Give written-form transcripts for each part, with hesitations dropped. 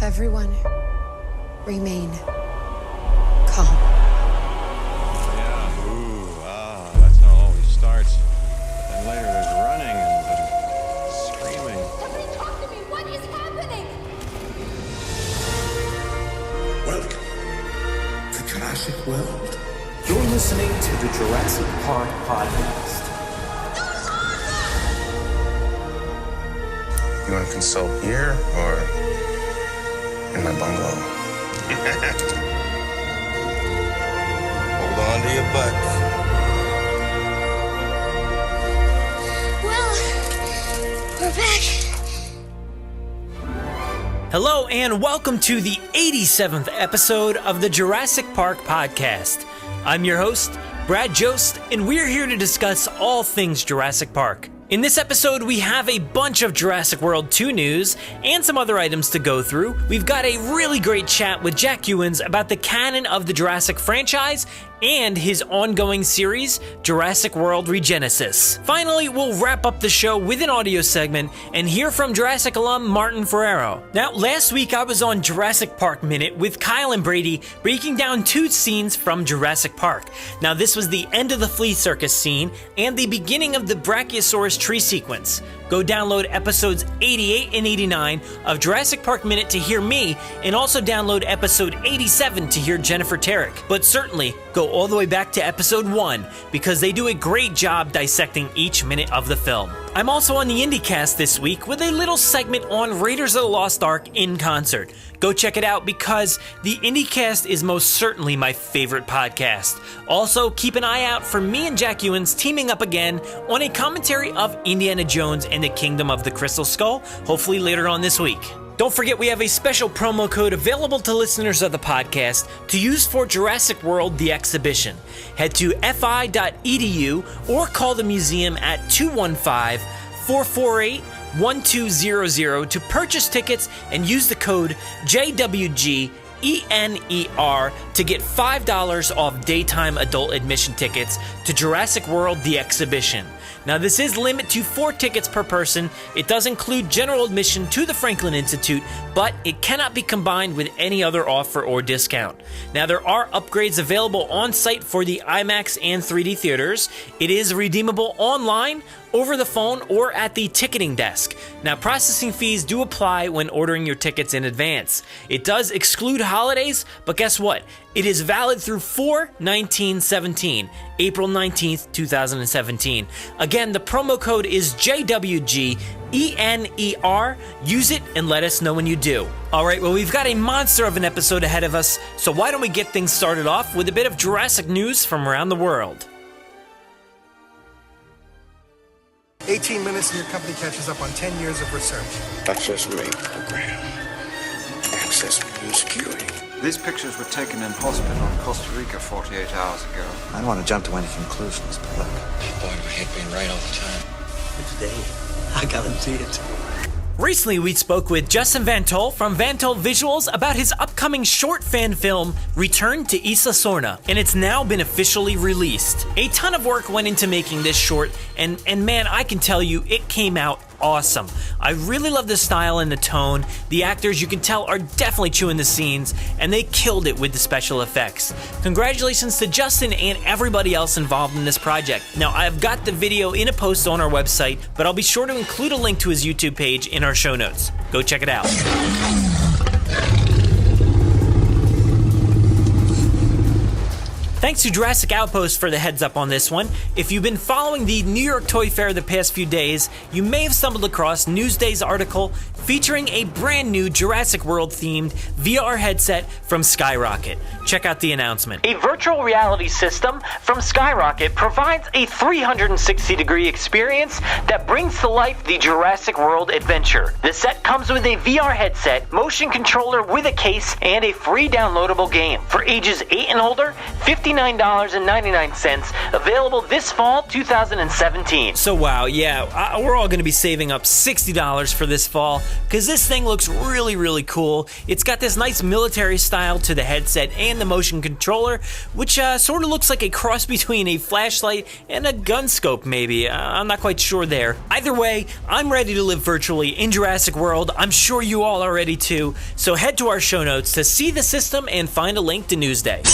Everyone, remain calm. Yeah, that's how it always starts. But then later there's running and screaming. Somebody talk to me! What is happening? Welcome to Jurassic World. You're listening to the Jurassic Park Podcast. You want to consult here or in my bungalow? Hold on to your butts. Well, we're back. Hello and welcome to the 87th episode of the Jurassic Park Podcast. I'm your host, Brad Jost, and we're here to discuss all things Jurassic Park. In this episode, we have a bunch of Jurassic World 2 news and some other items to go through. We've got a really great chat with Jack Ewins about the canon of the Jurassic franchise and his ongoing series, Jurassic World Regenesis. Finally, we'll wrap up the show with an audio segment and hear from Jurassic alum Martin Ferrero. Now, last week I was on Jurassic Park Minute with Kyle and Brady breaking down two scenes from Jurassic Park. Now, this was the end of the flea circus scene and the beginning of the Brachiosaurus tree sequence. Go download episodes 88 and 89 of Jurassic Park Minute to hear me, and also download episode 87 to hear Jennifer Terrick. But certainly, go all the way back to episode 1, because they do a great job dissecting each minute of the film. I'm also on the Indie Cast this week with a little segment on Raiders of the Lost Ark in concert. Go check it out because the Indie Cast is most certainly my favorite podcast. Also, keep an eye out for me and Jack Ewins teaming up again on a commentary of Indiana Jones and the Kingdom of the Crystal Skull, hopefully later on this week. Don't forget we have a special promo code available to listeners of the podcast to use for Jurassic World The Exhibition. Head to fi.edu or call the museum at 215-448-1200 to purchase tickets and use the code JWGENER to get $5 off daytime adult admission tickets to Jurassic World The Exhibition. Now, this is limited to 4 tickets per person. It does include general admission to the Franklin Institute, but it cannot be combined with any other offer or discount. Now, there are upgrades available on site for the IMAX and 3D theaters. It is redeemable online, over the phone, or at the ticketing desk. Now, processing fees do apply when ordering your tickets in advance. It does exclude holidays, but guess what? It is valid through 4/19/17, April 19th, 2017. Again, the promo code is JWGENER. Use it and let us know when you do. Alright, well, we've got a monster of an episode ahead of us, so why don't we get things started off with a bit of Jurassic news from around the world. 18 minutes and your company catches up on 10 years of research. Access rate program. Access review security. These pictures were taken in hospital in Costa Rica 48 hours ago. I don't want to jump to any conclusions, but look. Boy, my head being right all the time. But today, I guarantee it. Recently, we spoke with Justin Van Tol from Van Tol Visuals about his upcoming short fan film, Return to Isla Sorna, and it's now been officially released. A ton of work went into making this short, and man, I can tell you, it came out awesome. I really love the style and the tone. The actors, you can tell, are definitely chewing the scenes, and they killed it with the special effects. Congratulations to Justin and everybody else involved in this project. Now, I've got the video in a post on our website, but I'll be sure to include a link to his YouTube page in our show notes. Go check it out. Thanks to Jurassic Outpost for the heads up on this one. If you've been following the New York Toy Fair the past few days, you may have stumbled across Newsday's article featuring a brand new Jurassic World themed VR headset from Skyrocket. Check out the announcement. A virtual reality system from Skyrocket provides a 360-degree experience that brings to life the Jurassic World adventure. The set comes with a VR headset, motion controller with a case, and a free downloadable game. For ages 8 and older, 50 $59.99, available this fall 2017. So wow, yeah, we're all going to be saving up $60 for this fall, because this thing looks really, really cool. It's got this nice military style to the headset and the motion controller, which sort of looks like a cross between a flashlight and a gun scope, maybe. I'm not quite sure there. Either way, I'm ready to live virtually in Jurassic World. I'm sure you all are ready too. So head to our show notes to see the system and find a link to Newsday.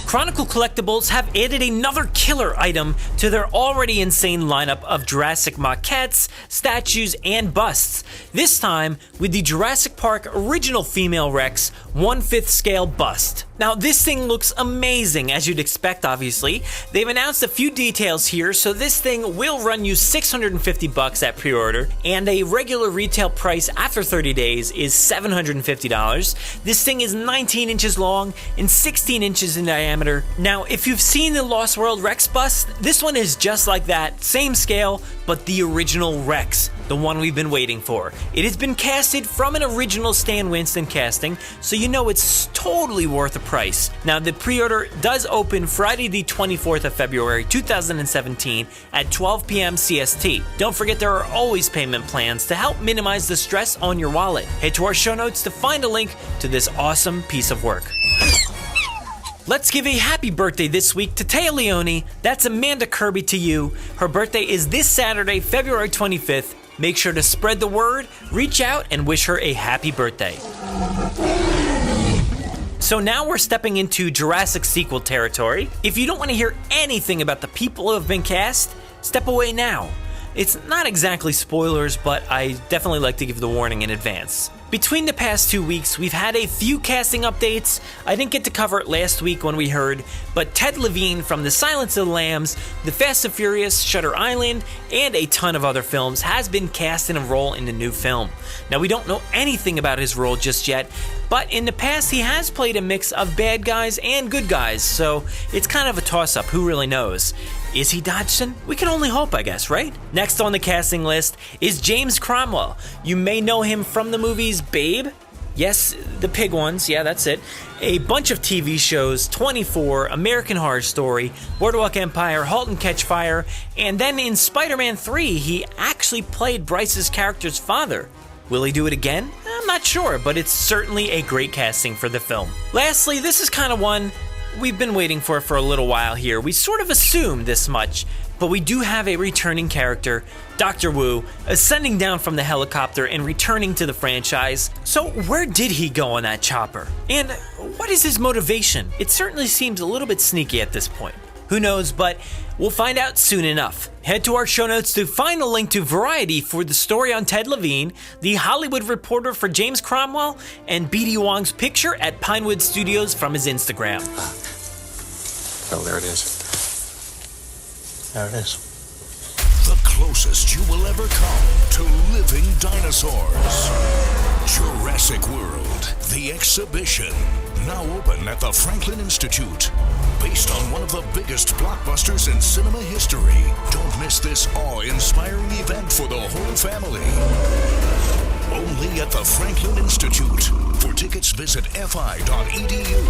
Chronicle Collectibles have added another killer item to their already insane lineup of Jurassic maquettes, statues, and busts. This time with the Jurassic Park original female Rex 1/5 scale bust. Now this thing looks amazing, as you'd expect obviously. They've announced a few details here, so this thing will run you $650 at pre-order, and a regular retail price after 30 days is $750. This thing is 19 inches long and 16 inches in diameter. Now, if you've seen the Lost World Rex bust, this one is just like that, same scale, but the original Rex, the one we've been waiting for. It has been casted from an original Stan Winston casting, so you know it's totally worth the price. Now, the pre-order does open Friday the 24th of February 2017 at 12 p.m. CST. Don't forget there are always payment plans to help minimize the stress on your wallet. Head to our show notes to find a link to this awesome piece of work. Let's give a happy birthday this week to Taya Leone. That's Amanda Kirby to you. Her birthday is this Saturday, February 25th. Make sure to spread the word, reach out, and wish her a happy birthday. So now we're stepping into Jurassic sequel territory. If you don't want to hear anything about the people who have been cast, step away now. It's not exactly spoilers, but I definitely like to give the warning in advance. Between the past 2 weeks, we've had a few casting updates. I didn't get to cover it last week when we heard, but Ted Levine from The Silence of the Lambs, The Fast and Furious, Shutter Island, and a ton of other films has been cast in a role in the new film. Now, we don't know anything about his role just yet, but in the past he has played a mix of bad guys and good guys, so it's kind of a toss-up, who really knows? Is he Dodgson? We can only hope, I guess, right? Next on the casting list is James Cromwell. You may know him from the movies Babe. Yes, the pig ones, yeah, that's it. A bunch of TV shows, 24, American Horror Story, Boardwalk Empire, Halt and Catch Fire, and then in Spider-Man 3, he actually played Bryce's character's father. Will he do it again? I'm not sure, but it's certainly a great casting for the film. Lastly, this is kind of one we've been waiting for a little while here. We sort of assumed this much, but we do have a returning character, Dr. Wu, ascending down from the helicopter and returning to the franchise. So where did he go on that chopper? And what is his motivation? It certainly seems a little bit sneaky at this point. Who knows, but we'll find out soon enough. Head to our show notes to find a link to Variety for the story on Ted Levine, The Hollywood Reporter for James Cromwell, and B.D. Wong's picture at Pinewood Studios from his Instagram. Oh, there it is. There it is. The closest you will ever come to living dinosaurs. Jurassic World, the exhibition. Now open at the Franklin Institute. Based on one of the biggest blockbusters in cinema history. Don't miss this awe-inspiring event for the whole family. Only at the Franklin Institute. For tickets, visit fi.edu.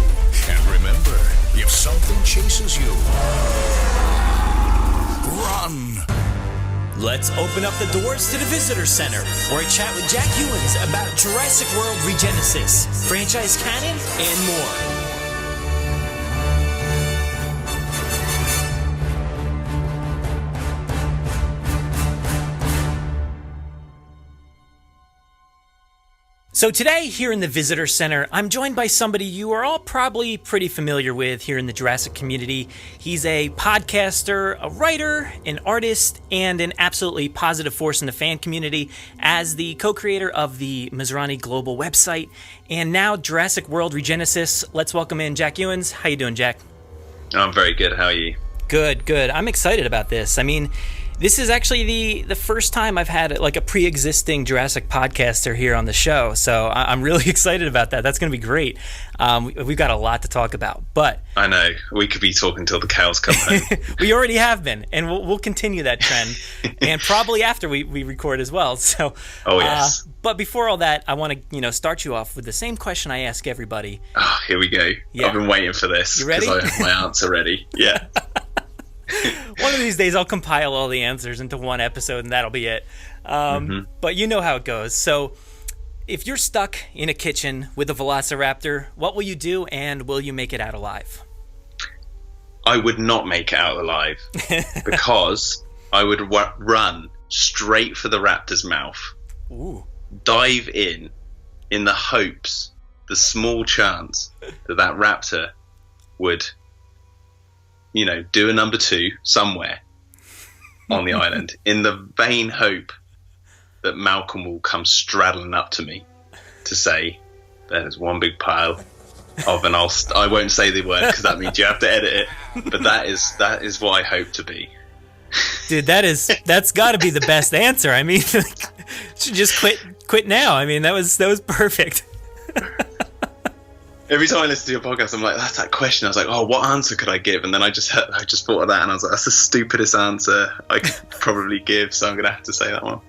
And remember, if something chases you, run. Let's open up the doors to the Visitor Center, where I chat with Jack Ewins about Jurassic World Regenesis, franchise canon, and more. So today, here in the Visitor Center, I'm joined by somebody you are all probably pretty familiar with here in the Jurassic community. He's a podcaster, a writer, an artist, and an absolutely positive force in the fan community as the co-creator of the Mizrahi Global website, and now Jurassic World Regenesis. Let's welcome in Jack Ewins. How you doing, Jack? I'm very good. How are you? Good, good. I'm excited about this. I mean, This is actually the first time I've had like a pre-existing Jurassic podcaster here on the show, so I'm really excited about that. That's going to be great. We've got a lot to talk about, but I know we could be talking till the cows come home. We already have been, and we'll continue that trend, and probably after we record as well. So, oh yes. But before all that, I want to start you off with the same question I ask everybody. Oh, here we go. Yeah. I've been waiting for this. You ready? Because I have my answer ready. Yeah. One of these days I'll compile all the answers into one episode and that'll be it. But you know how it goes. So if you're stuck in a kitchen with a velociraptor, what will you do, and will you make it out alive? I would not make it out alive because I would run straight for the raptor's mouth. Ooh. Dive in the hopes, the small chance that raptor would do a number 2 somewhere on the island, in the vain hope that Malcolm will come straddling up to me to say, "There's one big pile of," and I won't say the word because that means you have to edit it. But that is what I hope to be. Dude, that's got to be the best answer. I mean, should just quit now. I mean, that was perfect. Every time I listen to your podcast, I'm like, that's that question. I was like, oh, what answer could I give? And then I just thought of that, and I was like, that's the stupidest answer I could probably give, so I'm going to have to say that one.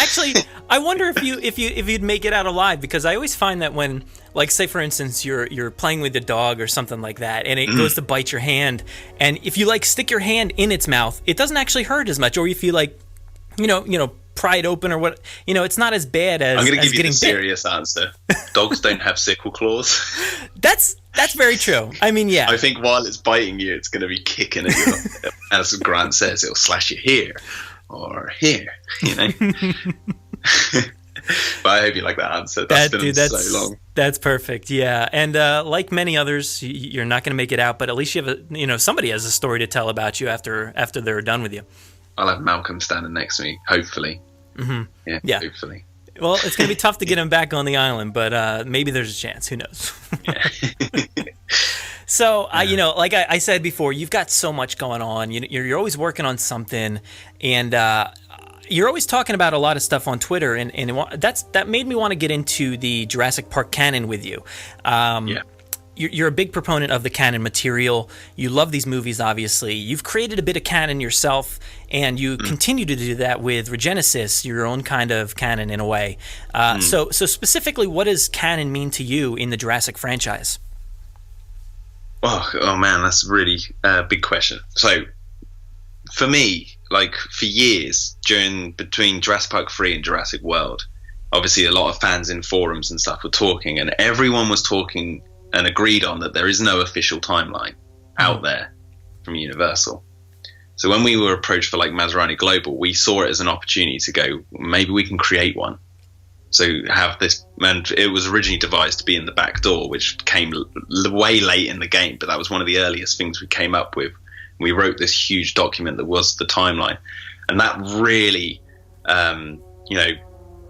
Actually, I wonder if you'd make it out alive, because I always find that when, like, say for instance, you're playing with a dog or something like that, and it goes to bite your hand, and if you like stick your hand in its mouth, it doesn't actually hurt as much. Or if you like, pry it open or what, it's not as bad as I'm going to give you the bit. serious answer. Dogs don't have sickle claws. That's very true. I mean, yeah. I think while it's biting you, it's going to be kicking at you. As Grant says, it'll slash you here or here, But I hope you like that answer. That's so long. That's perfect. Yeah. And like many others, you're not going to make it out, but at least you have somebody has a story to tell about you after they're done with you. I'll have Malcolm standing next to me, hopefully. Mm-hmm. Yeah, hopefully. Well, it's going to be tough to get him back on the island, but maybe there's a chance. Who knows? So, like I said before, you've got so much going on. You're always working on something, and you're always talking about a lot of stuff on Twitter, and that made me want to get into the Jurassic Park canon with you. You're a big proponent of the canon material. You love these movies, obviously. You've created a bit of canon yourself, and you continue to do that with Regenesis, your own kind of canon in a way. So specifically, what does canon mean to you in the Jurassic franchise? Oh man, that's a really big question. So for me, like for years, between Jurassic Park 3 and Jurassic World, obviously a lot of fans in forums and stuff were talking, and everyone was talking and agreed on that there is no official timeline out there from Universal. So when we were approached for like Maserati Global, we saw it as an opportunity to go, maybe we can create one. So have this, and it was originally devised to be in the back door, which came way late in the game, but that was one of the earliest things we came up with. We wrote this huge document that was the timeline, and that really,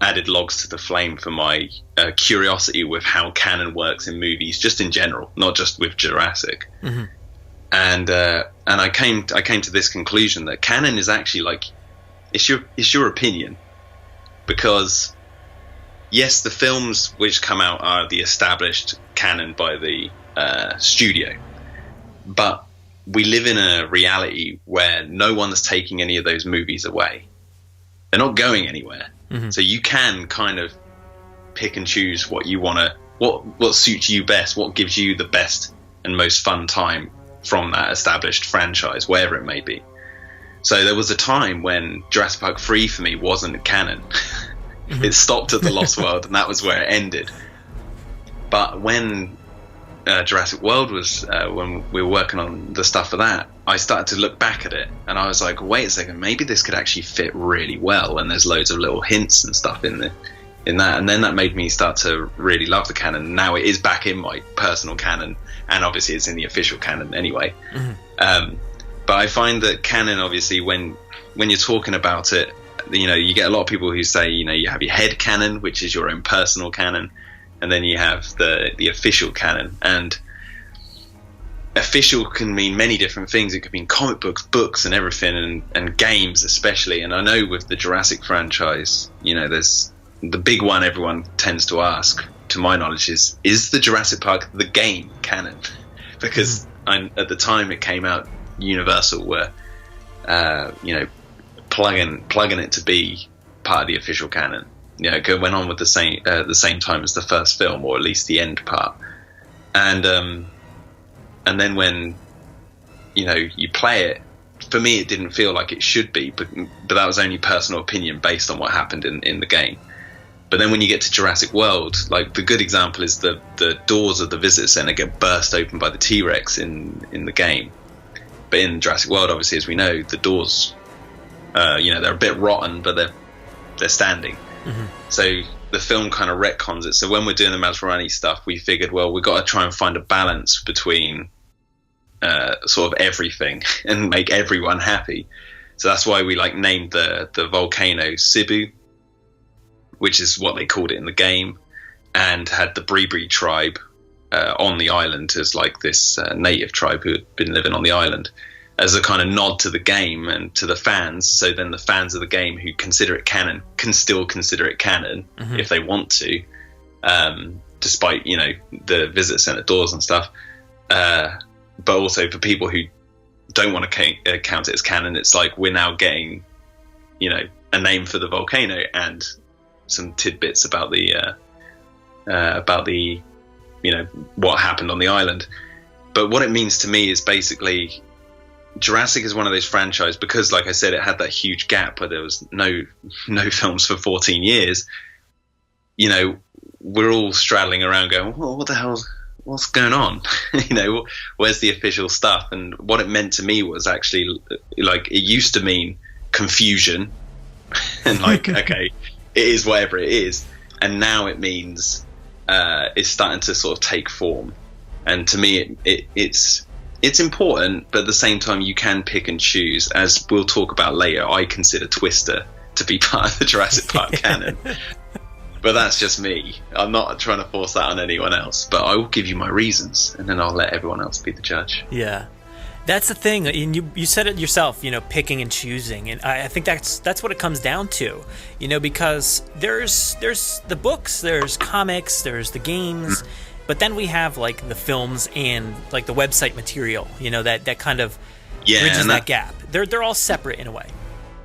added logs to the flame for my curiosity with how canon works in movies, just in general, not just with Jurassic. Mm-hmm. And I came to this conclusion that canon is actually like it's your opinion, because yes, the films which come out are the established canon by the studio, but we live in a reality where no one is taking any of those movies away. They're not going anywhere. Mm-hmm. So you can kind of pick and choose what you want to, what suits you best, what gives you the best and most fun time from that established franchise, wherever it may be. So there was a time when Jurassic Park 3 for me wasn't canon. Mm-hmm. It stopped at the Lost World, and that was where it ended. But when Jurassic World was, when we were working on the stuff for that, I started to look back at it, and I was like, wait a second, maybe this could actually fit really well, and there's loads of little hints and stuff in that, and then that made me start to really love the canon. Now it is back in my personal canon, and obviously it's in the official canon anyway. Mm-hmm. But I find that canon, obviously, when you're talking about it, you get a lot of people who say, you have your head canon, which is your own personal canon, and then you have the official canon. And official can mean many different things. It could mean comic books and everything, and games especially. And I know with the Jurassic franchise, there's the big one everyone tends to ask, to my knowledge, is the Jurassic Park the game canon? Because at the time it came out, Universal were plugging it to be part of the official canon. It went on with the same time as the first film, or at least the end part. And then when you play it, for me it didn't feel like it should be, but that was only personal opinion based on what happened in the game. But then when you get to Jurassic World, like the good example is the doors of the visitor center get burst open by the T-Rex in the game. But in Jurassic World, obviously, as we know, the doors, they're a bit rotten, but they're standing. Mm-hmm. So the film kind of retcons it. So when we're doing the Masrani stuff, we figured, well, we've got to try and find a balance between sort of everything and make everyone happy. So that's why we named the volcano Cebu, which is what they called it in the game, and had the Bribri tribe on the island as this native tribe who had been living on the island, as a kind of nod to the game and to the fans. So then the fans of the game who consider it canon can still consider it canon if they want to, despite the visitor center doors and stuff. But also for people who don't want to count it as canon, it's we're now getting a name for the volcano and some tidbits about the what happened on the island. But what it means to me is basically Jurassic is one of those franchises, because like I said, it had that huge gap where there was no films for 14 years. We're all straddling around going, well, what the hell, what's going on? Where's the official stuff? And what it meant to me was actually it used to mean confusion and okay, it is whatever it is, and now it means it's starting to sort of take form. And to me, it's important, but at the same time, you can pick and choose. As we'll talk about later, I consider Twister to be part of the Jurassic Park canon, but that's just me. I'm not trying to force that on anyone else, but I will give you my reasons, and then I'll let everyone else be the judge. Yeah. That's the thing, and you said it yourself, picking and choosing, and I think that's what it comes down to, because there's the books, there's comics, there's the games, but then we have the films and the website material, that kind of bridges that gap. They're all separate in a way.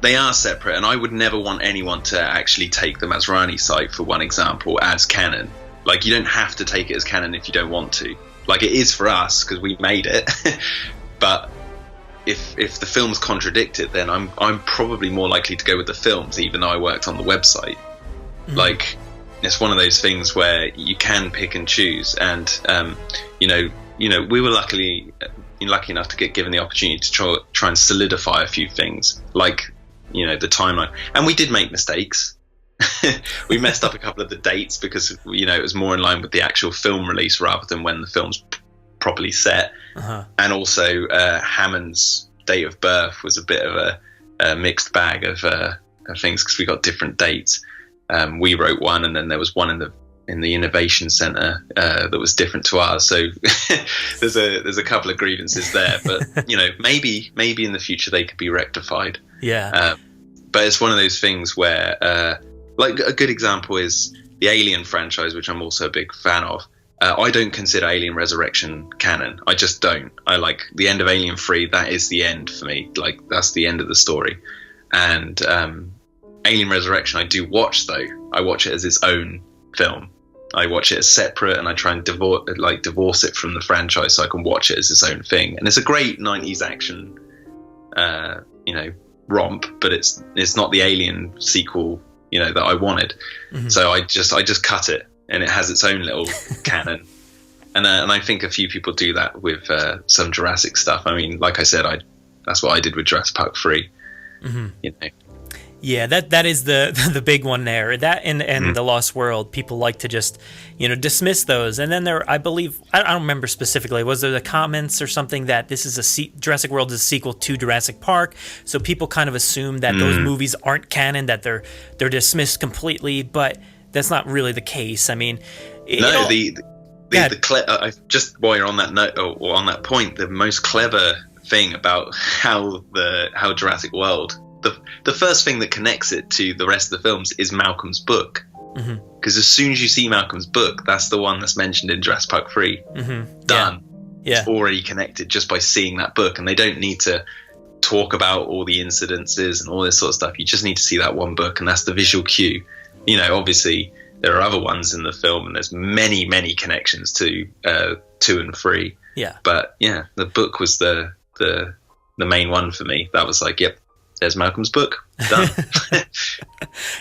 They are separate, and I would never want anyone to actually take the Masrani site, for one example, as canon. You don't have to take it as canon if you don't want to. It is for us because we made it. But if the films contradict it, then I'm probably more likely to go with the films, even though I worked on the website. It's one of those things where you can pick and choose, and we were lucky enough to get given the opportunity to try and solidify a few things, the timeline, and we did make mistakes. We messed up a couple of the dates because it was more in line with the actual film release rather than when the film's properly set. And also Hammond's date of birth was a bit of a mixed bag of things, because we got different dates. We wrote one, and then there was one in the Innovation Center that was different to ours. So there's a couple of grievances there, but maybe in the future they could be rectified. Yeah. But it's one of those things where a good example is the Alien franchise, which I'm also a big fan of. I don't consider Alien Resurrection canon. I just don't. I like the end of Alien 3. That is the end for me. That's the end of the story. And Alien Resurrection I do watch, though. I watch it as its own film. I watch it as separate, and I try and divorce it from the franchise so I can watch it as its own thing. And it's a great 90s action, romp, but it's not the Alien sequel, that I wanted. Mm-hmm. So I just cut it, and it has its own little canon. And I think a few people do that with some Jurassic stuff. I mean, like I said, that's what I did with Jurassic Park 3. Mm-hmm. Yeah, that is the big one there. That and The Lost World, people like to just dismiss those. And then there, I believe, I don't remember specifically, was there the comments or something that this is Jurassic World is a sequel to Jurassic Park, so people kind of assume that those movies aren't canon, that they're dismissed completely, but that's not really the case. I mean, Just while you're on that note or on that point, the most clever thing about how Jurassic World, the first thing that connects it to the rest of the films is Malcolm's book. Because as soon as you see Malcolm's book, that's the one that's mentioned in Jurassic Park 3. Done. Yeah. It's already connected just by seeing that book, and they don't need to talk about all the incidences and all this sort of stuff. You just need to see that one book, and that's the visual cue. You know, obviously there are other ones in the film, and there's many connections to 2 and 3. Yeah. But yeah, the book was the main one for me. That was like, yep, there's Malcolm's book. Done.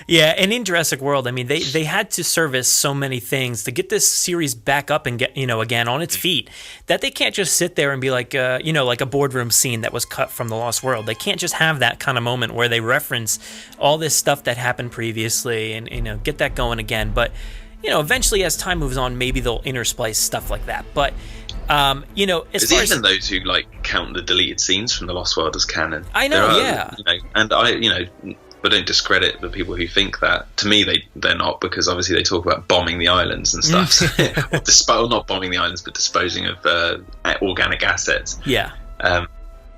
Yeah, and in Jurassic World, I mean, they had to service so many things to get this series back up and get, again on its feet, that they can't just sit there and be like, like a boardroom scene that was cut from The Lost World. They can't just have that kind of moment where they reference all this stuff that happened previously and, get that going again. But, eventually as time moves on, maybe they'll intersplice stuff like that. But, as far even those who count the deleted scenes from The Lost World as canon. I know, yeah. And I don't discredit the people who think that. To me, they're not, because obviously they talk about bombing the islands and stuff. Or not bombing the islands, but disposing of organic assets. Yeah.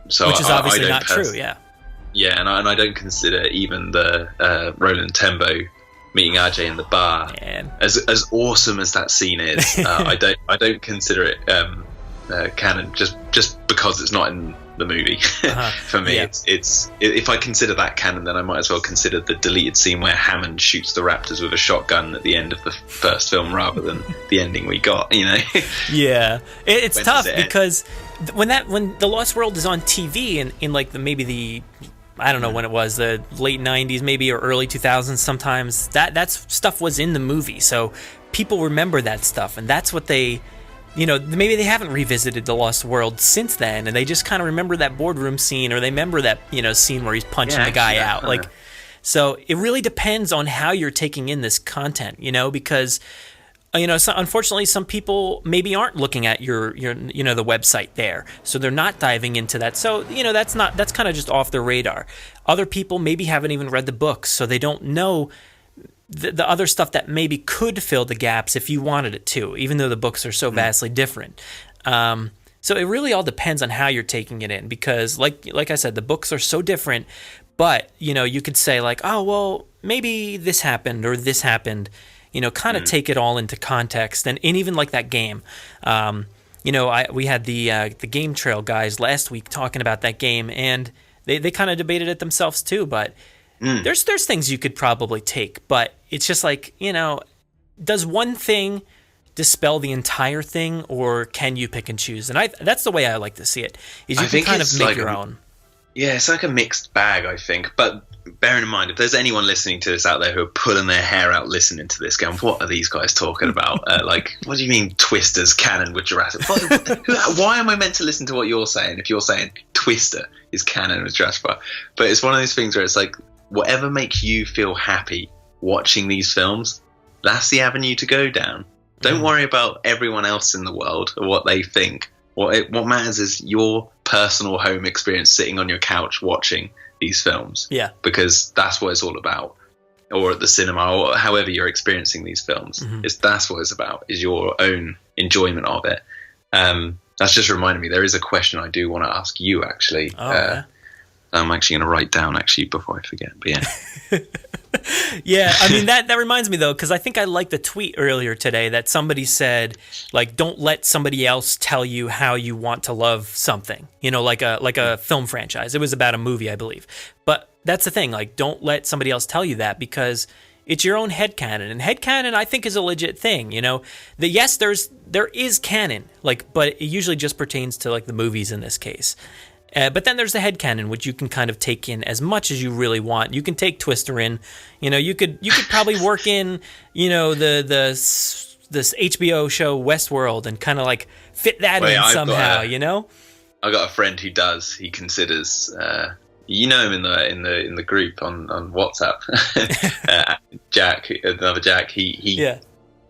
So which is obviously not true. Yeah. Yeah, and I don't consider even the Roland Tembo meeting RJ in the bar, as awesome as that scene is. I don't consider it canon just because it's not in the movie. For me, it's if I consider that canon, then I might as well consider the deleted scene where Hammond shoots the raptors with a shotgun at the end of the first film rather than the ending we got. Yeah, it's tough because when The Lost World is on TV and in maybe the, I don't know when it was, the late 90s maybe, or early 2000s sometimes, that stuff was in the movie. So people remember that stuff, and that's what they, maybe they haven't revisited The Lost World since then, and they just kind of remember that boardroom scene, or they remember that, scene where he's punching the guy out. So it really depends on how you're taking in this content, because unfortunately, some people maybe aren't looking at your the website there, so they're not diving into that. So that's kind of just off their radar. Other people maybe haven't even read the books, so they don't know the other stuff that maybe could fill the gaps if you wanted it to, even though the books are so vastly different. So it really all depends on how you're taking it in, because like I said, the books are so different. But you could say oh well, maybe this happened or this happened. Kind of take it all into context, and even like that game. We had the Game Trail guys last week talking about that game, and they kind of debated it themselves too. But there's things you could probably take, but it's just does one thing dispel the entire thing, or can you pick and choose? And that's the way I like to see it. Is you can kind of make your own. Yeah, it's like a mixed bag, I think, but. Bearing in mind, if there's anyone listening to this out there who are pulling their hair out listening to this, going, what are these guys talking about? What do you mean Twister's canon with Jurassic? Why am I meant to listen to what you're saying if you're saying Twister is canon with Jurassic Park? But it's one of those things where it's whatever makes you feel happy watching these films, that's the avenue to go down. Don't worry about everyone else in the world or what they think. What matters is your personal home experience sitting on your couch watching these films. Yeah. Because that's what it's all about. Or at the cinema, or however you're experiencing these films. That's what it's about, is your own enjoyment of it. That's just reminded me, there is a question I do want to ask you, actually. I'm actually going to write down, actually, before I forget. But yeah. Yeah, I mean, that reminds me, though, because I think I liked the tweet earlier today that somebody said, don't let somebody else tell you how you want to love something, like a film franchise. It was about a movie, I believe. But that's the thing, don't let somebody else tell you that, because it's your own headcanon. And headcanon, I think, is a legit thing, yes, there is canon, but it usually just pertains to, the movies in this case. But then there's the headcanon, which you can kind of take in as much as you really want. You can take Twister in. You could probably work in, this HBO show Westworld and kind of fit that in somehow. I got a friend who does. He considers. Him in the group on WhatsApp. Jack, another Jack. He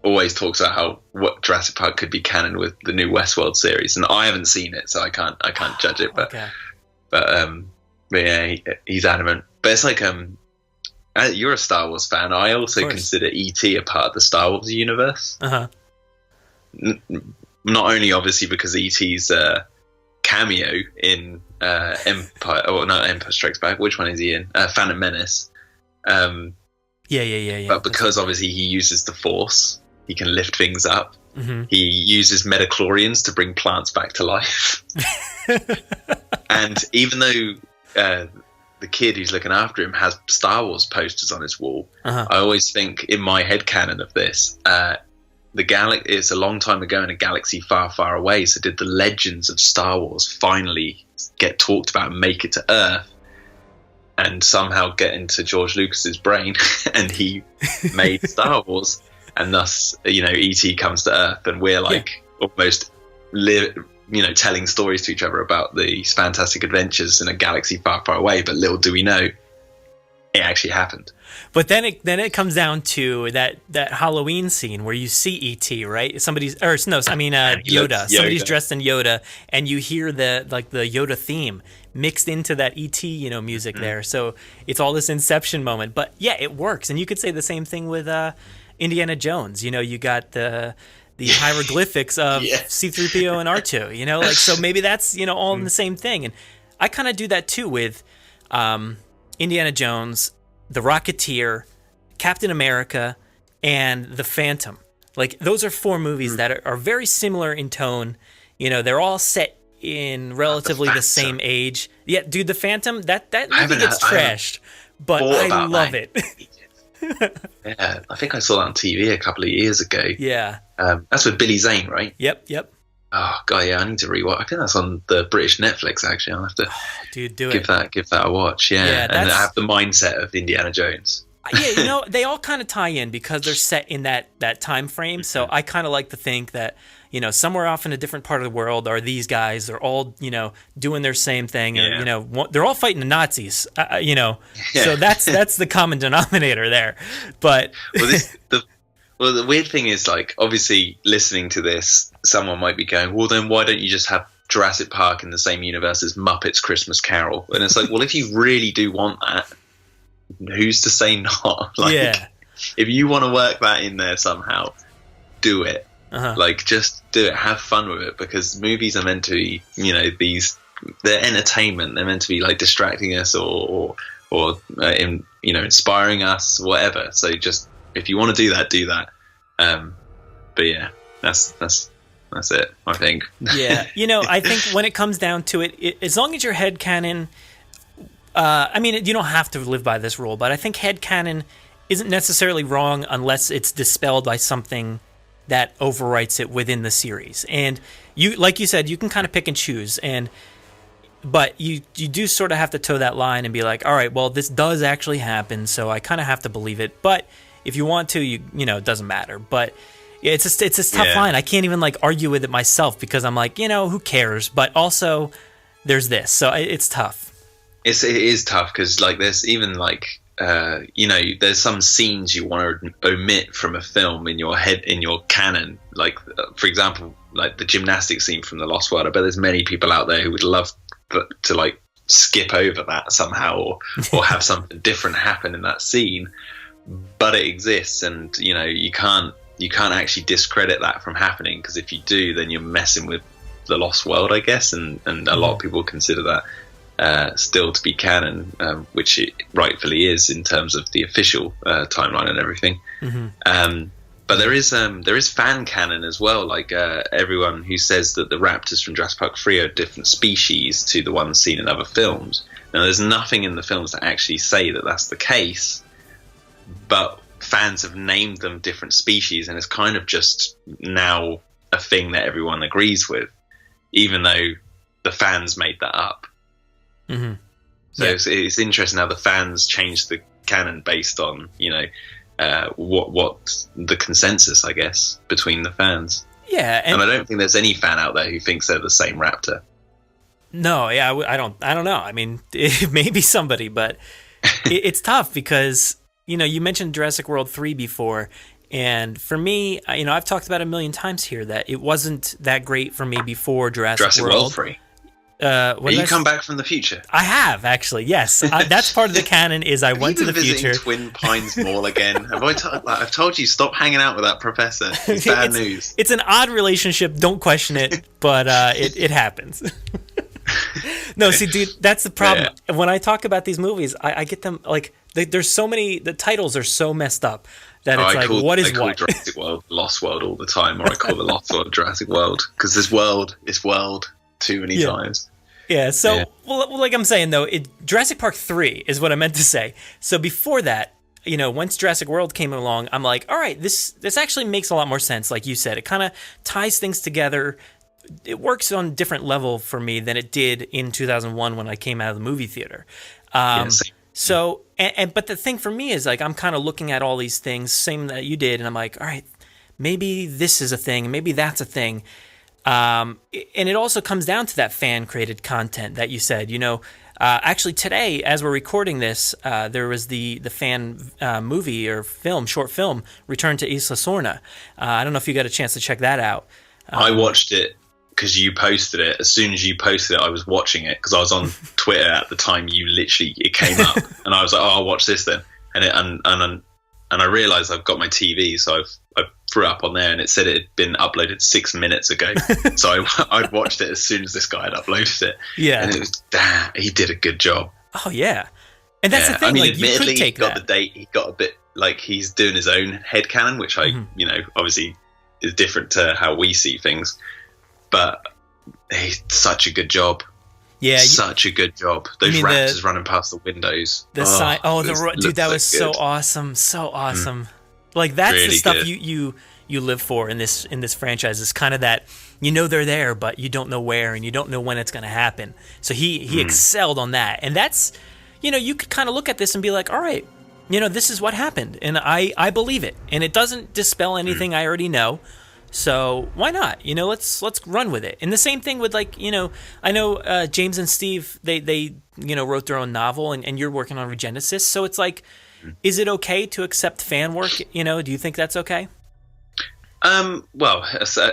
always talks about what Jurassic Park could be canon with the new Westworld series, and I haven't seen it, so I can't judge it. But yeah, he's adamant. But it's you're a Star Wars fan. I also consider E.T. a part of the Star Wars universe. not only obviously because E.T.'s cameo in Empire, or not Empire Strikes Back. Which one is he in? Phantom Menace. Yeah. But because obviously he uses the Force, he can lift things up. Mm-hmm. He uses metachlorians to bring plants back to life. And even though the kid who's looking after him has Star Wars posters on his wall, I always think in my headcanon of this, it's a long time ago in a galaxy far, far away. So did the legends of Star Wars finally get talked about and make it to Earth and somehow get into George Lucas's brain and he made Star Wars, and thus, E.T. comes to Earth and we're almost telling stories to each other about these fantastic adventures in a galaxy far, far away. But little do we know, it actually happened. But then it comes down to that Halloween scene where you see E.T., right? Yoda. Somebody's dressed in Yoda, and you hear the Yoda theme mixed into that E.T. music there. So it's all this Inception moment. But yeah, it works. And you could say the same thing with Indiana Jones. You got the hieroglyphics of C-3PO and R2. So maybe that's all in the same thing. And I kind of do that too with Indiana Jones, The Rocketeer, Captain America, and The Phantom. Those are 4 movies that are very similar in tone. They're all set in relatively the same age. Yeah, dude, The Phantom, that movie gets trashed, but I love it. Yeah, I think I saw that on TV a couple of years ago. Yeah. That's with Billy Zane, right? Yep. Oh god, yeah, I need to rewatch. I think that's on the British Netflix. Actually, I'll have to give that a watch. Yeah, and have the mindset of Indiana Jones. Yeah, they all kind of tie in because they're set in that time frame. So I kind of like to think that somewhere off in a different part of the world are these guys. They're all doing their same thing, or they're all fighting the Nazis. So that's the common denominator there. But Well, the weird thing is, obviously, listening to this, someone might be going, well, then why don't you just have Jurassic Park in the same universe as Muppets Christmas Carol? And it's well, if you really do want that, who's to say not? If you want to work that in there somehow, do it. Just do it. Have fun with it, because movies are meant to be, they're entertainment. They're meant to be distracting us or inspiring us, whatever. So just, if you want to do that, do that. But yeah, that's it, I think. Yeah, I think when it comes down to it, as long as your headcanon, you don't have to live by this rule, but I think headcanon isn't necessarily wrong unless it's dispelled by something that overwrites it within the series. And you, like you said, you can kind of pick and choose, but you do sort of have to toe that line and be like, all right, well, this does actually happen, so I kind of have to believe it. But if you want to, it doesn't matter. But it's a tough line. I can't even argue with it myself because I'm who cares? But also, there's this, so it's tough. It is tough because there's even there's some scenes you want to omit from a film in your canon. For example, the gymnastics scene from The Lost World. I bet there's many people out there who would love to skip over that somehow or have something different happen in that scene. But it exists, and you can't actually discredit that from happening, because if you do, then you're messing with The Lost World, I guess, and a lot of people consider that still to be canon, which it rightfully is in terms of the official timeline and everything. But there is fan canon as well, everyone who says that the raptors from Jurassic Park 3 are different species to the ones seen in other films. Now, there's nothing in the films that actually say that that's the case, but fans have named them different species, and it's kind of just now a thing that everyone agrees with, even though the fans made that up. So it's interesting how the fans changed the canon based on what the consensus, I guess, between the fans. Yeah, and I don't think there's any fan out there who thinks they're the same raptor. No, yeah, I don't know. I mean, it may be somebody, but it's tough because you mentioned Jurassic World 3 before, and for me, I've talked about it a million times here that it wasn't that great for me before Jurassic World 3. You come back from the future? I have, actually, yes. That's part of the canon is I went to the future. Twin Pines Mall again? I've told you, stop hanging out with that professor. It's bad news. It's an odd relationship. Don't question it, but it happens. No, see, dude, that's the problem. Yeah. When I talk about these movies, I get them, like, there's so many, the titles are so messed up that it's I call Jurassic World Lost World all the time, or I call the Lost World Jurassic World, because this world is world too many times. Yeah, so, well, like I'm saying, though, Jurassic Park 3 is what I meant to say. So before that, you know, once Jurassic World came along, I'm like, all right, this actually makes a lot more sense, like you said. It kind of ties things together. It works on a different level for me than it did in 2001 when I came out of the movie theater. So, but the thing for me is, like, I'm kind of looking at all these things, same that you did, and I'm like, all right, maybe this is a thing, maybe that's a thing. And it also comes down to that fan-created content that you said. You know, actually today, as we're recording this, there was the fan movie or short film, Return to Isla Sorna. I don't know if you got a chance to check that out. I watched it because you posted it. As soon as you posted it, I was watching it because I was on Twitter at the time. It came up, and I was like, "Oh, I'll watch this then." And I realized I've got my TV, so I threw it up on there, and it said it had been uploaded 6 minutes ago. So I'd watched it as soon as this guy had uploaded it. Yeah, and it was, damn, he did a good job. Oh yeah, and that's the thing. I mean, like, admittedly, he got the date. He got a bit like he's doing his own headcanon, which I, obviously is different to how we see things. But he's such a good job. Yeah, such a good job. Those raptors running past the windows. Dude, that was so awesome, so awesome. Like, that's really the stuff you live for in this franchise. Is kind of that, you know, they're there, but you don't know where, and you don't know when it's going to happen. So he excelled on that, and that's, you know, you could kind of look at this and be like, all right, you know, this is what happened, and I believe it, and it doesn't dispel anything I already know. So why not? You know, let's run with it. And the same thing with, like, you know, I know James and Steve, they you know, wrote their own novel, and you're working on Regenesis. So it's like, is it okay to accept fan work? You know, do you think that's okay? Well,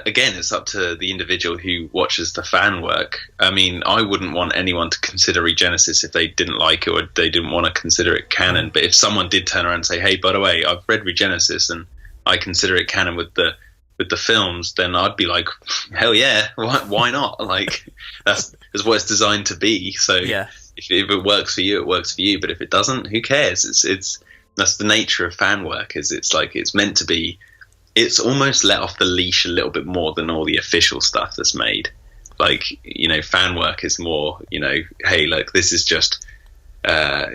again, it's up to the individual who watches the fan work. I mean, I wouldn't want anyone to consider Regenesis if they didn't like it or they didn't want to consider it canon. But if someone did turn around and say, hey, by the way, I've read Regenesis and I consider it canon with the films, then I'd be like, hell yeah, why not? Like, that's what it's designed to be. So yeah. If it works for you, it works for you. But if it doesn't, who cares? It's that's the nature of fan work. It's meant to be. It's almost let off the leash a little bit more than all the official stuff that's made. Like, you know, fan work is more, you know, hey, look, this is just,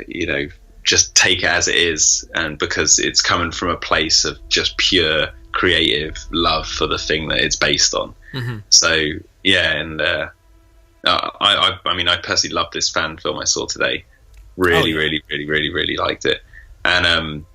you know, just take it as it is, and because it's coming from a place of just pure creative love for the thing that it's based on. Mm-hmm. So yeah, and I mean, I personally loved this fan film I saw today. Really liked it, and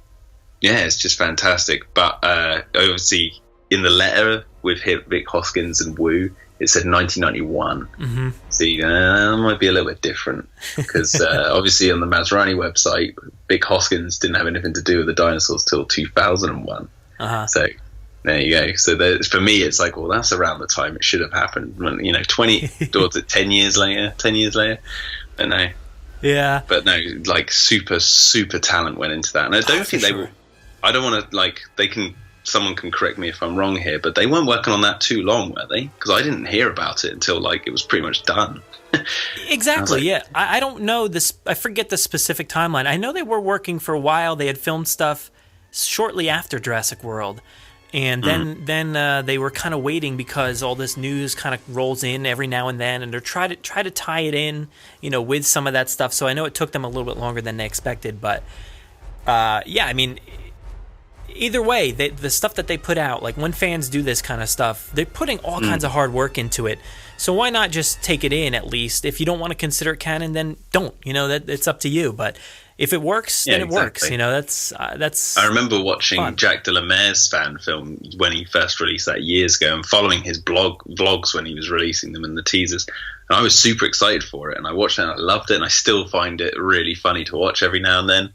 yeah, it's just fantastic. But obviously, in the letter with Vic Hoskins and Wu, it said 1991. Mm-hmm. See, that might be a little bit different because obviously on the Masrani website, Vic Hoskins didn't have anything to do with the dinosaurs till 2001. Uh-huh. So there you go. So for me, it's like, well, that's around the time it should have happened. When, you know, 10 years later. But no. Yeah. But no, like super talent went into that, and I don't think they were. I don't want to, like, someone can correct me if I'm wrong here, but they weren't working on that too long, were they? Because I didn't hear about it until, like, it was pretty much done. Exactly, yeah. I don't know this. I forget the specific timeline. I know they were working for a while. They had filmed stuff shortly after Jurassic World, and then they were kind of waiting because all this news kind of rolls in every now and then, and they're try to tie it in, you know, with some of that stuff. So I know it took them a little bit longer than they expected, but yeah, I mean, either way, the stuff that they put out, like when fans do this kind of stuff, they're putting all kinds of hard work into it. So why not just take it in at least? If you don't want to consider it canon, then don't. You know, that it's up to you. But if it works, then it works. You know, that's. I remember watching Jack Delamare's fan film when he first released that years ago, and following his vlogs when he was releasing them and the teasers. And I was super excited for it, and I watched it and I loved it, and I still find it really funny to watch every now and then.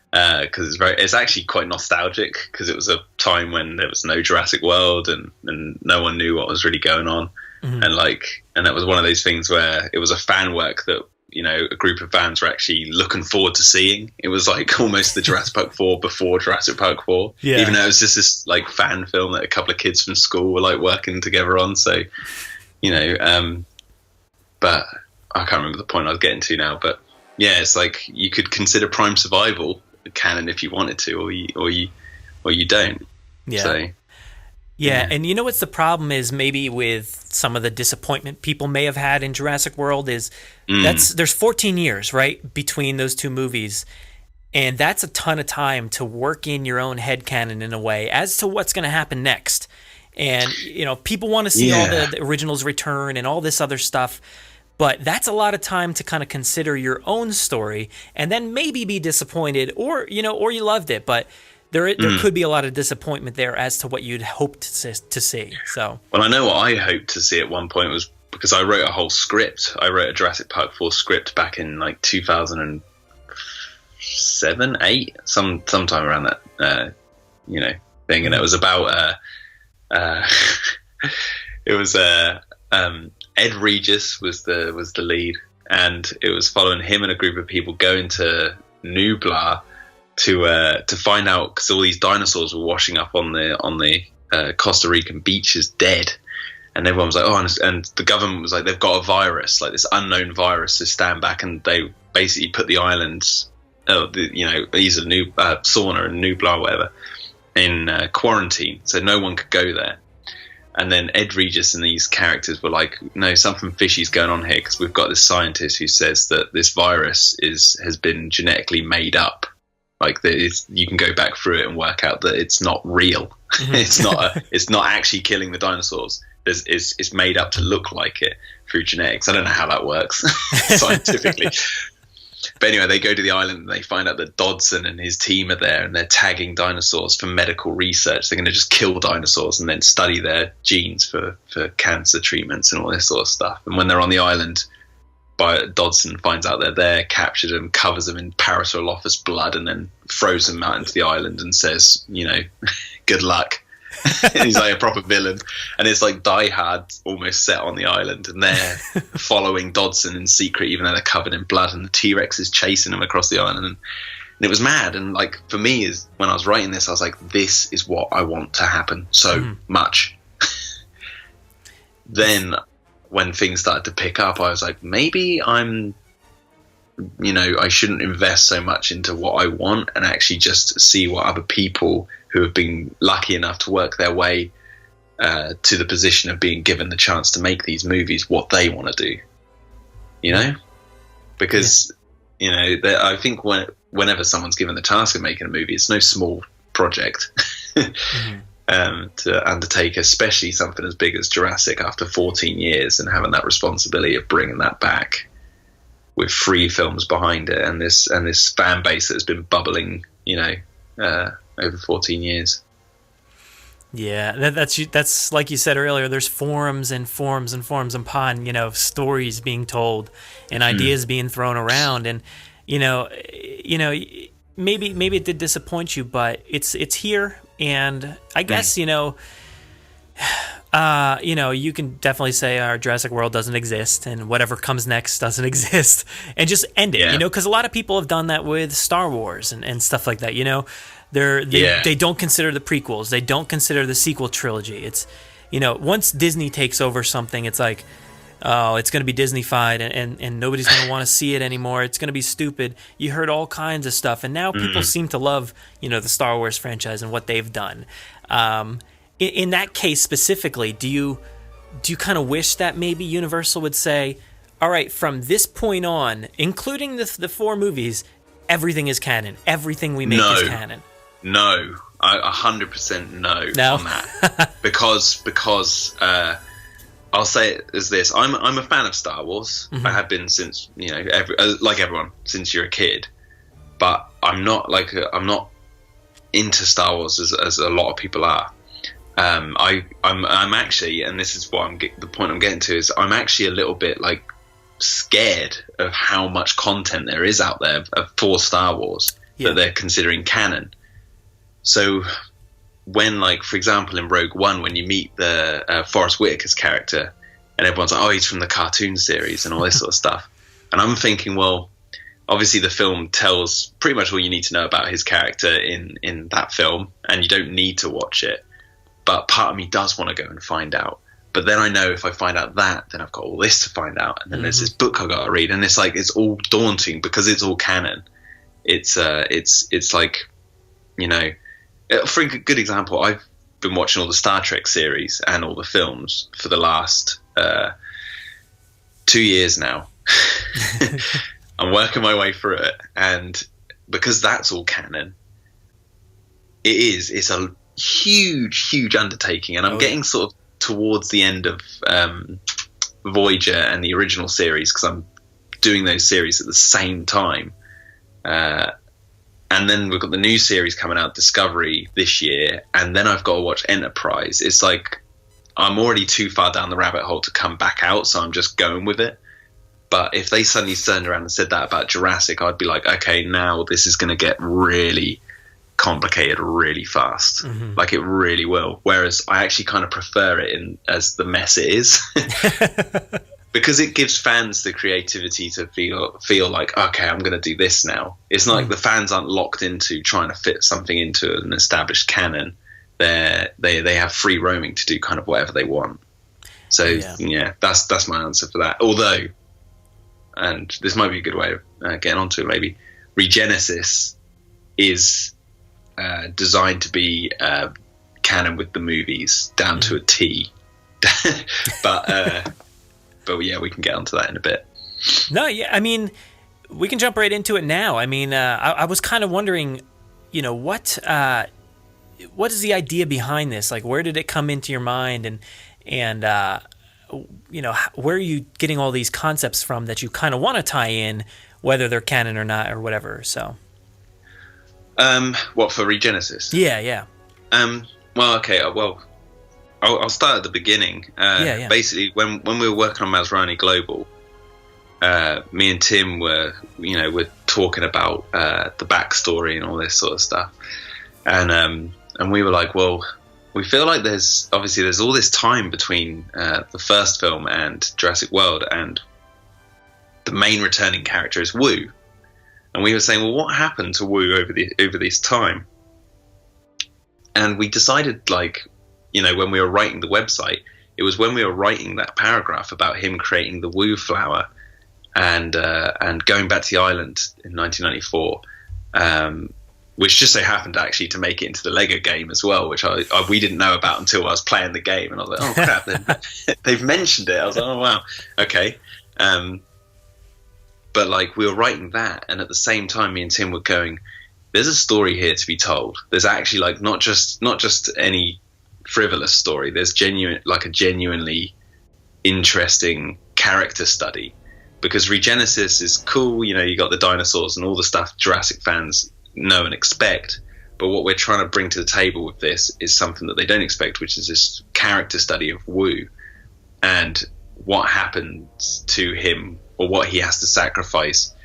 Because it's actually quite nostalgic, because it was a time when there was no Jurassic World and no one knew what was really going on. and that was one of those things where it was a fan work that, you know, a group of fans were actually looking forward to seeing. It was like almost the Jurassic Park 4 before Jurassic Park 4, even though it was just this like fan film that a couple of kids from school were like working together on. So, you know, but I can't remember the point I was getting to now. But yeah, it's like you could consider Prime Survival canon if you wanted to, or you don't. Yeah. So, yeah, and you know what's the problem is maybe with some of the disappointment people may have had in Jurassic World is there's 14 years, right, between those two movies, and that's a ton of time to work in your own headcanon in a way as to what's going to happen next. And, you know, people want to see all the originals return and all this other stuff, but that's a lot of time to kind of consider your own story and then maybe be disappointed or you loved it, but there could be a lot of disappointment there as to what you'd hoped to see. So, well, I know what I hoped to see at one point was because I wrote a whole script. I wrote a Jurassic Park 4 script back in like 2007, 8, sometime around that, you know, thing, and it was about it was Ed Regis was the lead, and it was following him and a group of people going to Nublar to find out, because all these dinosaurs were washing up on the Costa Rican beaches dead, and everyone was like, oh, and the government was like, they've got a virus, like this unknown virus, to stand back, and they basically put the islands, Isla, Sorna and Nublar, whatever, in quarantine, so no one could go there. And then Ed Regis and these characters were like, no, something fishy's going on here, because we've got this scientist who says that this virus has been genetically made up. Like you can go back through it and work out that it's not real. It's not actually killing the dinosaurs. It's made up to look like it through genetics. I don't know how that works scientifically. But anyway, they go to the island and they find out that Dodson and his team are there, and they're tagging dinosaurs for medical research. They're going to just kill dinosaurs and then study their genes for cancer treatments and all this sort of stuff. And when they're on the island, Dodson finds out they're there, captures them, covers them in Parasaurolophus blood, and then throws them out into the island and says, you know, good luck. He's like a proper villain, and it's like Die Hard almost set on the island, and they're following Dodson in secret, even though they're covered in blood, and the T-Rex is chasing them across the island, and it was mad. And like for me, is when I was writing this, I was like, this is what I want to happen so much. Then when things started to pick up, I was like, maybe I shouldn't invest so much into what I want and actually just see what other people who have been lucky enough to work their way to the position of being given the chance to make these movies, what they want to do, you know? Because, you know, I think whenever someone's given the task of making a movie, it's no small project to undertake, especially something as big as Jurassic after 14 years and having that responsibility of bringing that back with 3 films behind it and this fan base that's been bubbling, you know, over 14 years. Yeah, that's like you said earlier. There's forums and forums and forums upon, you know, stories being told and ideas being thrown around, and you know, maybe it did disappoint you, but it's here, and I guess you know, you can definitely say our Jurassic World doesn't exist, and whatever comes next doesn't exist, and just end it. You know, because a lot of people have done that with Star Wars and stuff like that. You know. They don't consider the prequels. They don't consider the sequel trilogy. It's, you know, once Disney takes over something, it's like, oh, it's going to be Disney-fied and nobody's going to want to see it anymore. It's going to be stupid. You heard all kinds of stuff, and now people seem to love, you know, the Star Wars franchise and what they've done. In that case specifically, do you kind of wish that maybe Universal would say, all right, from this point on, including the 4 movies, everything is canon. Everything we make is canon. No, 100% no on that. because I'll say it as this: I'm a fan of Star Wars. I have been since, you know, like everyone, since you're a kid. But I'm not into Star Wars as a lot of people are. I'm actually, and this is what the point I'm getting to is, I'm actually a little bit like scared of how much content there is out there for Star Wars that they're considering canon. So when, like, for example, in Rogue One, when you meet the Forrest Whitaker's character, and everyone's like, oh, he's from the cartoon series and all this sort of stuff. And I'm thinking, well, obviously the film tells pretty much all you need to know about his character in that film, and you don't need to watch it. But part of me does want to go and find out. But then I know if I find out that, then I've got all this to find out, and then there's this book I got to read, and it's like it's all daunting because it's all canon. It's like, you know, for a good example, I've been watching all the Star Trek series and all the films for the last 2 years now. I'm working my way through it, and because that's all canon, it's a huge undertaking, and I'm getting sort of towards the end of Voyager and the original series, because I'm doing those series at the same time, and then we've got the new series coming out, Discovery, this year, and then I've got to watch Enterprise. It's like I'm already too far down the rabbit hole to come back out, so I'm just going with it. But if they suddenly turned around and said that about Jurassic, I'd be like, okay, now this is going to get really complicated really fast. Like it really will. Whereas I actually kind of prefer it as the mess it is. Because it gives fans the creativity to feel like, okay, I'm going to do this now. It's not like the fans aren't locked into trying to fit something into an established canon. They have free roaming to do kind of whatever they want. So yeah, that's my answer for that. Although, and this might be a good way of getting onto it maybe, Regenesis is designed to be canon with the movies down to a T. But yeah, we can get onto that in a bit. No, yeah, I mean, we can jump right into it now. I mean, I was kind of wondering, you know, what is the idea behind this? Like, where did it come into your mind, and you know, where are you getting all these concepts from that you kind of want to tie in, whether they're canon or not or whatever? So, what for Regenesis? Yeah. Well, okay. Well, I'll start at the beginning. Basically, when we were working on Masrani Global, me and Tim were talking about the backstory and all this sort of stuff, and we were like, well, we feel like there's all this time between the first film and Jurassic World, and the main returning character is Wu, and we were saying, well, what happened to Wu over this time? And we decided, like, you know, when we were writing the website, it was when we were writing that paragraph about him creating the Wu flower and going back to the island in 1994, which just so happened actually to make it into the Lego game as well, which we didn't know about until I was playing the game, and I was like, oh crap, they've mentioned it. I was like, oh wow, okay. But like, we were writing that, and at the same time, me and Tim were going, there's a story here to be told. There's actually, like, not just any frivolous story. There's a genuinely interesting character study, because Regenesis is cool. You know, you got the dinosaurs and all the stuff Jurassic fans know and expect, but what we're trying to bring to the table with this is something that they don't expect, which is this character study of Wu and what happens to him, or what he has to sacrifice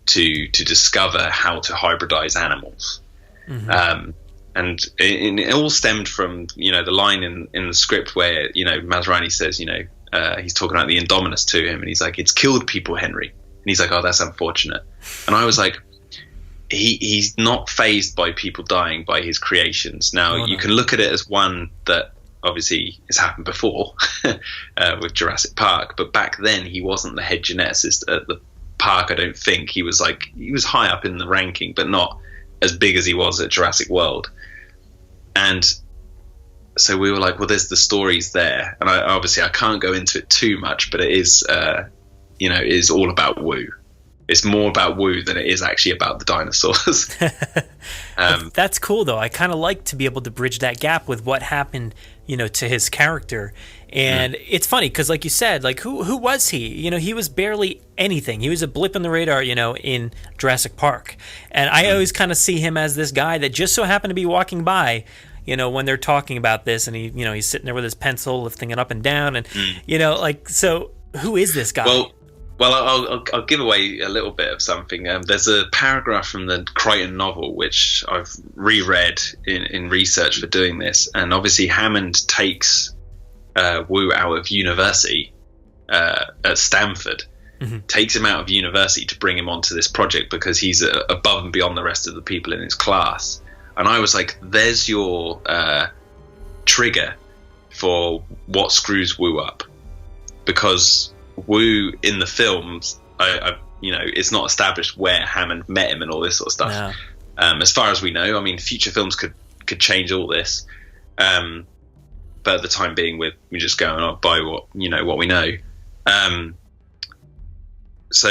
to discover how to hybridize animals. And it all stemmed from, you know, the line in the script where, you know, Masrani says, you know, he's talking about the Indominus to him, and he's like, it's killed people, Henry. And he's like, oh, that's unfortunate. And I was like, he's not fazed by people dying by his creations. Now, you can look at it as one that obviously has happened before with Jurassic Park, but back then he wasn't the head geneticist at the park, I don't think. He was high up in the ranking, but not as big as he was at Jurassic World. And so we were like, well, there's the stories there, and I can't go into it too much, but it is you know, it is all about Wu. It's more about Wu than it is actually about the dinosaurs. That's cool, though. I kind of like to be able to bridge that gap with what happened, you know, to his character. And it's funny because, like you said, like, who was he? You know, he was barely anything. He was a blip in the radar, you know, in Jurassic Park. And I always kind of see him as this guy that just so happened to be walking by, you know, when they're talking about this, and he's sitting there with his pencil, lifting it up and down, and you know, like, so who is this guy? Well, I'll give away a little bit of something. There's a paragraph from the Crichton novel which I've reread in research for doing this, and obviously Hammond takes Wu out of university at Stanford, takes him out of university to bring him onto this project because he's above and beyond the rest of the people in his class. And I was like, there's your trigger for what screws Wu up, because Wu in the films, it's not established where Hammond met him and all this sort of stuff. No. As far as we know, I mean, future films could change all this, but at the time being, we're just going on by what we know. So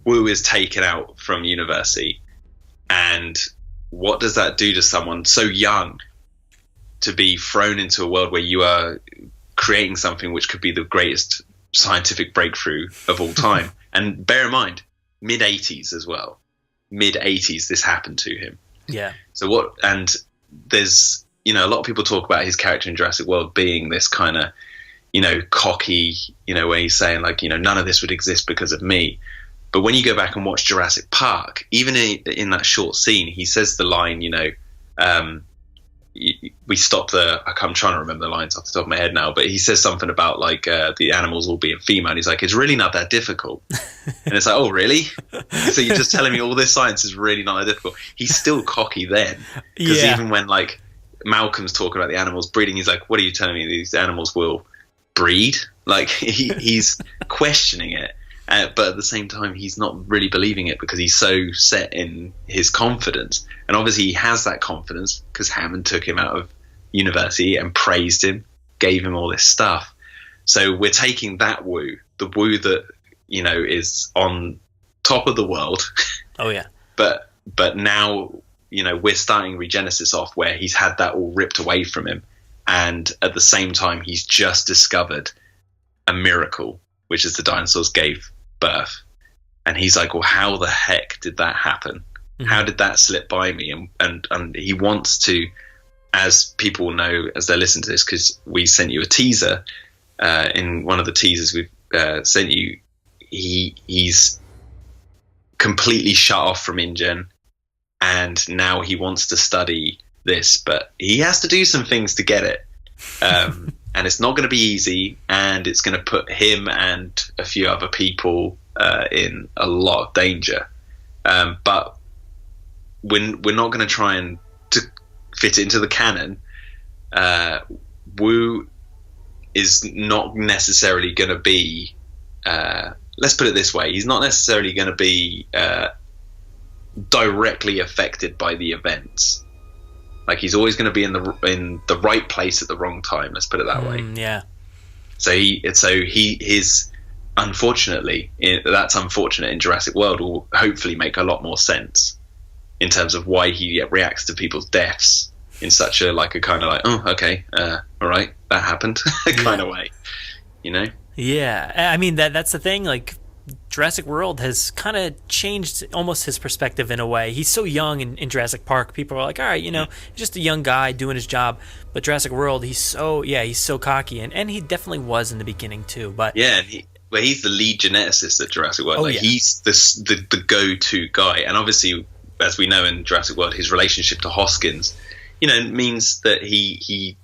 Wu is taken out from university, and what does that do to someone so young to be thrown into a world where you are creating something which could be the greatest scientific breakthrough of all time? And bear in mind, mid-80s as well. Mid-80s, this happened to him. Yeah. So there's, a lot of people talk about his character in Jurassic World being this kind of, cocky, where he's saying like, none of this would exist because of me. But when you go back and watch Jurassic Park, even in that short scene, he says the line, we stop I'm trying to remember the lines off the top of my head now, but he says something about like the animals all being female. And he's like, it's really not that difficult. And it's like, oh, really? So you're just telling me all this science is really not that difficult? He's still cocky then. Because even when like Malcolm's talking about the animals breeding, he's like, what are you telling me? These animals will breed? Like he's questioning it. But at the same time, he's not really believing it because he's so set in his confidence. And obviously he has that confidence because Hammond took him out of university and praised him, gave him all this stuff. So we're taking that Wu, the Wu that, is on top of the world. Oh, yeah. But now, we're starting Regenesis off where he's had that all ripped away from him. And at the same time, he's just discovered a miracle, which is the dinosaurs gave birth. And he's like, well, how the heck did that happen? Mm-hmm. How did that slip by me? And he wants to, as people know as they listen to this, because we sent you a teaser in one of the teasers we've sent you, he's completely shut off from InGen, and now he wants to study this, but he has to do some things to get it. And it's not going to be easy, and it's going to put him and a few other people in a lot of danger. But we're not going to try and to fit it into the canon. Wu is not necessarily going to be, let's put it this way, he's not necessarily going to be directly affected by the events. Like he's always going to be in the right place at the wrong time. Let's put it that way. Yeah. So he is unfortunately that's unfortunate in Jurassic World will hopefully make a lot more sense in terms of why he reacts to people's deaths in such a kind of like, oh, okay, all right, that happened kind of way, Yeah, I mean that's the thing. Like Jurassic World has kind of changed almost his perspective in a way. He's so young in Jurassic Park. People are like, all right, he's just a young guy doing his job. But Jurassic World, he's so cocky, and he definitely was in the beginning too. But yeah, he's the lead geneticist at Jurassic World. He's the go-to guy, and obviously, as we know in Jurassic World, his relationship to Hoskins, means that he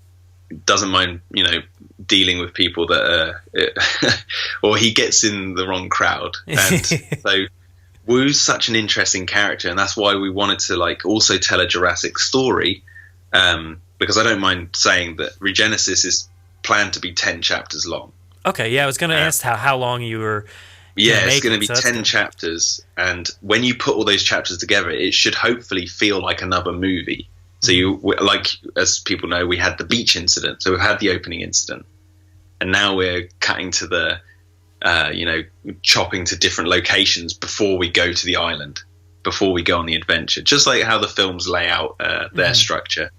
doesn't mind, dealing with people that or he gets in the wrong crowd. And so Wu's such an interesting character, and that's why we wanted to also tell a Jurassic story, because I don't mind saying that Regenesis is planned to be 10 chapters long. Okay, yeah, I was going to ask how long you were it's going to be 10 chapters, and when you put all those chapters together, it should hopefully feel like another movie. So as people know, we had the beach incident. So we've had the opening incident, and now we're cutting to the, chopping to different locations before we go to the island, before we go on the adventure, just like how the films lay out their structure.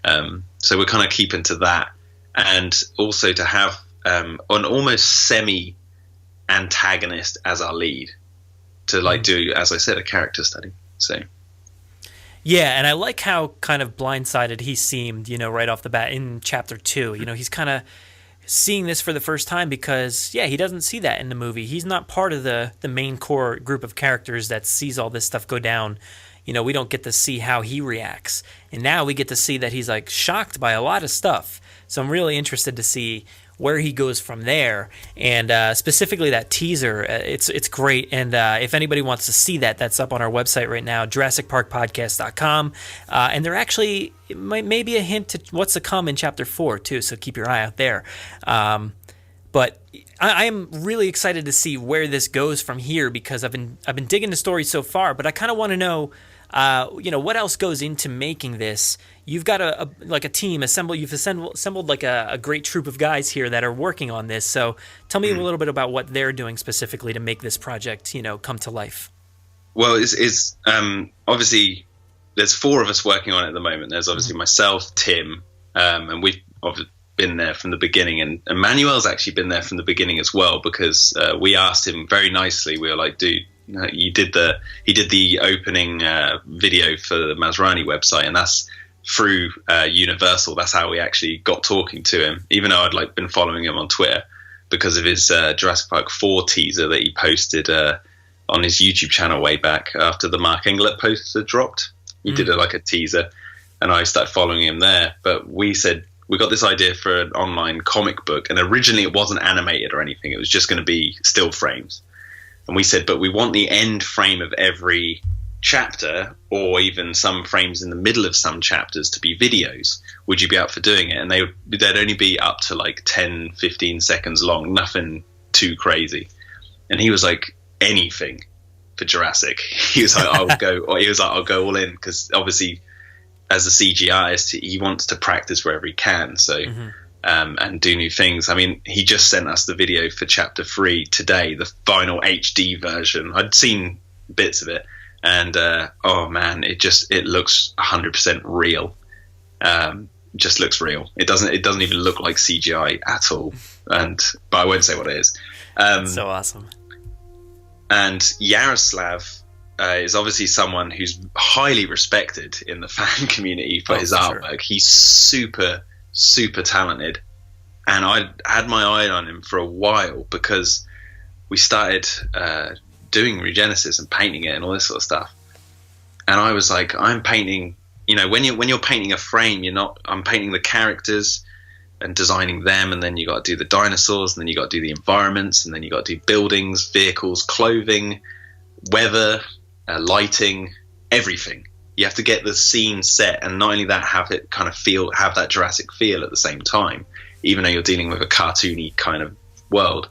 So we're kind of keeping to that, and also to have an almost semi-antagonist as our lead to do, as I said, a character study. So. Yeah, and I like how kind of blindsided he seemed, right off the bat in Chapter 2. He's kind of seeing this for the first time because, he doesn't see that in the movie. He's not part of the main core group of characters that sees all this stuff go down. We don't get to see how he reacts. And now we get to see that he's, shocked by a lot of stuff. So I'm really interested to see where he goes from there, and specifically that teaser. It's great, and if anybody wants to see that, that's up on our website right now, JurassicParkPodcast.com, and there actually may be a hint to what's to come in Chapter 4 too, so keep your eye out there. But I am really excited to see where this goes from here, because I've been digging the story so far, but I kind of want to know, what else goes into making this. You've got a team assembled. You've assembled like a great troop of guys here that are working on this. So tell me a little bit about what they're doing specifically to make this project, come to life. Well, it's obviously there's 4 of us working on it at the moment. There's obviously myself, Tim, and we've been there from the beginning, and Manuel's actually been there from the beginning as well, because we asked him very nicely. We were like, dude, he did the opening video for the Masrani website, and that's through Universal. That's how we actually got talking to him, even though I'd been following him on Twitter because of his Jurassic Park 4 teaser that he posted on his YouTube channel way back after the Mark Englert poster dropped. He did a teaser, and I started following him there. But we said, we got this idea for an online comic book, and originally it wasn't animated or anything. It was just going to be still frames. And we said, but we want the end frame of every chapter, or even some frames in the middle of some chapters, to be videos. Would you be up for doing it? And they'd only be up to 10, 15 seconds long, nothing too crazy. And he was like, anything for Jurassic. He was like, I'll go all in, because obviously, as a CG artist, he wants to practice wherever he can, so and do new things. I mean, he just sent us the video for Chapter 3 today, the final HD version. I'd seen bits of it, and oh man, it looks 100% real. Just looks real. It doesn't even look like CGI at all. But I won't say what it is. So awesome. And Yaroslav is obviously someone who's highly respected in the fan community for his artwork. Sure. He's super, super talented. And I had my eye on him for a while, because we started doing Regenesis and painting it and all this sort of stuff. And I was like, I'm painting, when you're painting a frame, I'm painting the characters and designing them, and then you got to do the dinosaurs, and then you got to do the environments, and then you got to do buildings, vehicles, clothing, weather, lighting, everything. You have to get the scene set, and not only that, have that Jurassic feel at the same time, even though you're dealing with a cartoony kind of world.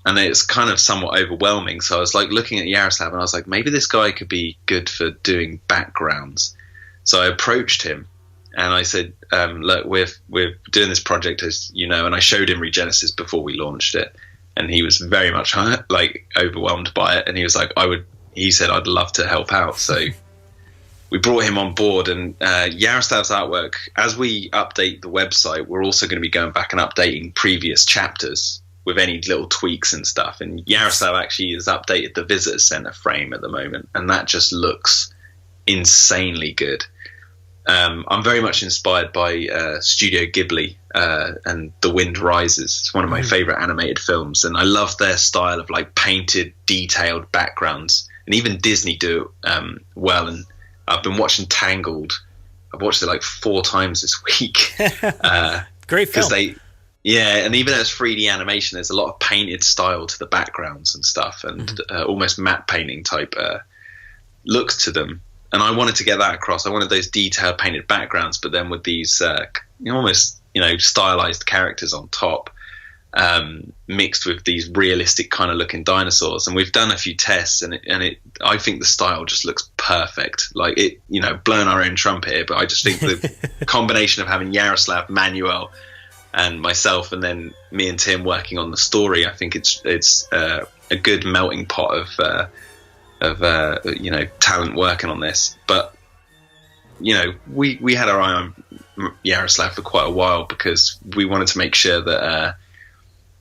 And it's kind of somewhat overwhelming. So I was looking at Yaroslav, and I was like, maybe this guy could be good for doing backgrounds. So I approached him, and I said, look, we're doing this project, as you know, and I showed him Regenesis before we launched it, and he was very much overwhelmed by it, and he was like, he said, I'd love to help out. So we brought him on board, and Yaroslav's artwork, as we update the website, we're also going to be going back and updating previous chapters with any little tweaks and stuff. And Yaroslav actually has updated the visitor center frame at the moment, and that just looks insanely good. I'm very much inspired by Studio Ghibli and The Wind Rises. It's one of my favorite animated films, and I love their style of painted, detailed backgrounds. And even Disney do it well. And I've been watching Tangled. I've watched it 4 times this week. Great film. And even though it's 3D animation, there's a lot of painted style to the backgrounds and stuff, and almost matte painting type looks to them. And I wanted to get that across. I wanted those detailed painted backgrounds, but then with these almost stylized characters on top, mixed with these realistic kind of looking dinosaurs. And we've done a few tests, and I think the style just looks perfect. Blowing our own trumpet here, but I just think the combination of having Yaroslav, Manuel, and myself, and then me and Tim working on the story, I think it's a good melting pot of talent working on this. But we had our eye on Yaroslav for quite a while, because we wanted to make sure that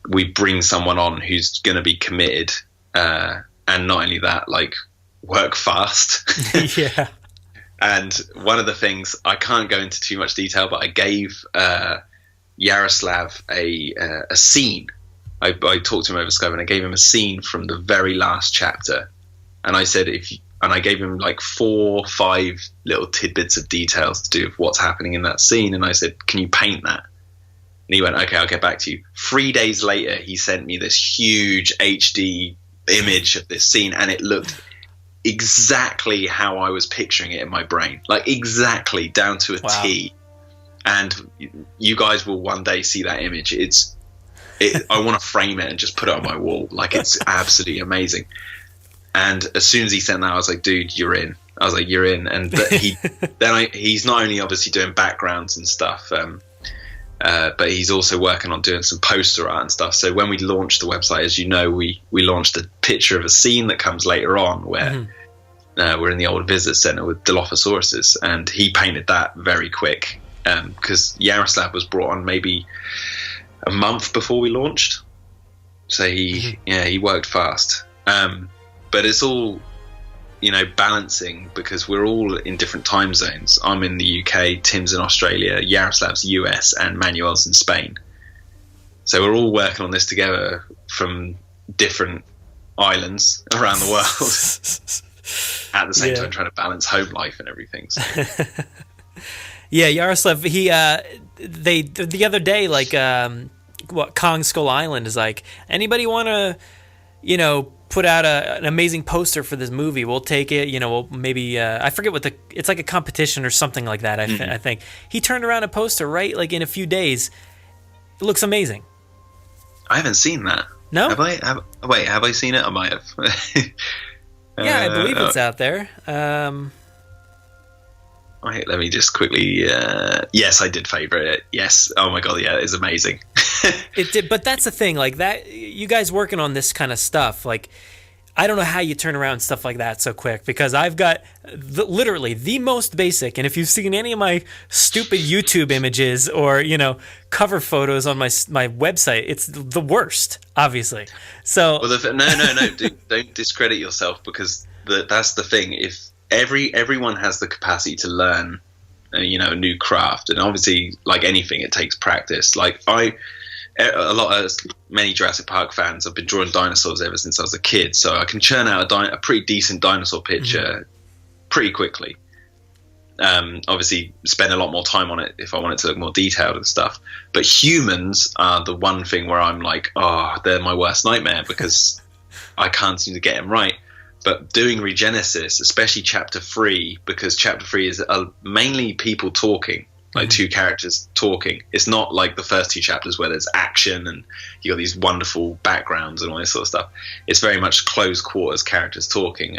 we bring someone on who's going to be committed, and not only that, work fast. Yeah. And one of the things, I can't go into too much detail, but I gave Yaroslav a scene. I talked to him over Skype, and I gave him a scene from the very last chapter. And I said, and I gave him 4 or 5 little tidbits of details to do with what's happening in that scene. And I said, can you paint that? he went, okay, I'll get back to you. 3 days later, he sent me this huge HD image of this scene, and it looked exactly how I was picturing it in my brain, like exactly down to a T. And you guys will one day see that image. I want to frame it and just put it on my wall. Like, it's absolutely amazing. And as soon as he sent that, I was like, dude, you're in. I was like, you're in. And he's not only obviously doing backgrounds and stuff, but he's also working on doing some poster art and stuff. So when we launched the website, as you know, we launched a picture of a scene that comes later on where we're in the old visitor center with Dilophosaurus, and he painted that very quick because Yaroslav was brought on maybe a month before we launched. So he worked fast. But it's all, balancing, because we're all in different time zones. I'm in the UK, Tim's in Australia, Yaroslav's US, and Manuel's in Spain. So we're all working on this together from different islands around the world at the same time, trying to balance home life and everything. So. Yeah, Yaroslav, the other day, like, Kong Skull Island is like, anybody want to, put out an amazing poster for this movie? We'll take it. We'll maybe I forget what it's like a competition or something like that. I think he turned around a poster like in a few days. It looks amazing. I haven't seen that. No? Have I seen it? I might have. Yeah, I believe it's out there. Right, let me just quickly. Yes, I did favorite it. Yes. Oh my god, yeah, it's amazing. It did, but that's the thing. Like that, you guys working on this kind of stuff. Like, I don't know how you turn around stuff like that so quick, because I've got literally the most basic. And if you've seen any of my stupid YouTube images or cover photos on my website, it's the worst, obviously. So no, don't discredit yourself, because that's the thing. If everyone has the capacity to learn, a new craft, and obviously, like anything, it takes practice. Like many Jurassic Park fans, I've been drawing dinosaurs ever since I was a kid, so I can churn out a pretty decent dinosaur picture pretty quickly. Obviously, spend a lot more time on it if I want it to look more detailed and stuff. But humans are the one thing where I'm like, they're my worst nightmare, because I can't seem to get them right. But doing Regenesis, especially Chapter 3, because Chapter 3 is mainly people talking, like two characters talking. It's not like the first two chapters where there's action and you got these wonderful backgrounds and all this sort of stuff. It's very much close quarters characters talking,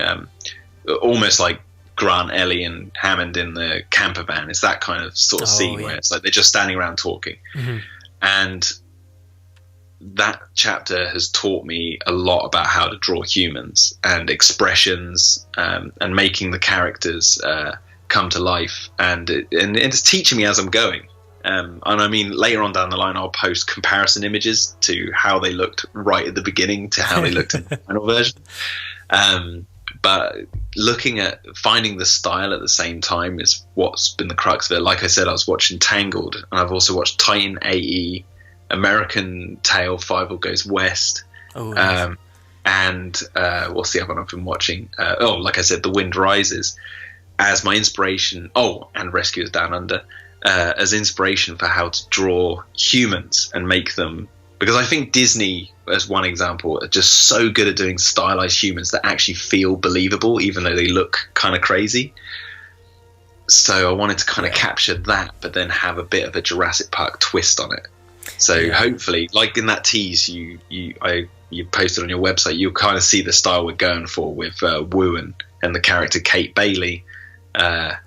almost like Grant, Ellie, and Hammond in the camper van. It's that kind of sort of scene where it's like they're just standing around talking. And that chapter has taught me a lot about how to draw humans and expressions, and making the characters come to life, and it's teaching me as I'm going. And I mean, later on down the line, I'll post comparison images to how they looked right at the beginning to how they looked in the final version. But looking at finding the style at the same time is what's been the crux of it. Like I said, I was watching Tangled, and I've also watched Titan AE, American Tail, Five Goes West, and what's the other one I've been watching? Like I said, The Wind Rises, as my inspiration. And Rescuers Down Under, as inspiration for how to draw humans and make them. Because I think Disney, as one example, are just so good at doing stylized humans that actually feel believable, even though they look kind of crazy. So I wanted to kind of capture that, but then have a bit of a Jurassic Park twist on it. So hopefully, like in that tease you posted on your website, you'll kind of see the style we're going for with Wu and the character Kate Bailey. The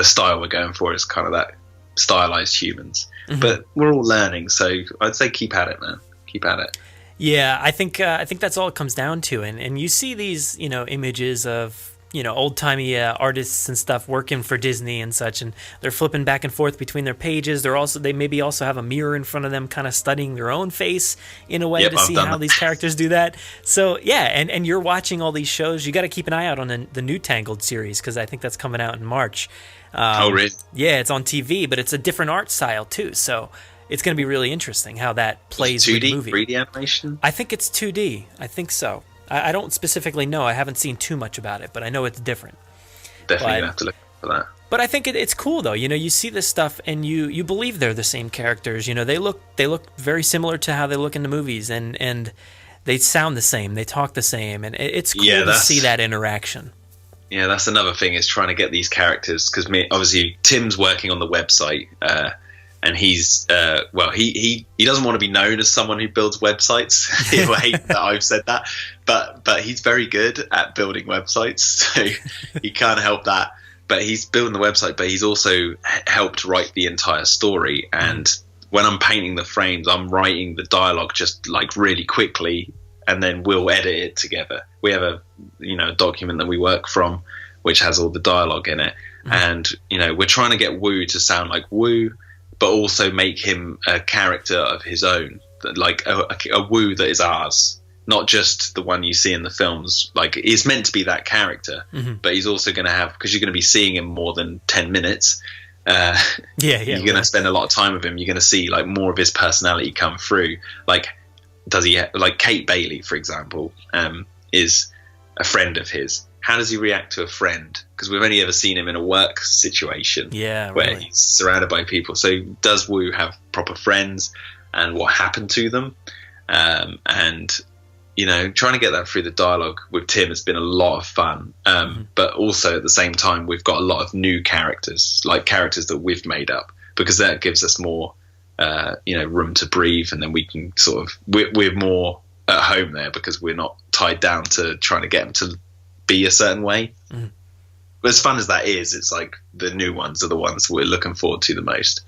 style we're going for is kind of that stylized humans. But we're all learning, so I'd say keep at it, man. Keep at it. Yeah, I think that's all it comes down to. And you see these, images of, old-timey artists and stuff working for Disney and such, and they're flipping back and forth between their pages. They maybe also have a mirror in front of them, kind of studying their own face in a way to see how these characters do that. So yeah, and you're watching all these shows. You got to keep an eye out on the new Tangled series, because I think that's coming out in March. Really? Yeah, it's on TV, but it's a different art style too. So it's going to be really interesting how that plays with the movie. 3D animation? I think it's 2D. I think so. I don't specifically know. I haven't seen too much about it, but I know it's different. Definitely have to look for that. But I think it's cool though. You know, you see this stuff and you believe they're the same characters. You know, they look very similar to how they look in the movies, and they sound the same, they talk the same, and it's cool to see that interaction. Yeah, that's another thing, is trying to get these characters, because obviously Tim's working on the website, and he's he doesn't want to be known as someone who builds websites. He'll hate that I've said that, but he's very good at building websites, so he can't help that. But he's building the website, but he's also helped write the entire story. And when I'm painting the frames, I'm writing the dialogue just like really quickly, and then we'll edit it together. We have a document that we work from, which has all the dialogue in it. And, we're trying to get Wu to sound like Wu, but also make him a character of his own, like a Wu that is ours. Not just the one you see in the films. Like, he's meant to be that character, but he's also going to have, because you're going to be seeing him more than 10 minutes. You're going to spend a lot of time with him. You're going to see like more of his personality come through. Like, like Kate Bailey, for example, is a friend of his. How does he react to a friend? Because we've only ever seen him in a work situation where he's surrounded by people. So does Wu have proper friends, and what happened to them? And trying to get that through the dialogue with Tim has been a lot of fun. But also at the same time, we've got a lot of new characters, like characters that we've made up, because that gives us more, room to breathe. And then we can we're more at home there, because we're not tied down to trying to get them to be a certain way. But as fun as that is, it's like the new ones are the ones we're looking forward to the most.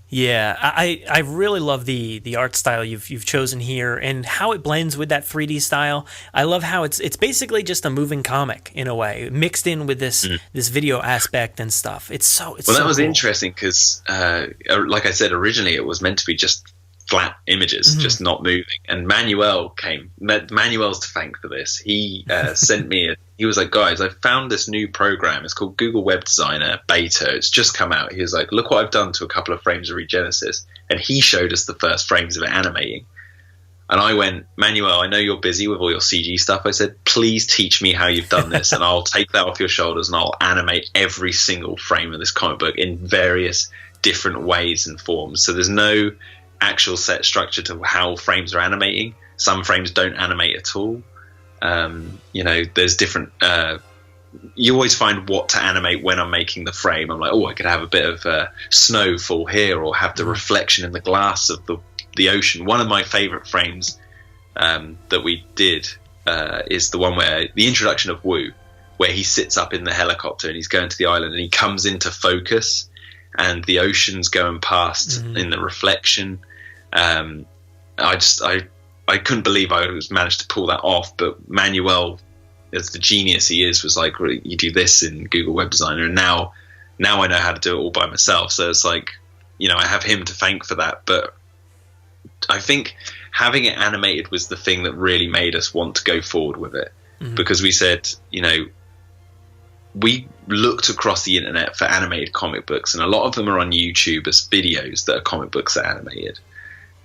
Yeah, I really love the art style you've chosen here, and how it blends with that 3D style. I love how it's basically just a moving comic in a way, mixed in with this video aspect and stuff. That was cool. Interesting, because like I said, originally it was meant to be just flat images, just not moving. And Manuel's to thank for this. He sent me he was like, guys, I found this new program. It's called Google Web Designer Beta. It's just come out. He was like, look what I've done to a couple of frames of Regenesis. And he showed us the first frames of it animating. And I went, Manuel, I know you're busy with all your CG stuff. I said, please teach me how you've done this, and I'll take that off your shoulders, and I'll animate every single frame of this comic book in various different ways and forms. So there's no actual set structure to how frames are animating. Some frames don't animate at all. There's different you always find what to animate when I'm making the frame. I'm like, I could have a bit of snow fall here, or have the reflection in the glass of the ocean. One of my favorite frames that we did is the one where the introduction of Wu, where he sits up in the helicopter and he's going to the island, and he comes into focus and the ocean's going past in the reflection. I couldn't believe I managed to pull that off, but Manuel, as the genius he is, was like, you do this in Google Web Designer, and now I know how to do it all by myself. So it's like, I have him to thank for that. But I think having it animated was the thing that really made us want to go forward with it, because we said, we looked across the internet for animated comic books, and a lot of them are on YouTube as videos that are comic books that are animated.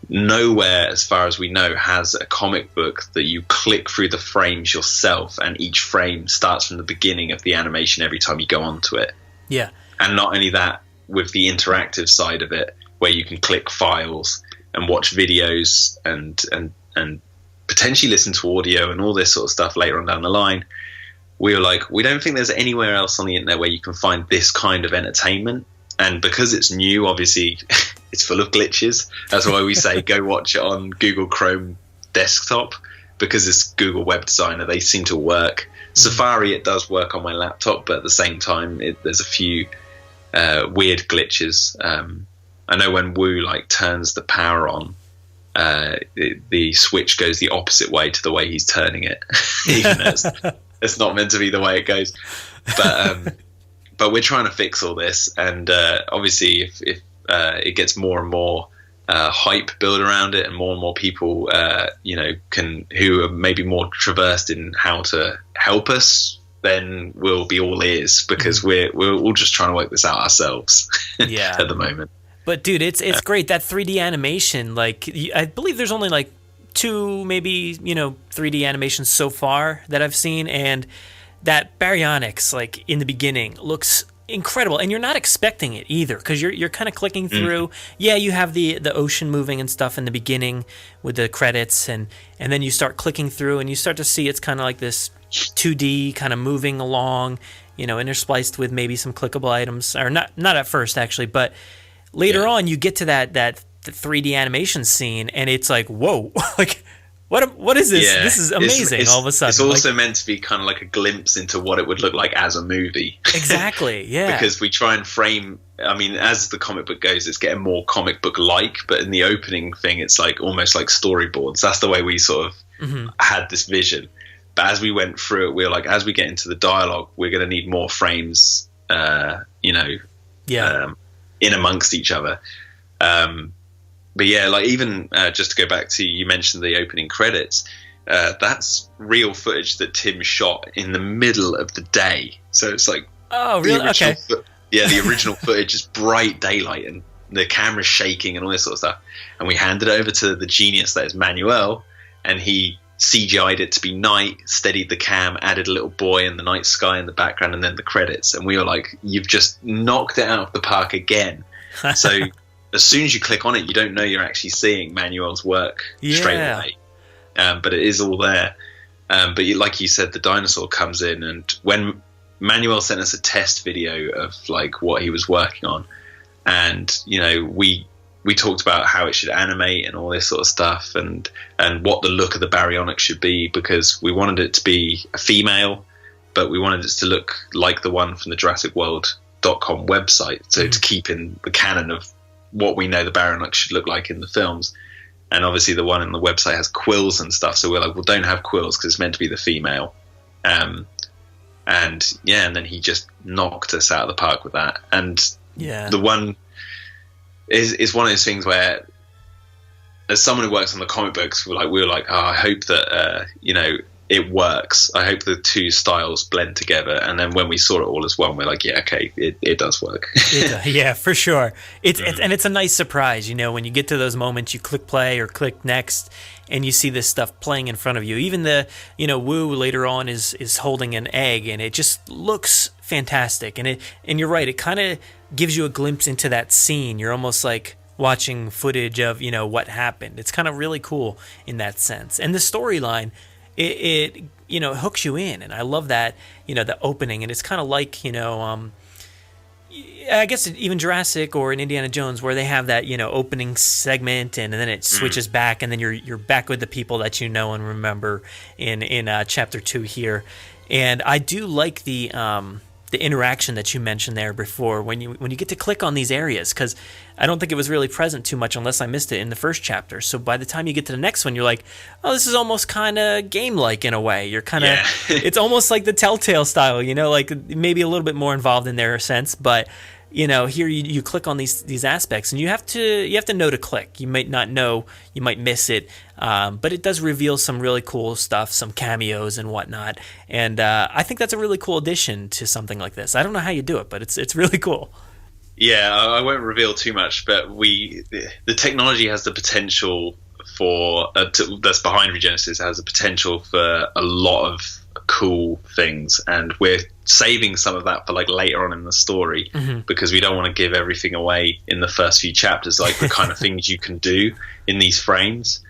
Nowhere, as far as we know, has a comic book that you click through the frames yourself, and each frame starts from the beginning of the animation every time you go onto it. Yeah. And not only that, with the interactive side of it, where you can click files and watch videos and potentially listen to audio and all this sort of stuff later on down the line, we were like, we don't think there's anywhere else on the internet where you can find this kind of entertainment. And because it's new, obviously, it's full of glitches. That's why we say go watch it on Google Chrome desktop, because it's Google Web Designer. They seem to work. Safari, it does work on my laptop, but at the same time, there's a few weird glitches. I know when Wu turns the power on, the switch goes the opposite way to the way he's turning it. Even though it's not meant to be the way it goes. But we're trying to fix all this, and obviously, if it gets more and more hype built around it, and more people, who are maybe more traversed in how to help us, then we'll be all ears, because we're all just trying to work this out ourselves. At the moment. But dude, it's great, that 3D animation. I believe there's only 2 maybe 3D animations so far that I've seen, and that baryonyx, like in the beginning, looks incredible, and you're not expecting it either, because you're kind of clicking through. Yeah, you have the ocean moving and stuff in the beginning with the credits, and then you start clicking through, and you start to see it's kind of like this 2D kind of moving along, interspliced with maybe some clickable items, or not at first actually, but later on you get to that 3D animation scene, and it's like, whoa, like what is this? This is amazing. All of a sudden, it's also meant to be kind of like a glimpse into what it would look like as a movie. Exactly, yeah. Because we try and frame. I mean, as the comic book goes, it's getting more comic book like. But in the opening thing, it's like almost like storyboards. That's the way we sort of had this vision. But as we went through it, we were like, as we get into the dialogue, we're going to need more frames. In amongst each other. But yeah, like even just to go back to, you mentioned the opening credits, that's real footage that Tim shot in the middle of the day. So it's like, oh, really? Okay. The original footage is bright daylight and the camera's shaking and all this sort of stuff. And we handed it over to the genius that is Manuel, and he CGI'd it to be night, steadied the cam, added a little boy in the night sky in the background, and then the credits. And we were like, you've just knocked it out of the park again. So as soon as you click on it, you don't know you're actually seeing Manuel's work straight away. But it is all there. But like you said, the dinosaur comes in, and when Manuel sent us a test video of like what he was working on, and we talked about how it should animate and all this sort of stuff, and what the look of the baryonyx should be, because we wanted it to be a female, but we wanted it to look like the one from the JurassicWorld.com website, so to keep in the canon of what we know the baryonyx should look like in the films. And obviously the one in the website has quills and stuff, so we're like, well, don't have quills because it's meant to be the female. And then he just knocked us out of the park with that. And the one is one of those things where, as someone who works on the comic books, we were like, oh, I hope that it works. I hope the two styles blend together. And then when we saw it all as one, we're like, yeah, okay, it does work. Yeah, for sure. It's a nice surprise, when you get to those moments, you click play or click next, and you see this stuff playing in front of you. Even the, Wu later on is holding an egg, and it just looks fantastic. And you're right, it kind of gives you a glimpse into that scene. You're almost like watching footage of, what happened. It's kind of really cool in that sense. And the storyline, it hooks you in, and I love that, the opening, and it's kind of like, I guess even Jurassic or in Indiana Jones, where they have that, opening segment, and then it switches back, and then you're back with the people that and remember in chapter 2 here. And I do like the interaction that you mentioned there before when you get to click on these areas, because I don't think it was really present too much unless I missed it in the first chapter. So by the time you get to the next one, you're like, oh, this is almost kind of game-like in a way. You're kind of, it's almost like the Telltale style, like maybe a little bit more involved in their sense, but here you click on these aspects, and you have to know to click. You might not know, you might miss it, but it does reveal some really cool stuff, some cameos and whatnot. And I think that's a really cool addition to something like this. I don't know how you do it, but it's really cool. Yeah, I won't reveal too much, but the technology has the potential for that's behind Regenesis has the potential for a lot of cool things, and we're saving some of that for like later on in the story, because we don't want to give everything away in the first few chapters, like the kind of things you can do in these frames.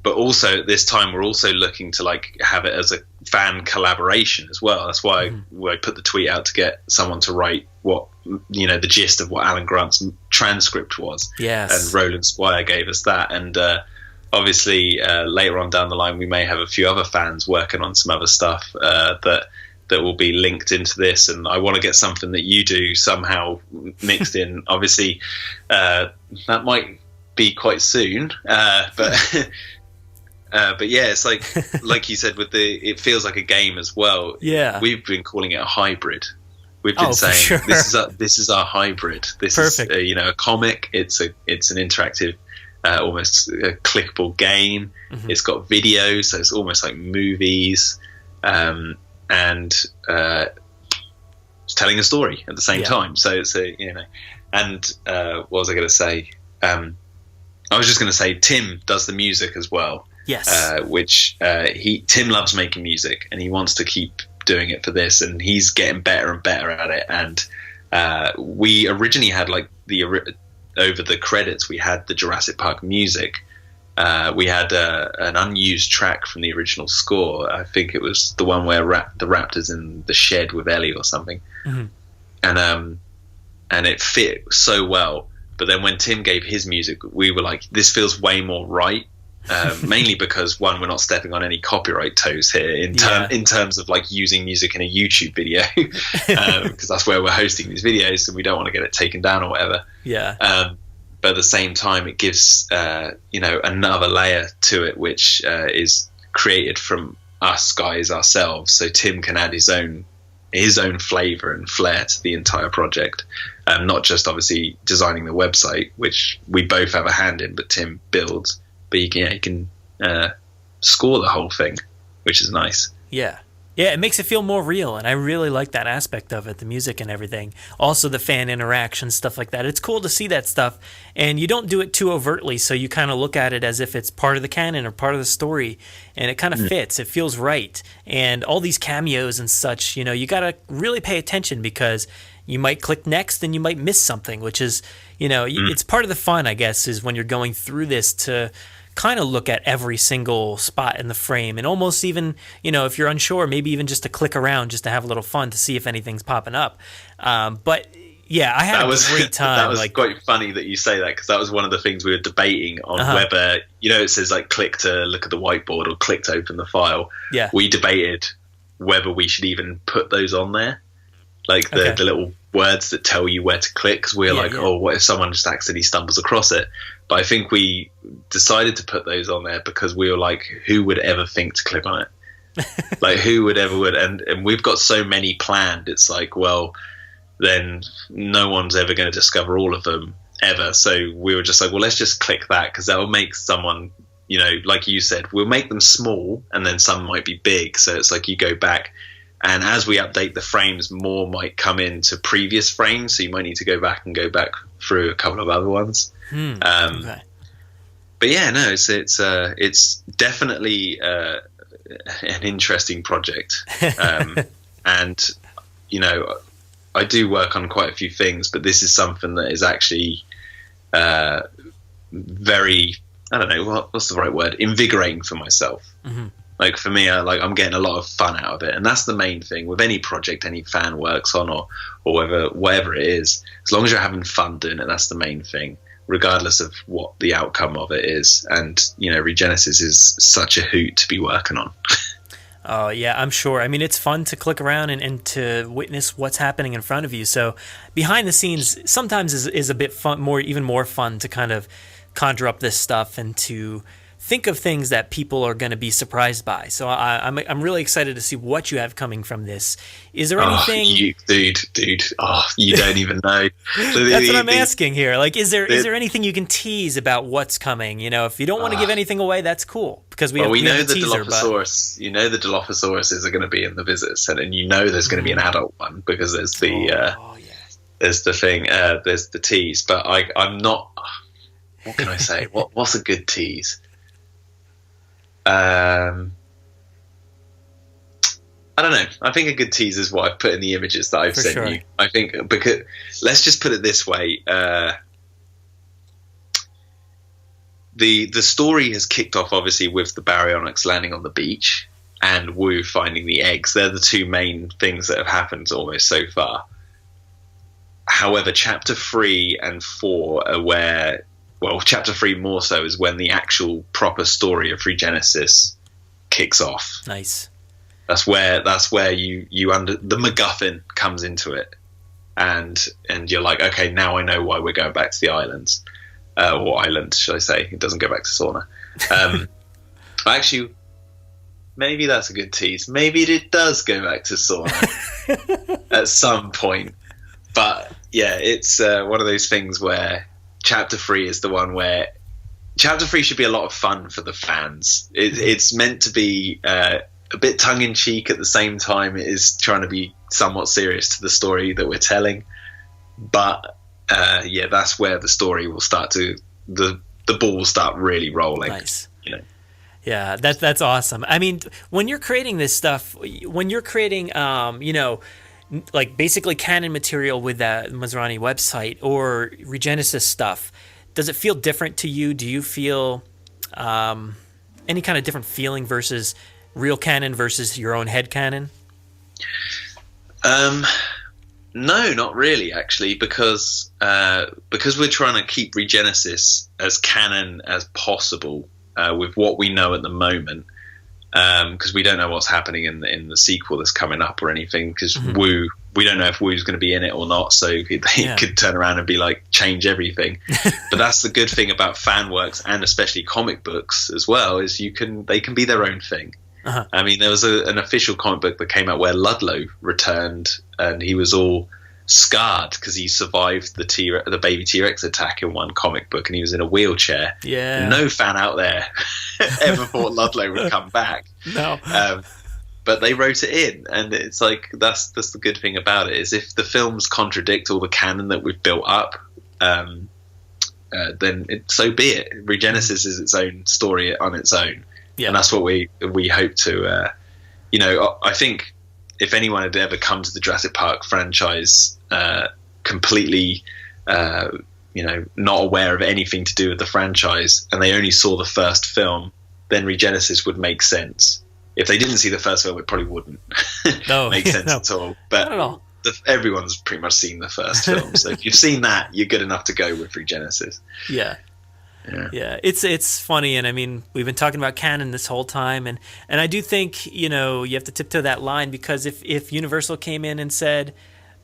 But also at this time, we're also looking to like have it as a fan collaboration as well. That's why I put the tweet out to get someone to write what, the gist of what Alan Grant's transcript was. Yes. And Roland Squire gave us that. And obviously later on down the line, we may have a few other fans working on some other stuff that will be linked into this. And I want to get something that you do somehow mixed in. Obviously, that might be quite soon, but yeah, it's like you said, it feels like a game as well. Yeah, we've been calling it a hybrid. We've been saying sure. this is our hybrid. This Perfect. is a comic. It's an interactive, almost a clickable game. It's got video, so it's almost like movies, and it's telling a story at the same time. So it's and what was I going to say? I was just going to say Tim does the music as well. Yes. Which Tim loves making music, and he wants to keep doing it for this, and he's getting better and better at it. And we originally had like over the credits, we had the Jurassic Park music. We had an unused track from the original score. I think it was the one where the raptor's in the shed with Ellie or something. Mm-hmm. And it fit so well. But then when Tim gave his music, we were like, this feels way more right. Mainly because, one, we're not stepping on any copyright toes here in terms of like using music in a YouTube video, because that's where we're hosting these videos, and we don't want to get it taken down or whatever. But at the same time, it gives another layer to it, which is created from us guys ourselves. So Tim can add his own flavor and flair to the entire project, not just obviously designing the website, which we both have a hand in, but Tim builds. But he can score the whole thing, which is nice. Yeah, it makes it feel more real, and I really like that aspect of it, the music and everything. Also the fan interaction, stuff like that. It's cool to see that stuff, and you don't do it too overtly, so you kind of look at it as if it's part of the canon or part of the story, and it kind of fits. It feels right. And all these cameos and such, you got to really pay attention, because you might click next and you might miss something, which is, it's part of the fun, I guess, is when you're going through this to kind of look at every single spot in the frame, and almost even, if you're unsure, maybe even just to click around just to have a little fun to see if anything's popping up. But yeah, I had a great time. That was quite funny that you say that, because that was one of the things we were debating on whether, it says like click to look at the whiteboard or click to open the file. Yeah. We debated whether we should even put those on there, like the little words that tell you where to click, because we're oh, what if someone just accidentally stumbles across it? But I think we decided to put those on there because we were like, who would ever think to click on it? Like, who would ever would? And we've got so many planned. It's like, well, then no one's ever going to discover all of them ever. So we were just like, well, let's just click that, because that will make someone, like you said, we'll make them small, and then some might be big. So it's like you go back, and as we update the frames, more might come into previous frames. So you might need to go back through a couple of other ones. But yeah, no, it's definitely an interesting project. And, I do work on quite a few things, but this is something that is actually very, I don't know, what's the right word? Invigorating for myself. Mm-hmm. Like for me, I'm getting a lot of fun out of it, and that's the main thing with any project any fan works on, or whatever it is. As long as you're having fun doing it, that's the main thing, regardless of what the outcome of it is. And Regenesis is such a hoot to be working on. Oh yeah, I'm sure. I mean, it's fun to click around and to witness what's happening in front of you. So behind the scenes sometimes is a bit fun, even more fun to kind of conjure up this stuff and to think of things that people are going to be surprised by. So I'm really excited to see what you have coming from this. Is there anything? Dude. Oh, you don't even know. That's what I'm asking here. Like, is there anything you can tease about what's coming? If you don't want to give anything away, that's cool, because we know the Dilophosaurus. The Dilophosauruses are going to be in the Visit Center, and there's going to be an adult one, because there's there's the thing, there's the tease. But I'm not. What can I say? What's a good tease? I don't know. I think a good tease is what I've put in the images that I've sent you. I think, because let's just put it this way: the story has kicked off obviously with the baryonyx landing on the beach and Wu finding the eggs. They're the two main things that have happened almost so far. However, chapter 3 and 4 are where. Well, chapter 3 more so is when the actual proper story of Regenesis kicks off. Nice. That's where you under the MacGuffin comes into it, and you're like, okay, now I know why we're going back to the islands, or island, should I say? It doesn't go back to Sorna. Actually, maybe that's a good tease. Maybe it does go back to Sorna at some point. But yeah, it's one of those things where. Chapter 3 is the one where Chapter 3 should be a lot of fun for the fans. It's meant to be a bit tongue-in-cheek at the same time. It is trying to be somewhat serious to the story that we're telling. But that's where the story will start to... The ball will start really rolling. Nice. Yeah, that's awesome. I mean, when you're creating this stuff, when you're creating, like basically canon material with that Masrani website or Regenesis stuff, does it feel different to you? Do you feel any kind of different feeling versus real canon versus your own headcanon? No, not really, actually, because we're trying to keep Regenesis as canon as possible with what we know at the moment, because we don't know what's happening in the sequel that's coming up or anything, because we don't know if Wu's going to be in it or not, so they could turn around and be like, change everything. But that's the good thing about fan works, and especially comic books as well, is they can be their own thing. I mean, there was an official comic book that came out where Ludlow returned, and he was all scarred because he survived the baby T-Rex attack in one comic book, and he was in a wheelchair. Yeah. No fan out there ever thought Ludlow would come back. No. But they wrote it in, and it's like that's the good thing about it, is if the films contradict all the canon that we've built up, then so be it. Regenesis is its own story on its own. Yeah. And that's what we hope to, I think if anyone had ever come to the Jurassic Park franchise completely, not aware of anything to do with the franchise, and they only saw the first film, then Regenesis would make sense. If they didn't see the first film, it probably wouldn't make sense at all. But not at all. Everyone's pretty much seen the first film, so if you've seen that, you're good enough to go with Regenesis. Yeah. Yeah, it's funny, and I mean, we've been talking about canon this whole time, and I do think, you have to tiptoe that line, because if Universal came in and said,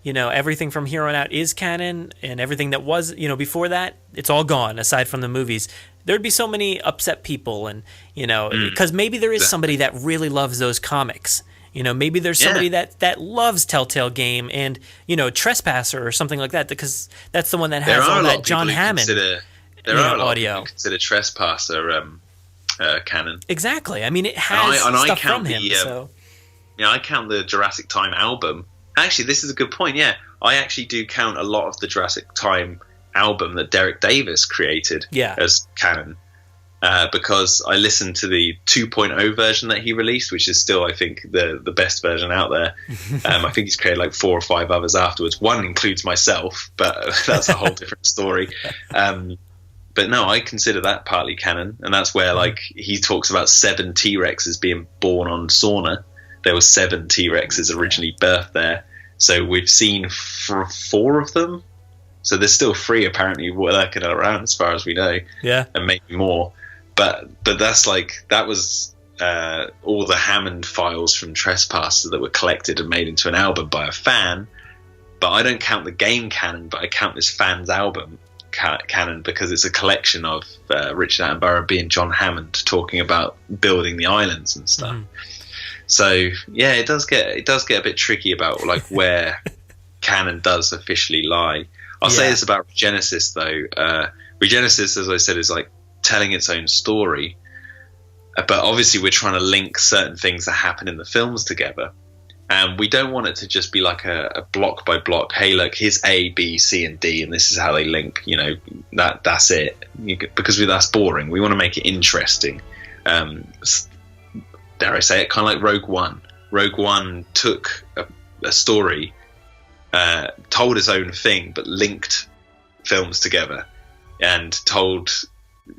everything from here on out is canon, and everything that was, before that, it's all gone, aside from the movies, there'd be so many upset people, and, because maybe there is somebody that really loves those comics. Maybe there's somebody that loves Telltale Game and, Trespasser or something like that, because that's the one that has all that John Hammond. There are a lot of people who consider Trespasser canon. Exactly. I mean, it has stuff from him. I count the Jurassic Time album. Actually, this is a good point. Yeah, I actually do count a lot of the Jurassic Time album that Derek Davis created as canon, because I listened to the 2.0 version that he released, which is still, I think, the best version out there. I think he's created like 4 or 5 others afterwards. One includes myself, but that's a whole different story. But no, I consider that partly canon, and that's where like he talks about 7 T-Rexes being born on Sorna. There were 7 T-Rexes originally birthed there, so we've seen 4 of them. So there's still 3 apparently lurking around, as far as we know. Yeah, and maybe more. But that's like that was all the Hammond files from Trespasser that were collected and made into an album by a fan. But I don't count the game canon, but I count this fan's album canon, because it's a collection of Richard Attenborough being John Hammond talking about building the islands and stuff. So yeah, it does get a bit tricky about like where canon does officially lie. I'll say this about Regenesis though. Regenesis, as I said, is like telling its own story, but obviously we're trying to link certain things that happen in the films together. And we don't want it to just be like a block by block, hey, look, here's A, B, C, and D, and this is how they link, that's it. Because that's boring. We want to make it interesting. Dare I say it, kind of like Rogue One. Rogue One took a story, told its own thing, but linked films together and told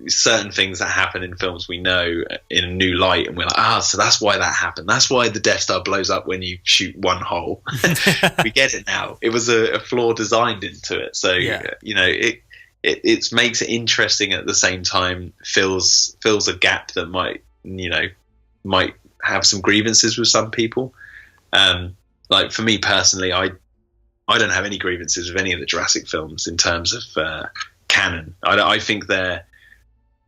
certain things that happen in films we know in a new light, and we're like, so that's why that happened. That's why the Death Star blows up when you shoot one hole. We get it now. It was a flaw designed into it, so it makes it interesting, at the same time fills a gap that might have some grievances with some people. Like for me personally, I don't have any grievances with any of the Jurassic films in terms of canon. I think they're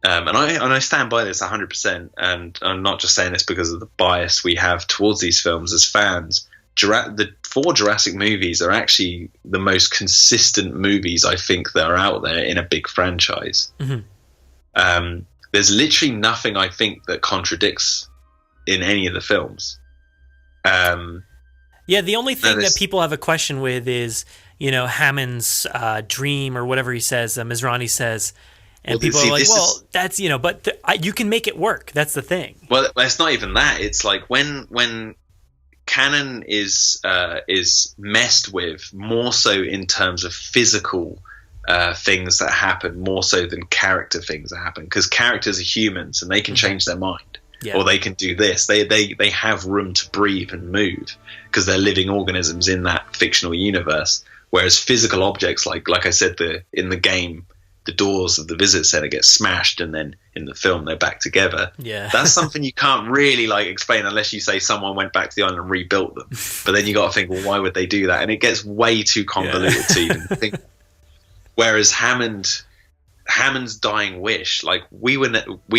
and I stand by this 100%, and I'm not just saying this because of the bias we have towards these films as fans. The 4 Jurassic movies are actually the most consistent movies I think that are out there in a big franchise. There's literally nothing I think that contradicts in any of the films. The only thing that people have a question with is, Hammond's dream, or whatever he says, Masrani says, And people are like, well, that's, you know, but you can make it work. That's the thing. Well, it's not even that. It's like when canon is messed with more so in terms of physical things that happen more so than character things that happen, because characters are humans and they can change their mind, or they can do this. They have room to breathe and move because they're living organisms in that fictional universe. Whereas physical objects, like I said, in the game, the doors of the visitor center get smashed, and then in the film they're back together. Yeah, that's something you can't really like explain unless you say someone went back to the island and rebuilt them. But then you got to think, well, why would they do that? And it gets way too convoluted to even think. Whereas Hammond's dying wish, like we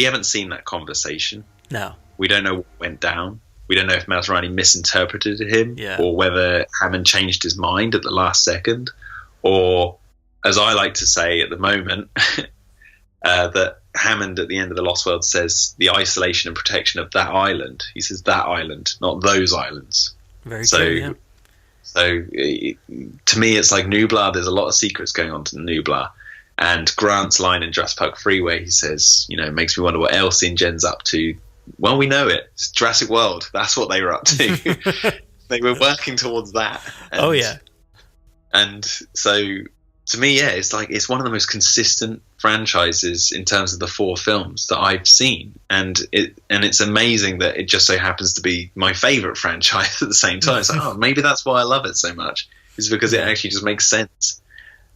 haven't seen that conversation. No, we don't know what went down. We don't know if Masrani misinterpreted him, or whether Hammond changed his mind at the last second, or, as I like to say at the moment, that Hammond at the end of The Lost World says the isolation and protection of that island. He says that island, not those islands. Very true, yeah. So to me, it's like Nublar. There's a lot of secrets going on to Nublar. And Grant's line in Jurassic Park 3 where he says, you know, it makes me wonder what else InGen's up to. Well, we know it. It's Jurassic World. That's what they were up to. They were working towards that. And, and so, to me, yeah, it's like it's one of the most consistent franchises in terms of the 4 films that I've seen, and it's amazing that it just so happens to be my favorite franchise at the same time. So, oh, maybe that's why I love it so much. Is because it actually just makes sense.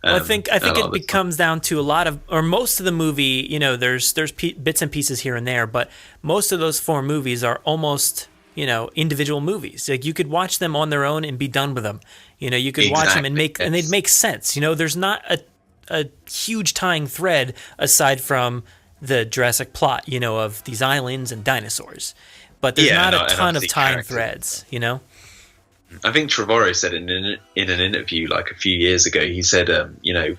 Well, I think it comes down to a lot of, or most of the movie, you know, there's bits and pieces here and there, but most of those 4 movies are almost, you know, individual movies. Like you could watch them on their own and be done with them. You know, you could watch them and they'd make sense. You know, there's not a huge tying thread aside from the Jurassic plot, you know, of these islands and dinosaurs. But there's not a ton of tying threads, you know? I think Trevorrow said in an interview like a few years ago, he said, you know,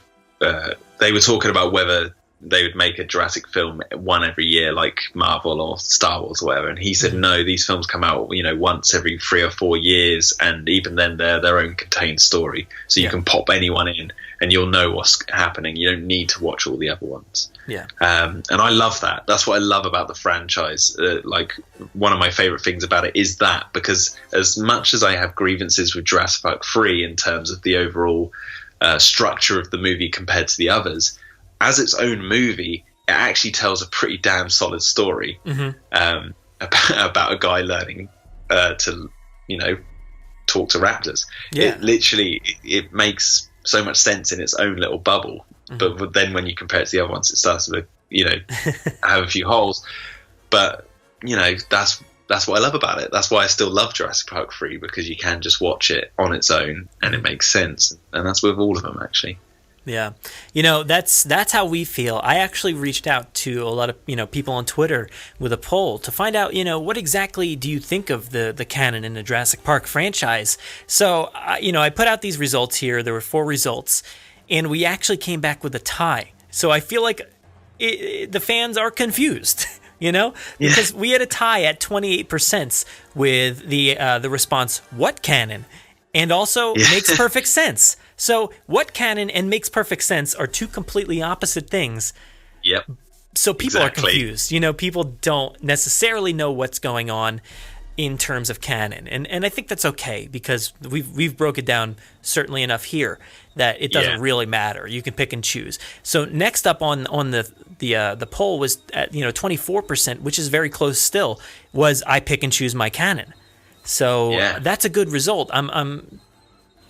they were talking about whether they would make a Jurassic film one every year like Marvel or Star Wars or whatever. And he said, no, these films come out, you know, once every 3 or 4 years. And even then they're their own contained story. So you can pop anyone in and you'll know what's happening. You don't need to watch all the other ones. Yeah. And I love that. That's what I love about the franchise. Like one of my favorite things about it is that, because as much as I have grievances with Jurassic Park 3 in terms of the overall structure of the movie compared to the others, as its own movie, it actually tells a pretty damn solid story about a guy learning to, you know, talk to raptors. Yeah. It literally, it makes so much sense in its own little bubble. But then when you compare it to the other ones, it starts to, you know, have a few holes. But, you know, that's what I love about it. That's why I still love Jurassic Park 3, because you can just watch it on its own and it makes sense. And that's with all of them, actually. Yeah. You know, that's how we feel. I actually reached out to a lot of, you know, people on Twitter with a poll to find out, you know, what exactly do you think of the canon in the Jurassic Park franchise? So, you know, I put out these results here. There were 4 results, and we actually came back with a tie. So I feel like the fans are confused, you know, because we had a tie at 28% with the response, what canon? And also makes perfect sense. So what canon and makes perfect sense are 2 completely opposite things. Yep. So people are confused. You know, people don't necessarily know what's going on in terms of canon. And I think that's okay, because we've broke it down certainly enough here that it doesn't really matter. You can pick and choose. So next up on the poll was at, you know, 24%, which is very close still, was I pick and choose my canon. So that's a good result. I'm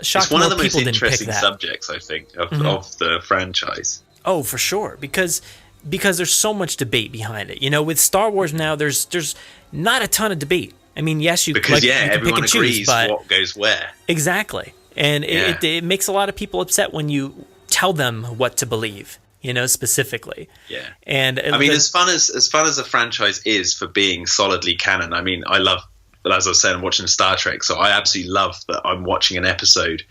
shocked it's one of the most interesting interesting subjects, I think, of the franchise. Oh, for sure, because there's so much debate behind it. You know, with Star Wars now, there's not a ton of debate. I mean, yes, you can everyone pick and choose, agrees but what goes where. Exactly, and it makes a lot of people upset when you tell them what to believe. You know, specifically. Yeah, and I mean, as fun as a franchise is for being solidly canon, I mean, I love. But as I was saying, I'm watching Star Trek, so I absolutely love that I'm watching an episode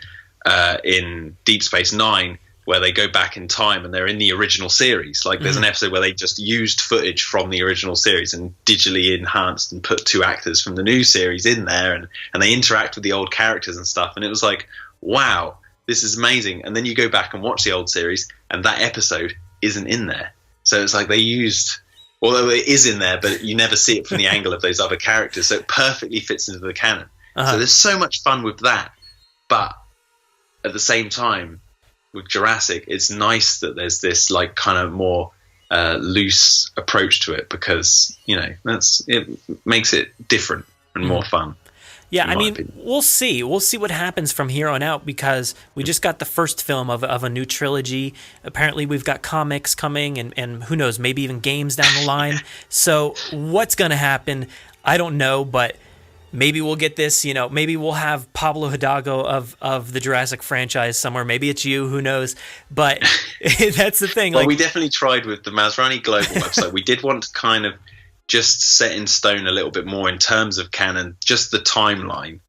in Deep Space Nine where they go back in time and they're in the original series. Like there's an episode where they just used footage from the original series and digitally enhanced and put 2 actors from the new series in there, and they interact with the old characters and stuff. And it was like, wow, this is amazing. And then you go back and watch the old series and that episode isn't in there. So it's like they used, although it is in there, but you never see it from the angle of those other characters. So it perfectly fits into the canon. So there's so much fun with that. But at the same time, with Jurassic, it's nice that there's this like kind of more loose approach to it, because it makes it different and more fun. Yeah, I mean, we'll see what happens from here on out, because we just got the first film of a new trilogy. Apparently we've got comics coming, and who knows, maybe even games down the line. So what's going to happen, I don't know, but maybe we'll get this, maybe we'll have Pablo Hidalgo of the Jurassic franchise somewhere. Maybe it's you, who knows? But that's the thing. Well, we definitely tried with the Masrani Global website. We did want to kind of just set in stone a little bit more in terms of canon, just the timeline.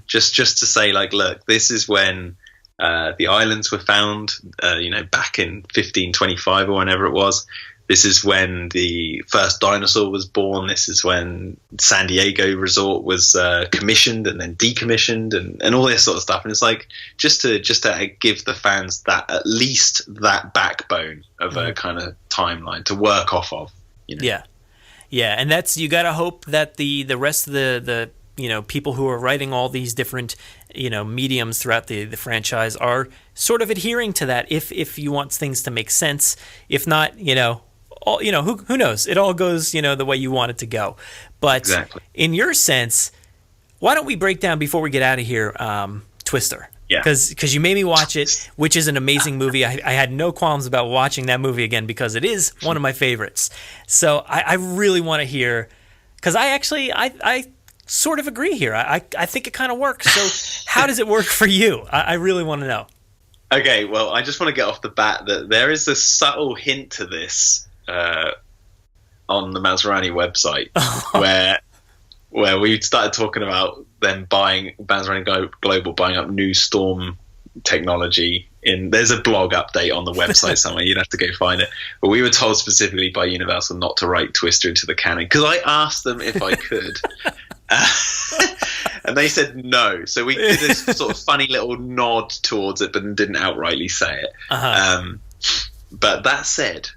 Just to say, like, look, this is when the islands were found, back in 1525 or whenever it was. This is when the first dinosaur was born. This is when San Diego Resort was commissioned and then decommissioned, and all this sort of stuff. And it's like just to give the fans that, at least that backbone of a kind of timeline to work off of. Yeah, and that's, you gotta hope that the rest of the people who are writing all these different mediums throughout the franchise are sort of adhering to that. If you want things to make sense, if not, who knows? It all goes the way you want it to go. But exactly. In your sense, why don't we break down, before we get out of here, Twister? Yeah. Because you made me watch it, which is an amazing movie. I had no qualms about watching that movie again, because it is one of my favorites. So I really want to hear, because I sort of agree here. I think it kind of works. So how does it work for you? I really want to know. Okay, well, I just want to get off the bat that there is a subtle hint to this on the Masrani website where we started talking about them buying, Masrani Global buying up new Storm technology. There's a blog update on the website somewhere. You'd have to go find it. But we were told specifically by Universal not to write Twister into the canon, because I asked them if I could. And they said no. So we did this sort of funny little nod towards it, but didn't outrightly say it. But that said,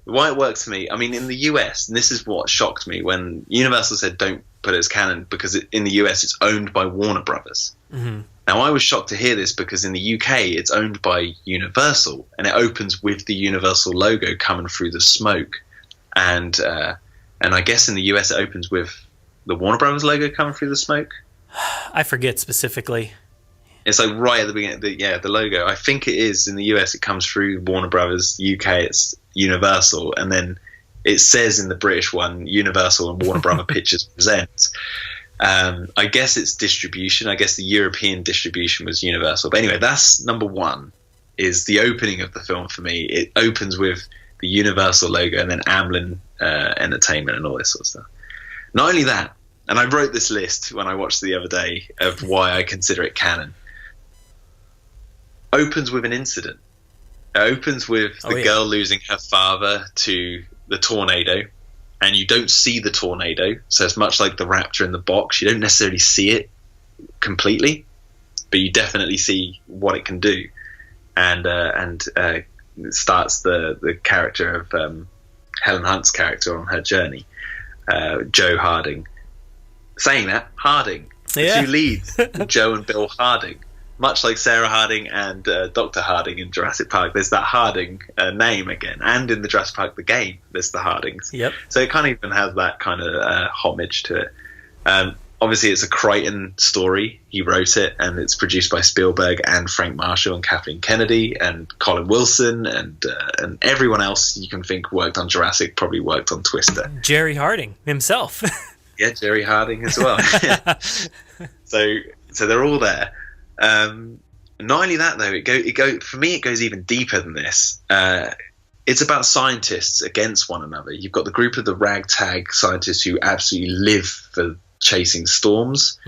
why it works for me, I mean, in the US, and this is what shocked me, when Universal said don't put it as canon, because in the US it's owned by Warner Brothers. Now, I was shocked to hear this, because in the UK it's owned by Universal, and it opens with the Universal logo coming through the smoke. And I guess in the US it opens with the Warner Brothers logo coming through the smoke. I forget specifically. It's like right at the beginning, the logo. I think it is in the US. It comes through Warner Brothers. UK, it's Universal, and then it says in the British one, Universal and Warner Brothers Pictures presents. I guess it's distribution. I guess the European distribution was Universal. But anyway, that's number one. Is the opening of the film for me. It opens with the Universal logo and then Amblin Entertainment and all this sort of stuff. Not only that, and I wrote this list when I watched it the other day of why I consider it canon. Opens with an incident. It opens with the girl losing her father to the tornado, and you don't see the tornado, so it's much like the raptor in the box. You don't necessarily see it completely, but you definitely see what it can do. And it starts the character of Helen Hunt's character on her journey, Joe Harding. Saying that, Harding. The two leads, Joe and Bill Harding. Much like Sarah Harding and Dr. Harding in Jurassic Park, there's that Harding name again. And in the Jurassic Park, the game, there's the Hardings. Yep. So it kind of even has that kind of homage to it. Obviously, it's a Crichton story. He wrote it, and it's produced by Spielberg and Frank Marshall and Kathleen Kennedy and Colin Wilson and everyone else you can think worked on Jurassic probably worked on Twister. Jerry Harding himself. Yeah, Jerry Harding as well. So they're all there. Not only that though, for me it goes even deeper than this. It's about scientists against one another. You've got the group of the ragtag scientists who absolutely live for chasing storms,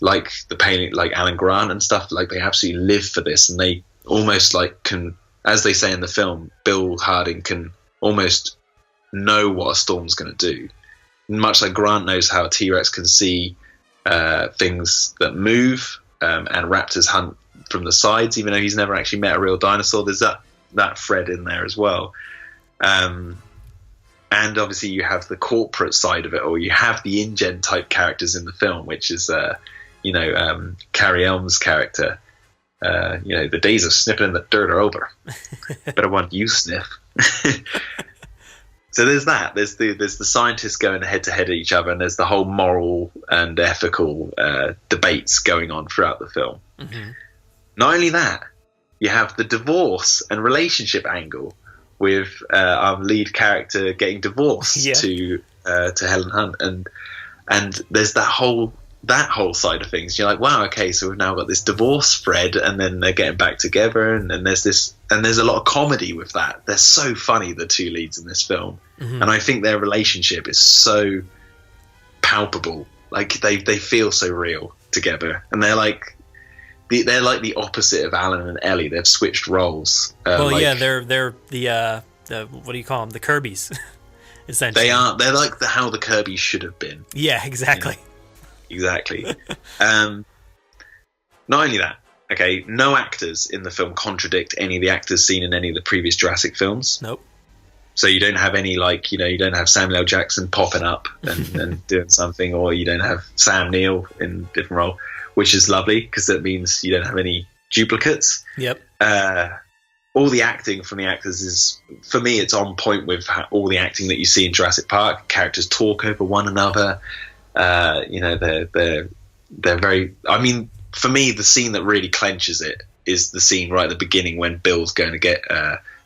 like Alan Grant and stuff. Like they absolutely live for this, and they almost can, as they say in the film, Bill Harding can almost know what a storm's going to do. Much like Grant knows how a T-Rex can see things that move, and raptors hunt from the sides, even though he's never actually met a real dinosaur. There's that thread in there as well. And obviously you have the corporate side of it, or you have the InGen type characters in the film, which is, Carrie Elm's character. The days of sniffing in the dirt are over. Better one you sniff. So there's that. There's the scientists going head to head at each other, and there's the whole moral and ethical debates going on throughout the film. Mm-hmm. Not only that, you have the divorce and relationship angle with our lead character getting divorced to Helen Hunt, and there's that whole side of things. You're like, wow, okay, so we've now got this divorce thread, and then they're getting back together, and there's a lot of comedy with that. They're so funny, the two leads in this film, and I think their relationship is so palpable. Like they feel so real together, and they're like the opposite of Alan and Ellie. They've switched roles. They're the what do you call them? The Kirbys, essentially. They're like how the Kirbys should have been. Yeah, exactly. Exactly. Not only that, okay, no actors in the film contradict any of the actors seen in any of the previous Jurassic films. Nope. So you don't have any you don't have Samuel L. Jackson popping up and doing something, or you don't have Sam Neill in a different role, which is lovely because that means you don't have any duplicates. Yep. All the acting from the actors is, for me, it's on point with all the acting that you see in Jurassic Park. Characters talk over one another. They're very. I mean, for me, the scene that really clenches it is the scene right at the beginning when Bill's going to get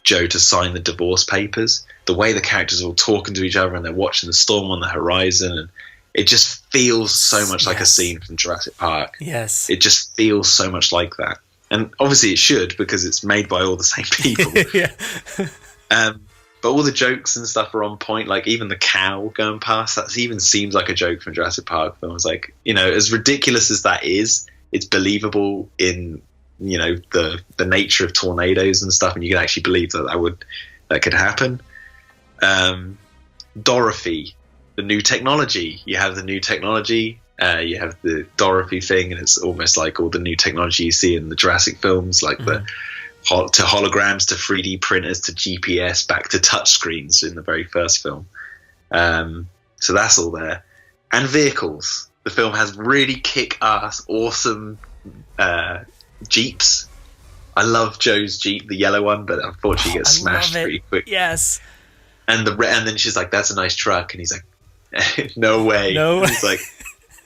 Joe to sign the divorce papers. The way the characters are all talking to each other and they're watching the storm on the horizon, and it just feels so much like a scene from Jurassic Park. Yes, it just feels so much like that, and obviously it should because it's made by all the same people. Yeah. But all the jokes and stuff are on point. Like even the cow going past, that even seems like a joke from Jurassic Park films. Like, as ridiculous as that is, it's believable in, the nature of tornadoes and stuff, and you can actually believe that could happen. Dorothy, the new technology. You have the new technology. You have the Dorothy thing, and it's almost like all the new technology you see in the Jurassic films, like to holograms, to 3D printers, to GPS, back to touchscreens in the very first film. So that's all there. And vehicles. The film has really kick-ass, awesome Jeeps. I love Joe's Jeep, the yellow one, but unfortunately gets smashed pretty quick. Yes. And then she's like, "That's a nice truck," and he's like, "No way." No. He's like,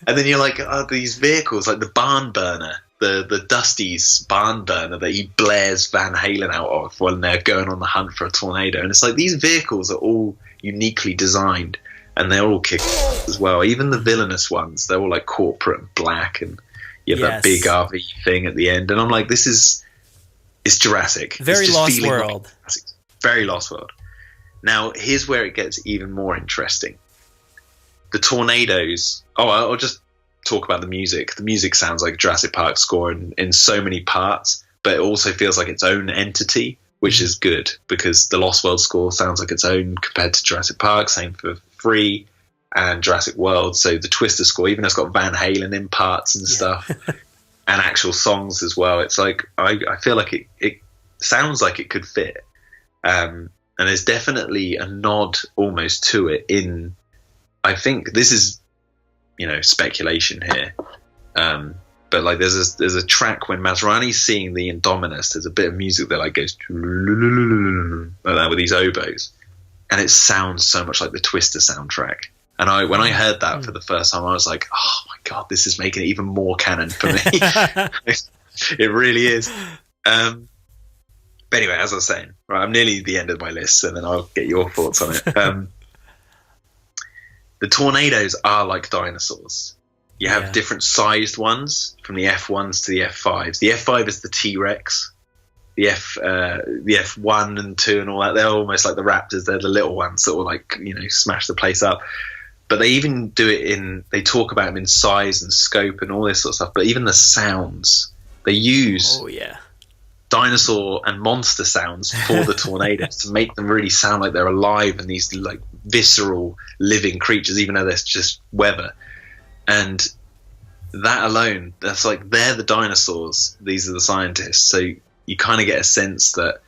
and then you're like, "Oh, these vehicles, like the barn burner." The Dusty's barn burner that he blares Van Halen out of when they're going on the hunt for a tornado. And it's like these vehicles are all uniquely designed, and they're all kick as well. Even the villainous ones, they're all like corporate and black, and you have that big RV thing at the end. And I'm like, it's Jurassic. Very Lost World. Very Lost World. Now, here's where it gets even more interesting. The tornadoes. I'll just talk about the music. The music sounds like a Jurassic Park score in so many parts, but it also feels like its own entity, which is good because the Lost World score sounds like its own compared to Jurassic Park. Same for 3 and Jurassic World. So the Twister score, even though it's got Van Halen in parts and stuff, and actual songs as well, it's like I feel like it sounds like it could fit. And there's definitely a nod almost to it in. I think this is, speculation here, but like there's a track when Masrani's seeing the Indominus. There's a bit of music that like goes like that with these oboes, and it sounds so much like the Twister soundtrack. And when I heard that for the first time, I was like, "Oh my god, this is making it even more canon for me." It really is. But anyway, as I was saying, right, I'm nearly at the end of my list, and then I'll get your thoughts on it. The tornadoes are like dinosaurs. You have different sized ones, from the F1s to the F5s. The F5 is the T-Rex. The F1 and 2 and all that, they're almost like the Raptors. They're the little ones that will smash the place up. But they even do it they talk about them in size and scope and all this sort of stuff. But even the sounds, they use dinosaur and monster sounds for the tornadoes to make them really sound like they're alive and these like visceral living creatures, even though they're just weather. And that alone, that's like, they're the dinosaurs, these are the scientists. So you kind of get a sense that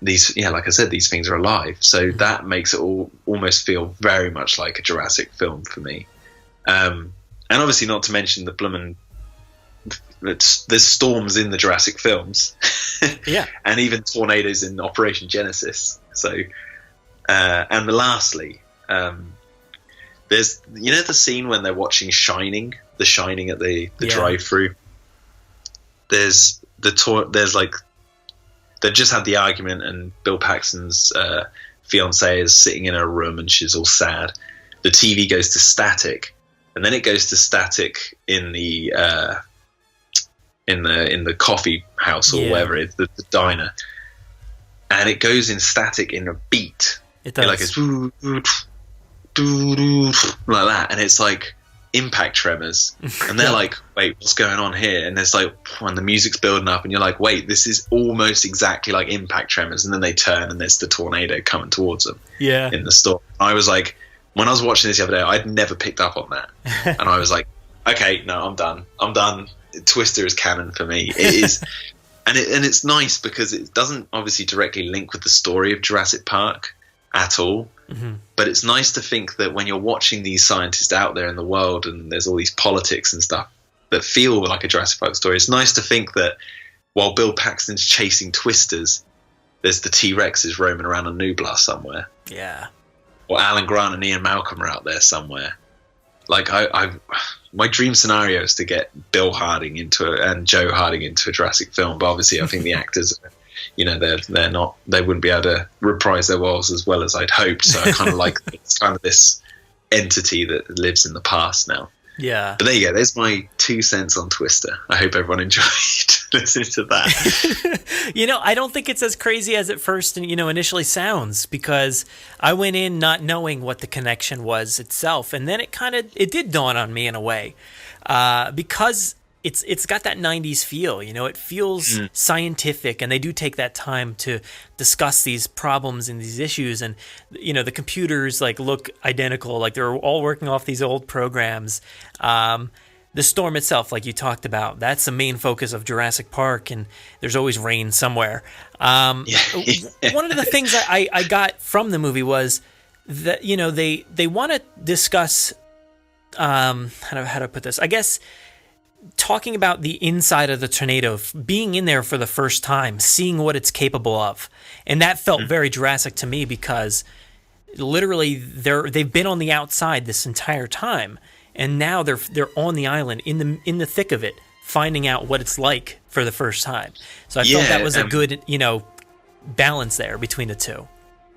like I said, these things are alive. So that makes it almost feel very much like a Jurassic film for me. And obviously, not to mention the bloomin', there's storms in the Jurassic films, yeah, and even tornadoes in Operation Genesis. So, and lastly, there's the scene when they're watching The Shining at the drive-through. There's like they've just had the argument, and Bill Paxton's fiancée is sitting in her room, and she's all sad. The TV goes to static, and then it goes to static in the coffee house or whatever it is, the diner, and it goes in static in a beat. It does. Like it's like that, and it's like impact tremors, and they're like, wait, what's going on here? And there's like, when the music's building up, and you're like, wait, this is almost exactly like impact tremors. And then they turn, and there's the tornado coming towards them in the storm. I was like, when I was watching this the other day, I'd never picked up on that. And I was like, okay, no, I'm done. Twister is canon for me. It is. And it's nice because it doesn't obviously directly link with the story of Jurassic Park at all. Mm-hmm. But it's nice to think that when you're watching these scientists out there in the world, and there's all these politics and stuff that feel like a Jurassic Park story, it's nice to think that while Bill Paxton's chasing twisters, there's the T-Rexes roaming around on Nublar somewhere. Yeah. Or Alan Grant and Ian Malcolm are out there somewhere. Like my dream scenario is to get Bill Harding and Joe Harding into a Jurassic film, but obviously I think the actors, they're not, they wouldn't be able to reprise their roles as well as I'd hoped. So I kind of like it's kind of this entity that lives in the past now. Yeah. But there you go. There's my 2 cents on Twister. I hope everyone enjoyed listening to that. I don't think it's as crazy as it first, initially sounds, because I went in not knowing what the connection was itself, and then it did dawn on me in a way, because it's got that 90s feel. It feels scientific, and they do take that time to discuss these problems and these issues, and the computers look identical, like they're all working off these old programs. The storm itself, like you talked about, that's the main focus of Jurassic Park, and there's always rain somewhere. One of the things I got from the movie was that they want to discuss how to put this, I guess, talking about the inside of the tornado, being in there for the first time, seeing what it's capable of. And that felt very Jurassic to me, because literally they've been on the outside this entire time, and now they're on the island in the thick of it, finding out what it's like for the first time. So I felt that was a good balance there between the two.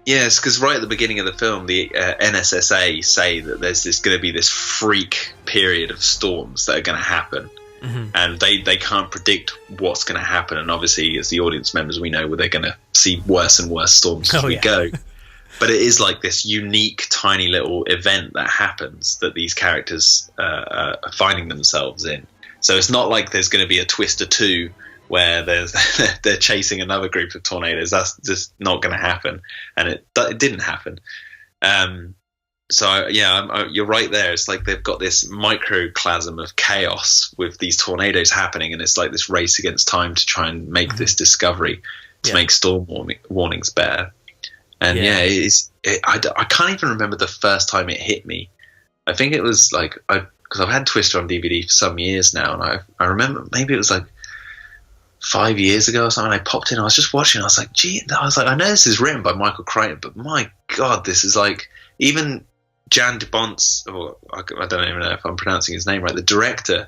Yes, because right at the beginning of the film, the NSSA say that there's going to be this freak period of storms that are going to happen. Mm-hmm. And they can't predict what's going to happen. And obviously, as the audience members, we know they're going to see worse and worse storms as we go. But it is like this unique, tiny little event that happens that these characters are finding themselves in. So it's not like there's going to be a Twister 2 where they're chasing another group of tornadoes. That's just not going to happen. And it didn't happen. You're right there. It's like they've got this microclasm of chaos with these tornadoes happening, and it's like this race against time to try and make this discovery to make storm warnings better. And I can't even remember the first time it hit me. I think it was because I've had Twister on DVD for some years now, and I remember maybe it was 5 years ago or something. I popped in, I was just watching, I was like, I know this is written by Michael Crichton, but my God, this is even Jan de Bont's, or I don't even know if I'm pronouncing his name right, the director,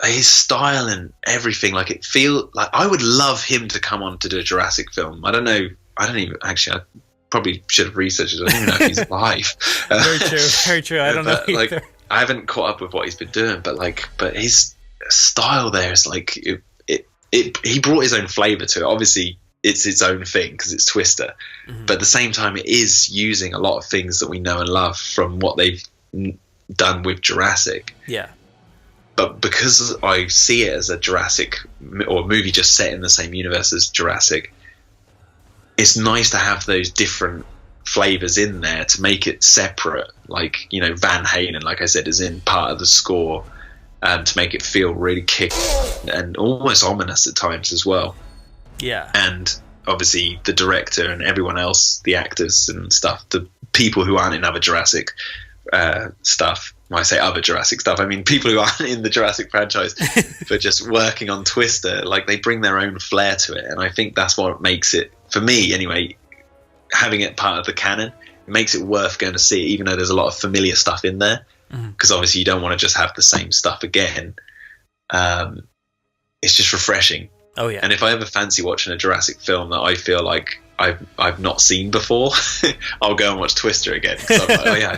his style and everything, it feel like I would love him to come on to do a Jurassic film. I I probably should have researched it. I don't even know if he's alive. Very true. I don't know either. I haven't caught up with what he's been doing, but his style there is he brought his own flavor to it. Obviously, it's its own thing because it's Twister, but at the same time, it is using a lot of things that we know and love from what they've done with Jurassic. Yeah. But because I see it as a Jurassic or a movie just set in the same universe as Jurassic, it's nice to have those different flavors in there to make it separate. Van Halen, like I said, is in part of the score. To make it feel really kick and almost ominous at times as well. Yeah. And obviously the director and everyone else, the actors and stuff, the people who aren't in other Jurassic stuff. When I say other Jurassic stuff, I mean people who aren't in the Jurassic franchise, but just working on Twister. Like, they bring their own flair to it, and I think that's what makes it, for me anyway, having it part of the canon, it makes it worth going to see it, even though there's a lot of familiar stuff in there. Because obviously you don't want to just have the same stuff again. It's just refreshing. Oh yeah. And if I ever fancy watching a Jurassic film that I feel like I've not seen before, I'll go and watch Twister again. So I'm like, oh yeah, I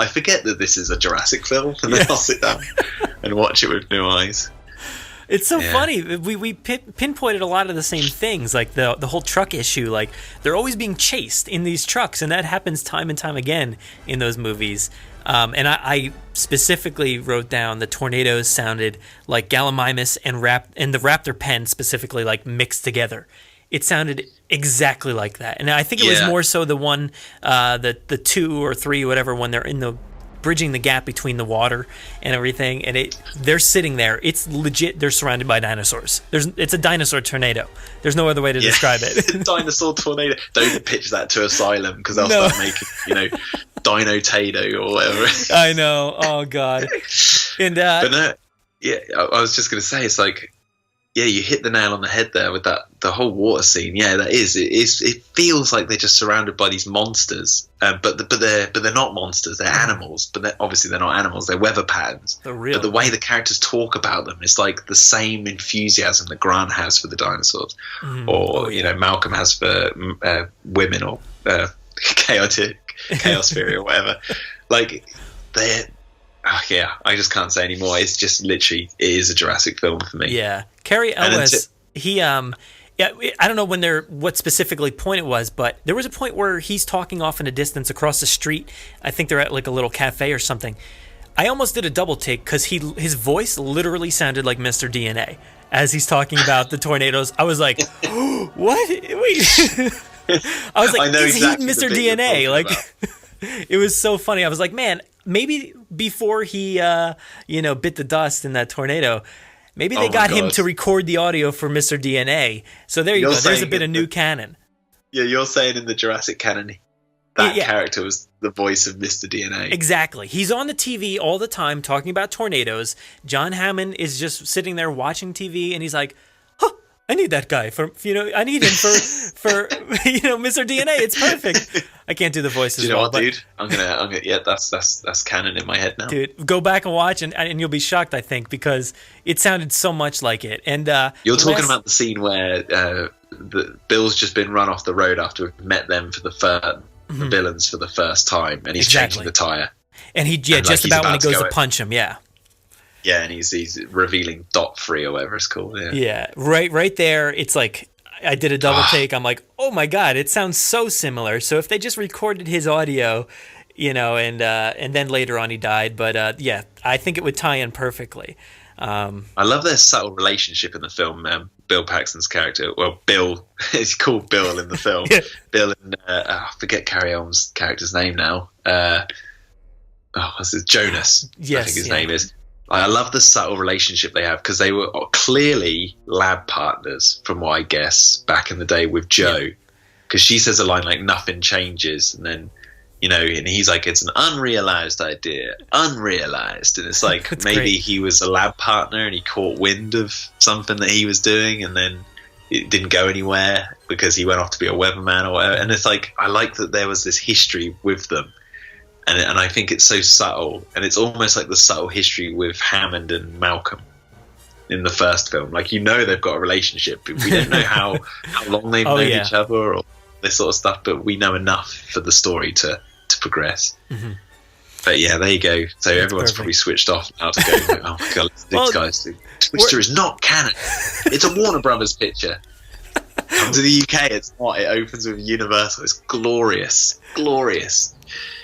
forget that this is a Jurassic film, and then I'll sit down and watch it with new eyes. It's so funny. We pinpointed a lot of the same things, like the whole truck issue. Like, they're always being chased in these trucks, and that happens time and time again in those movies. And I specifically wrote down the tornadoes sounded like Gallimimus and the raptor pen specifically, like, mixed together. It sounded exactly like that. And I think it was more so the one, the 2 or 3, whatever, when they're in the bridging the gap between the water and everything, and they're sitting there. It's legit. They're surrounded by dinosaurs. It's a dinosaur tornado. There's no other way to describe it. Dinosaur tornado. Don't pitch that to Asylum, because they'll start making, Dino Tado or whatever. I know. Oh God. And but no, I was just gonna say, it's like, you hit the nail on the head there with the whole water scene. Yeah, that is. It feels like they're just surrounded by these monsters, but they're not monsters. They're animals, but obviously they're not animals. They're weather patterns. But the way the characters talk about them is like the same enthusiasm that Grant has for the dinosaurs, or Malcolm has for women, or chaos theory or whatever. Like, they're. I just can't say anymore. It's just literally, it is a Jurassic film for me. Yeah, Cary Elwes. He I don't know what specifically point it was, but there was a point where he's talking off in a distance across the street. I think they're at like a little cafe or something. I almost did a double take because his voice literally sounded like Mr. DNA as he's talking about the tornadoes. I was like, what? Wait. I was like, is exactly he Mr. DNA? Like, it was so funny. I was like, man, maybe before he, bit the dust in that tornado, maybe they got him to record the audio for Mr. DNA. So there you go. There's a bit of new canon. Yeah, you're saying in the Jurassic canon, that character was the voice of Mr. DNA. Exactly. He's on the TV all the time talking about tornadoes. John Hammond is just sitting there watching TV, and he's like, I need that guy I need him for Mr. DNA. It's perfect. I can't do the voices. Do you know what, dude? I'm gonna that's canon in my head now. Dude, go back and watch, and you'll be shocked, I think, because it sounded so much like it. And you're talking about the scene where the Bill's just been run off the road after we've met them for the villains for the first time, and he's changing the tire. And just about when he goes to punch him, Yeah, and he's revealing dot free or whatever it's called. Yeah, right there. It's like I did a double take. I'm like, oh my God, it sounds so similar. So if they just recorded his audio, and then later on he died, but I think it would tie in perfectly. I love their subtle relationship in the film. Bill Paxton's character, Bill, he's called Bill in the film. Bill and I forget Cary Elwes' character's name now. What's his Jonas? Yes, I think his name is. I love the subtle relationship they have, because they were clearly lab partners, from what I guess, back in the day with Joe. Because she says a line like, nothing changes. And then, and he's like, it's an unrealized idea. Unrealized. And it's like, maybe he was a lab partner and he caught wind of something that he was doing, and then it didn't go anywhere because he went off to be a weatherman or whatever. And it's like, I like that there was this history with them. And I think it's so subtle, and it's almost like the subtle history with Hammond and Malcolm in the first film. Like, they've got a relationship, but we don't know how long they've known each other or this sort of stuff, but we know enough for the story to progress. Mm-hmm. But yeah, there you go. So everyone's probably switched off now to go, oh my God, these guys do. Twister is not canon. It's a Warner Brothers picture. Come to the UK, it's not. It opens with Universal. It's glorious. Glorious.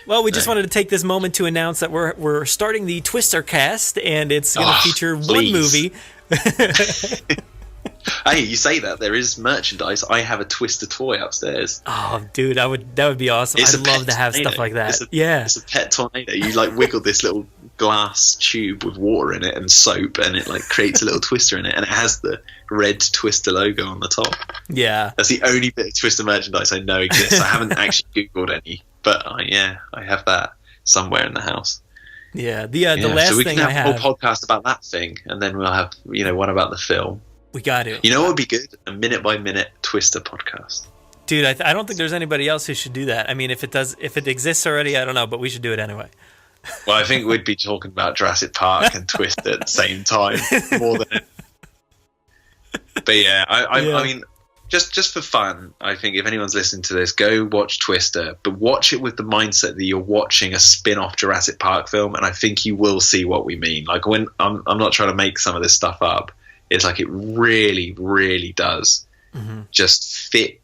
Well, we just wanted to take this moment to announce that we're starting the Twister cast, and it's going to feature one movie. Hey, you say that there is merchandise. I have a Twister toy upstairs. Oh, dude, that would be awesome. I'd love to have stuff like that. It's a pet tornado. You like wiggle this little glass tube with water in it and soap, and it like creates a little Twister in it, and it has the red Twister logo on the top. Yeah, that's the only bit of Twister merchandise I know exists. I haven't actually Googled any, but I have that somewhere in the house. Yeah, the last so we thing can I have a have whole podcast about that thing, and then we'll have one about the film. We got it. You know what would be good? A minute by minute Twister podcast. Dude, I don't think there's anybody else who should do that. I mean, if it exists already, I don't know, but we should do it anyway. Well, I think we'd be talking about Jurassic Park and Twister at the same time more than it. But yeah, I mean, just for fun, I think if anyone's listening to this, go watch Twister, but watch it with the mindset that you're watching a spin-off Jurassic Park film, and I think you will see what we mean. Like, when I'm not trying to make some of this stuff up. It's like it really, really does just fit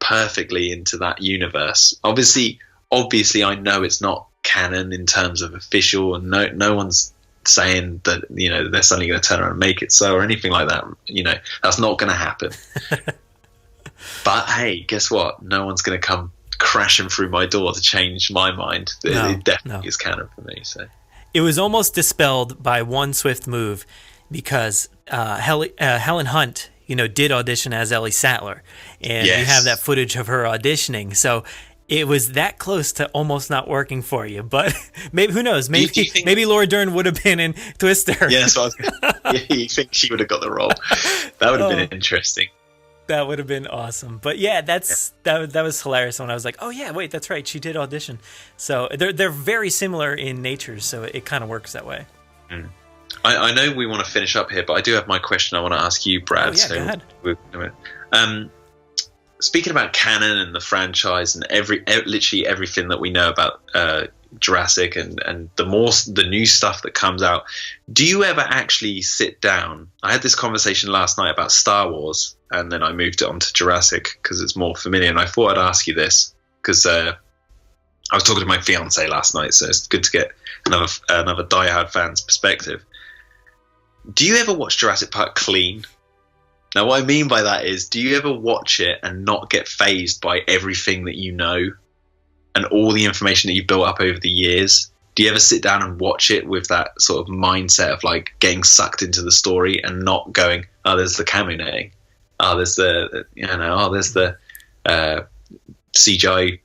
perfectly into that universe. Obviously, I know it's not canon in terms of official, and no one's saying that they're suddenly going to turn around and make it so or anything like that. That's not going to happen. But hey, guess what? No one's going to come crashing through my door to change my mind. It definitely is canon for me. So it was almost dispelled by one swift move. Because Helen Hunt, did audition as Ellie Sattler, and you have that footage of her auditioning. So it was that close to almost not working for you. But maybe, who knows? Maybe Laura Dern would have been in Twister. Yes, you think she would have got the role? That would have been interesting. That would have been awesome. But yeah, that was hilarious when I was like, oh yeah, wait, that's right, she did audition. So they're very similar in nature, so it kind of works that way. Mm. I know we want to finish up here, but I do have my question I want to ask you, Brad. Oh, yeah, go ahead. Speaking about canon and the franchise and literally everything that we know about Jurassic and the new stuff that comes out, do you ever actually sit down? I had this conversation last night about Star Wars, and then I moved it on to Jurassic because it's more familiar, and I thought I'd ask you this because I was talking to my fiance last night, so it's good to get another diehard fan's perspective. Do you ever watch Jurassic Park clean? Now, what I mean by that is, do you ever watch it and not get fazed by everything that you know and all the information that you've built up over the years? Do you ever sit down and watch it with that sort of mindset of like getting sucked into the story and not going, oh, there's the cameo netting. Oh, there's the CGI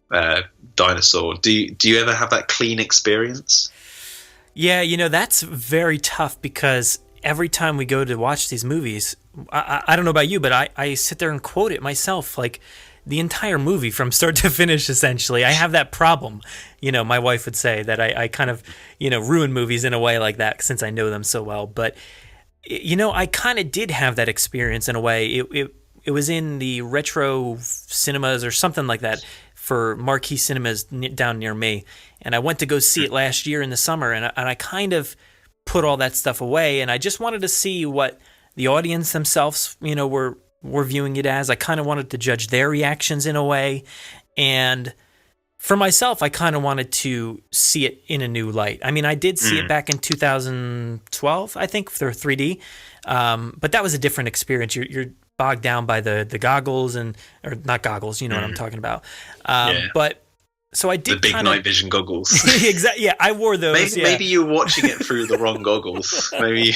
dinosaur. Do you ever have that clean experience? Yeah, that's very tough because every time we go to watch these movies, I don't know about you, but I sit there and quote it myself, like the entire movie from start to finish, essentially. I have that problem. My wife would say that I kind of, ruin movies in a way like that since I know them so well. But, I kind of did have that experience in a way. It was in the retro cinemas or something like that for Marquee Cinemas down near me. And I went to go see it last year in the summer, and I kind of put all that stuff away, and I just wanted to see what the audience themselves, were viewing it as. I kind of wanted to judge their reactions in a way, and for myself, I kind of wanted to see it in a new light. I mean, I did see it back in 2012, I think, for 3D, but that was a different experience. You're bogged down by the goggles or not goggles, what I'm talking about. But so I did the big night vision goggles. Exactly. Yeah, I wore those. Maybe you were watching it through the wrong goggles. Maybe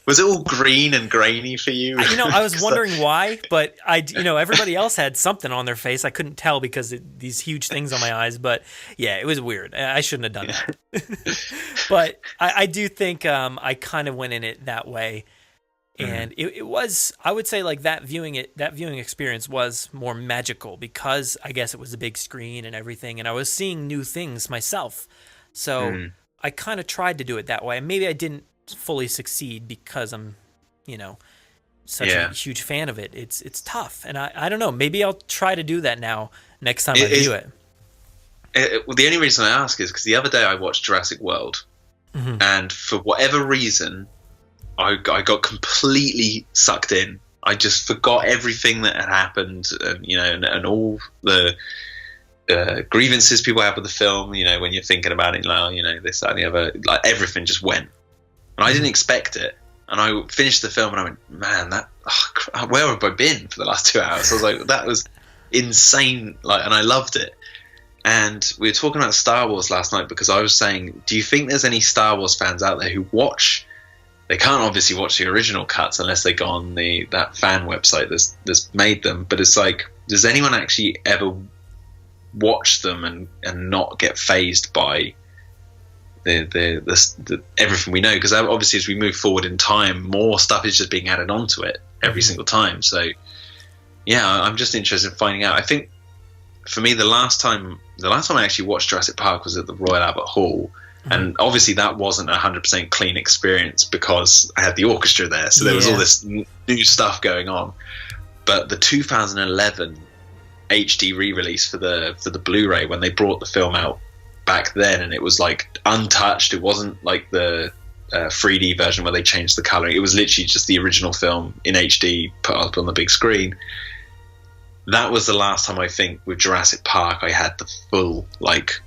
was it all green and grainy for you? I was wondering why, but everybody else had something on their face. I couldn't tell because these huge things on my eyes. But yeah, it was weird. I shouldn't have done that. But I do think I kind of went in it that way. And it was, I would say, like that viewing experience was more magical because I guess it was a big screen and everything, and I was seeing new things myself. So I kind of tried to do it that way. And maybe I didn't fully succeed because I'm, such a huge fan of it. It's tough, and I don't know. Maybe I'll try to do that now next time I view it. Well, the only reason I ask is because the other day I watched Jurassic World, and for whatever reason, I got completely sucked in. I just forgot everything that had happened, and all the grievances people have with the film. When you're thinking about it, like, this, that, and the other, like everything just went. And I didn't expect it. And I finished the film, and I went, man, that oh, where have I been for the last 2 hours? I was like, that was insane, like, and I loved it. And we were talking about Star Wars last night because I was saying, do you think there's any Star Wars fans out there who watch? They can't obviously watch the original cuts unless they go on that fan website that's made them. But it's like, does anyone actually ever watch them and not get fazed by the everything we know? Because obviously, as we move forward in time, more stuff is just being added onto it every single time. So, yeah, I'm just interested in finding out. I think for me, the last time I actually watched Jurassic Park was at the Royal Albert Hall. And obviously that wasn't a 100% clean experience because I had the orchestra there. So there was all this new stuff going on. But the 2011 HD re-release for the Blu-ray, when they brought the film out back then, and it was like untouched. It wasn't like the 3D version where they changed the coloring. It was literally just the original film in HD put up on the big screen. That was the last time I think with Jurassic Park I had the full, like,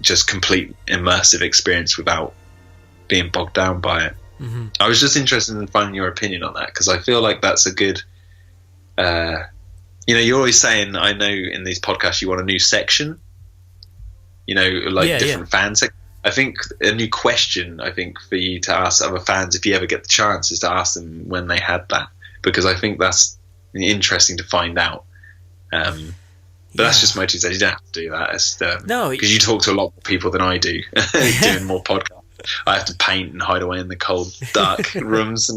just complete immersive experience without being bogged down by it. I was just interested in finding your opinion on that because I feel like that's a good you're always saying, I know in these podcasts you want a new section, different fans. I think a new question, I think, for you to ask other fans if you ever get the chance is to ask them when they had that, because I think that's interesting to find out. But that's just my 2 cents. You don't have to do that. No, because you talk to a lot more people than I do, doing more podcasts. I have to paint and hide away in the cold, dark rooms.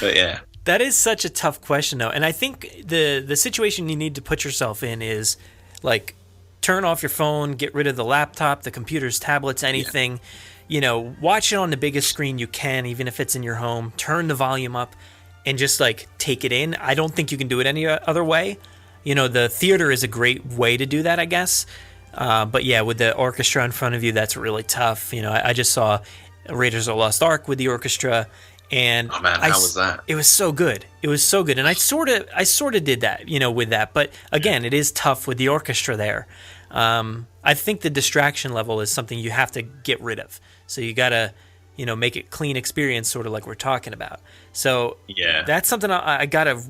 But yeah, that is such a tough question, though. And I think the situation you need to put yourself in is like, turn off your phone, get rid of the laptop, the computers, tablets, anything. Watch it on the biggest screen you can, even if it's in your home. Turn the volume up and just like take it in. I don't think you can do it any other way. The theater is a great way to do that, I guess. But yeah, with the orchestra in front of you, that's really tough. I just saw Raiders of the Lost Ark with the orchestra, and oh man, how was that? It was so good. And I sort of did that, with that. But again, it is tough with the orchestra there. I think the distraction level is something you have to get rid of. So you gotta, make it clean experience, sort of like we're talking about. So yeah, that's something I gotta,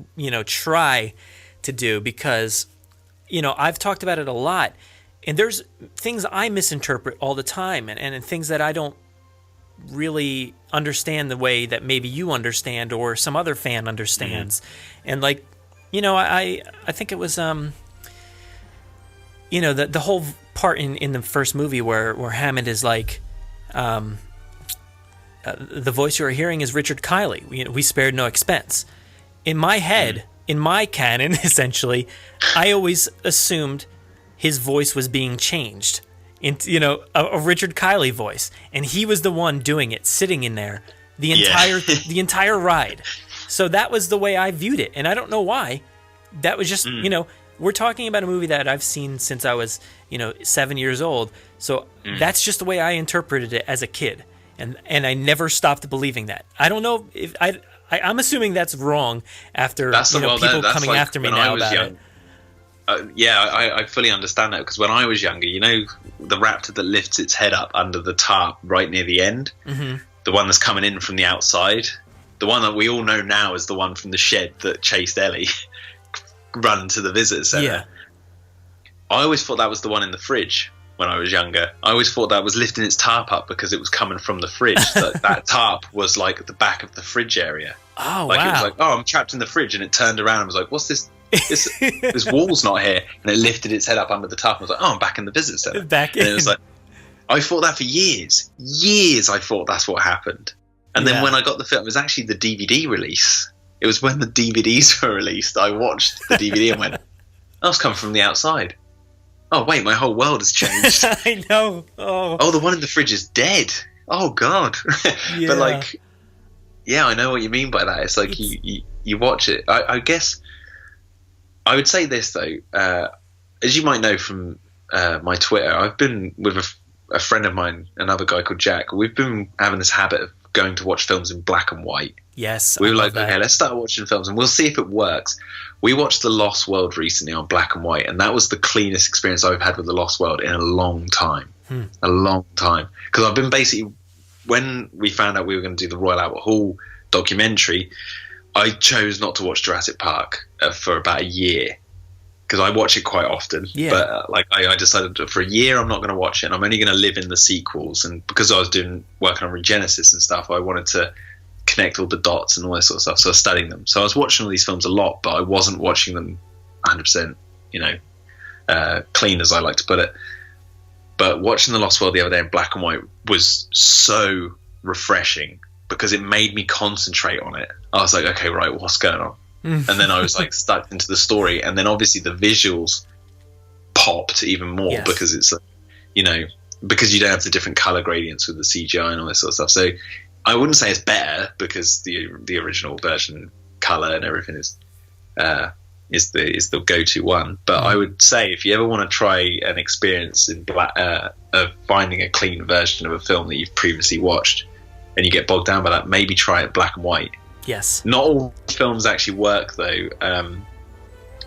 try to do, because I've talked about it a lot, and there's things I misinterpret all the time, and things that I don't really understand the way that maybe you understand or some other fan understands. And like, I think it was the whole part in the first movie where Hammond is like, the voice you're hearing is Richard Kiley. We spared no expense. In my head, in my canon, essentially, I always assumed his voice was being changed into, a Richard Kiley voice, and he was the one doing it, sitting in there the entire ride. So that was the way I viewed it, and I don't know why. That was just, we're talking about a movie that I've seen since I was, 7 years old. So that's just the way I interpreted it as a kid, and I never stopped believing that. I don't know if I'm assuming that's wrong after people coming like after me now about it. I fully understand that, because when I was younger, the raptor that lifts its head up under the tarp right near the end, the one that's coming in from the outside, the one that we all know now is the one from the shed that chased Ellie run to the visitor center. Yeah. I always thought that was the one in the fridge when I was younger. I always thought that was lifting its tarp up because it was coming from the fridge. that tarp was like the back of the fridge area. Oh, like, wow. It was like, I'm trapped in the fridge, and it turned around and was like, what's this? This wall's not here. And it lifted its head up under the tarp and was like, I'm back in the visitor center. And it was like, I thought that for years. I thought that's what happened. And then when I got the film, it was actually the DVD release. It was when the DVDs were released. I watched the DVD and went, that was coming from the outside. Oh, wait, my whole world has changed. I know. Oh, the one in the fridge is dead. Oh, God. Yeah. But, like, yeah, I know what you mean by that. It's like you watch it. I guess I would say this, though. As you might know from my Twitter, I've been with a friend of mine, another guy called Jack. We've been having this habit of going to watch films in black and white. Yes. We were like, okay, let's start watching films and we'll see if it works. We watched The Lost World recently on black and white, and that was the cleanest experience I've had with The Lost World in a long time. A long time. Because I've been basically, when we found out we were going to do the Royal Albert Hall documentary, I chose not to watch Jurassic Park for about a year because I watch it quite often. Yeah. But I decided for a year I'm not going to watch it. And I'm only going to live in the sequels. And because I was working on Regenesis and stuff, I wanted to connect all the dots and all this sort of stuff. So I was studying them. So I was watching all these films a lot, but I wasn't watching them 100%, clean, as I like to put it. But watching The Lost World the other day in black and white was so refreshing because it made me concentrate on it. I was like, okay, right, what's going on? And then I was like stuck into the story. And then obviously the visuals popped even more because it's, because you don't have the different color gradients with the CGI and all this sort of stuff. So I wouldn't say it's better because the original version color and everything is the go-to one. But I would say if you ever want to try an experience in of finding a clean version of a film that you've previously watched and you get bogged down by that, maybe try it black and white. Yes. Not all films actually work though.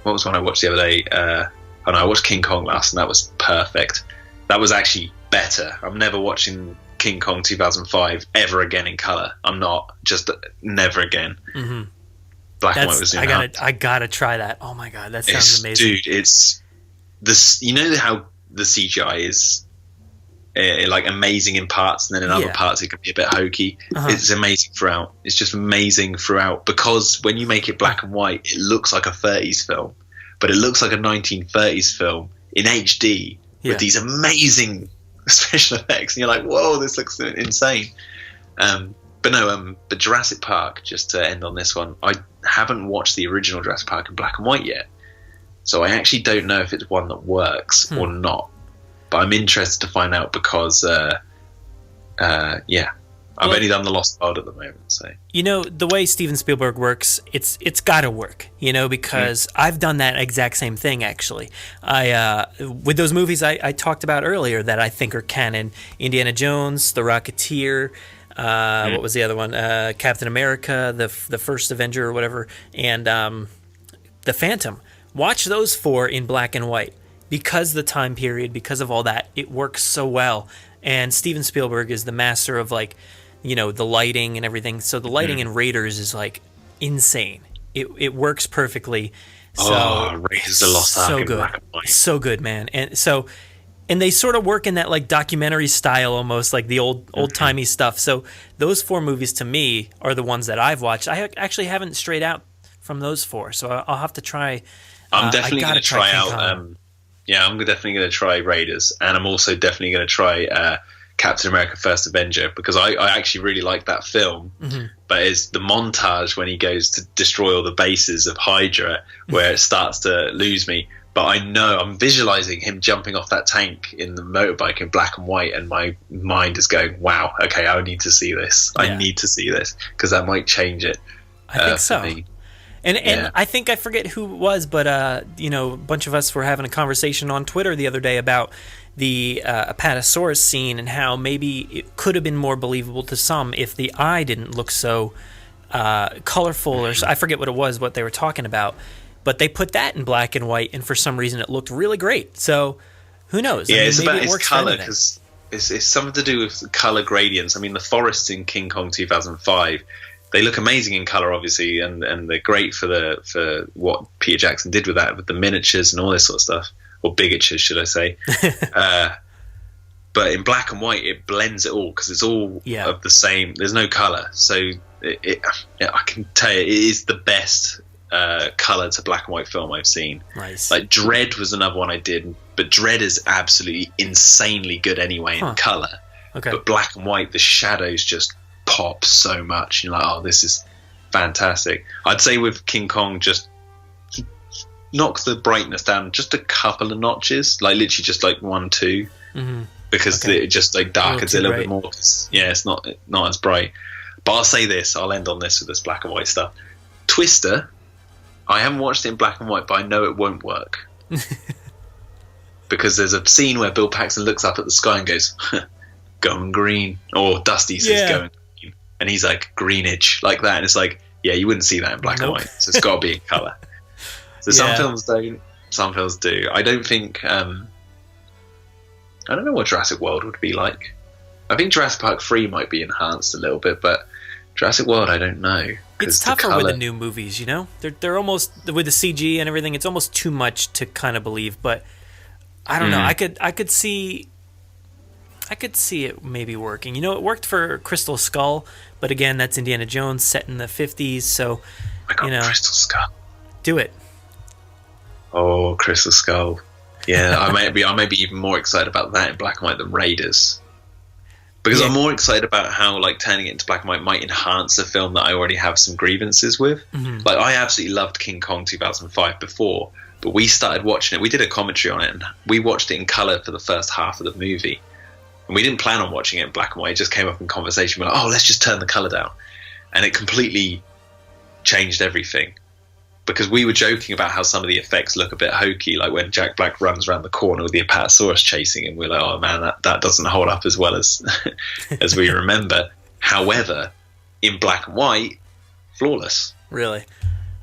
What was one I watched the other day? I watched King Kong last, and that was perfect. That was actually better. I'm never watching King Kong 2005 ever again in color. I'm not. Just never again. Mm-hmm. Black and white was I gotta try that. Oh my god, that sounds amazing, dude. It's this. You know how the CGI is like amazing in parts, and then in other parts it can be a bit hokey. It's amazing throughout. It's just amazing throughout because when you make it black and white, it looks like a 30s film, but it looks like a 1930s film in HD with these amazing special effects, and you're like, whoa, this looks insane. But Jurassic Park, just to end on this one, I haven't watched the original Jurassic Park in black and white yet, so I actually don't know if it's one that works or not. But I'm interested to find out because, I've only done The Lost World at the moment. So the way Steven Spielberg works, it's got to work. Because I've done that exact same thing actually. With those movies I talked about earlier that I think are canon: Indiana Jones, The Rocketeer. What was the other one? Captain America, the first Avenger or whatever, and The Phantom. Watch those 4 in black and white. Because the time period, because of all that, it works so well. And Steven Spielberg is the master of the lighting and everything. So the lighting in Raiders is insane. It works perfectly. So Raiders of the Lost Ark in black and white. So good, man. And they sort of work in that documentary style almost, like the old-timey stuff. So those 4 movies to me are the ones that I've watched. I actually haven't strayed out from those 4, so I'll have to try. I'm definitely going to try out. I'm definitely going to try Raiders, and I'm also definitely going to try Captain America: First Avenger because I actually really like that film. Mm-hmm. But it's the montage when he goes to destroy all the bases of Hydra where it starts to lose me. But I know I'm visualizing him jumping off that tank in the motorbike in black and white, and my mind is going, "Wow, okay, I need to see this. I need to see this because that might change it." I think so. Me. And I think I forget who it was, but a bunch of us were having a conversation on Twitter the other day about the Apatosaurus scene and how maybe it could have been more believable to some if the eye didn't look so colorful, or I forget what they were talking about. But they put that in black and white, and for some reason it looked really great. So who knows? Yeah, it's about its color because it's something to do with color gradients. I mean, the forests in King Kong 2005. They look amazing in color, obviously, and they're great for what Peter Jackson did with that, with the miniatures and all this sort of stuff, or bigatures, should I say? But in black and white, it blends it all because it's all of the same. There's no color, so I can tell you, it is the best color to black and white film I've seen. Nice. Like Dredd was another one I did, but Dredd is absolutely insanely good anyway in color. Okay. But black and white, the shadows just pop so much. You're like, oh, this is fantastic. I'd say with King Kong, just knock the brightness down just a couple of notches, like literally just like 1, 2, because it just darkens it a little bit more. It's not as bright. But I'll say this, I'll end on this with this black and white stuff. Twister, I haven't watched it in black and white, but I know it won't work. Because there's a scene where Bill Paxton looks up at the sky and goes, going green, or Dusty says going green, and he's like, greenage, like that, and it's like, you wouldn't see that in black and white, so it's got to be in colour. So some films don't, some films do. I don't think I don't know what Jurassic World would be like. I think Jurassic Park 3 might be enhanced a little bit, but Jurassic World, I don't know. It's tougher with the new movies, you know? They're almost, with the CG and everything, it's almost too much to kind of believe, but I don't know. I could see it maybe working. You know, it worked for Crystal Skull, but again, that's Indiana Jones set in the 50s, so Crystal Skull. Do it. Oh, Crystal Skull. Yeah, I may be even more excited about that in black and white than Raiders. Because I'm more excited about how like turning it into black and white might enhance a film that I already have some grievances with. Mm-hmm. Like I absolutely loved King Kong 2005 before, but we started watching it. We did a commentary on it, and we watched it in color for the first half of the movie. And we didn't plan on watching it in black and white. It just came up in conversation. We're like, oh, let's just turn the color down, and it completely changed everything. Because we were joking about how some of the effects look a bit hokey, like when Jack Black runs around the corner with the Apatosaurus chasing him. We're like, oh man, that doesn't hold up as well as as we remember. However, in black and white, flawless. Really?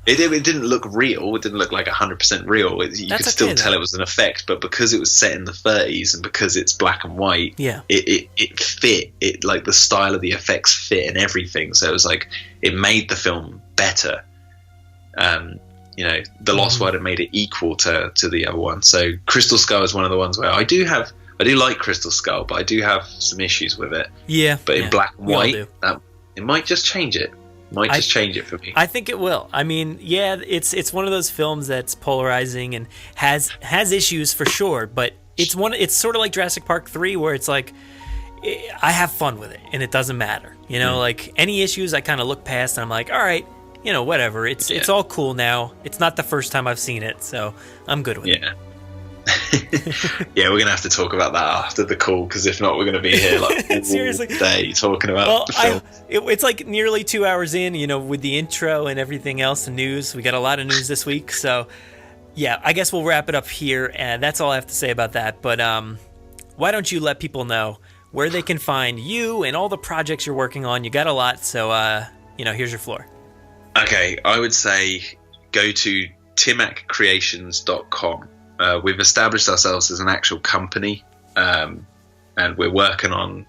It didn't look real. It didn't look like 100% real. You could still tell it was an effect, but because it was set in the 30s and because it's black and white, it fit. It like the style of the effects fit and everything. So it was like it made the film better. The Lost World had made it equal to the other one. So Crystal Skull is one of the ones where I do like Crystal Skull, but I do have some issues with it. Yeah. But in black and white, it might just change it. Change it for me. I think it will. I mean, yeah, it's one of those films that's polarizing and has issues for sure, but it's sort of like Jurassic Park 3 where it's like I have fun with it and it doesn't matter. You know, like any issues I kind of look past and I'm like, all right, you know, whatever. It's all cool now. It's not the first time I've seen it, so I'm good with it. Yeah, we're gonna have to talk about that after the call, because if not, we're gonna be here like seriously all day talking about the film. It's like nearly 2 hours in, you know, with the intro and everything else, and news. We got a lot of news this week, so yeah, I guess we'll wrap it up here, and that's all I have to say about that. But why don't you let people know where they can find you and all the projects you're working on? You got a lot, so here's your floor. Okay, I would say go to timacreations.com. We've established ourselves as an actual company, and we're working on,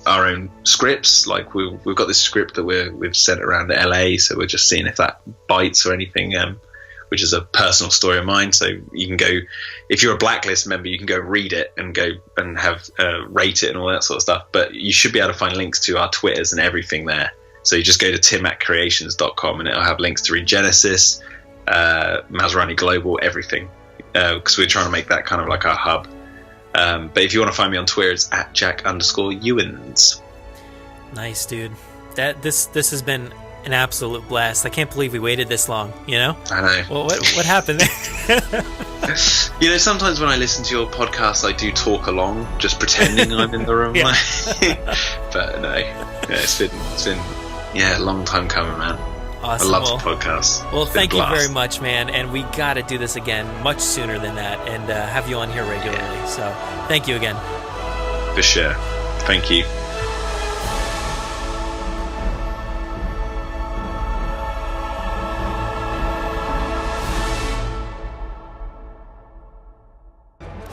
our own scripts. Like we've got this script that we've sent around to LA, so we're just seeing if that bites or anything. Which is a personal story of mine. So you can go, if you're a Blacklist member, you can go read it and go and have rate it and all that sort of stuff. But you should be able to find links to our Twitters and everything there. So you just go to timacreations.com and it'll have links to Regenesis, Maserati Global, everything. Because we're trying to make that kind of like our hub. But if you want to find me on Twitter, it's at Jack_Ewins. Nice, dude. This has been an absolute blast. I can't believe we waited this long, you know? I know. Well, what happened there? Sometimes when I listen to your podcast, I do talk along, just pretending I'm in the room. But no, it's been a long time coming, man. Awesome. I love the podcast. Well, thank you very much, man. And we got to do this again much sooner than that and have you on here regularly. Yeah. So thank you again. For sure. Thank you.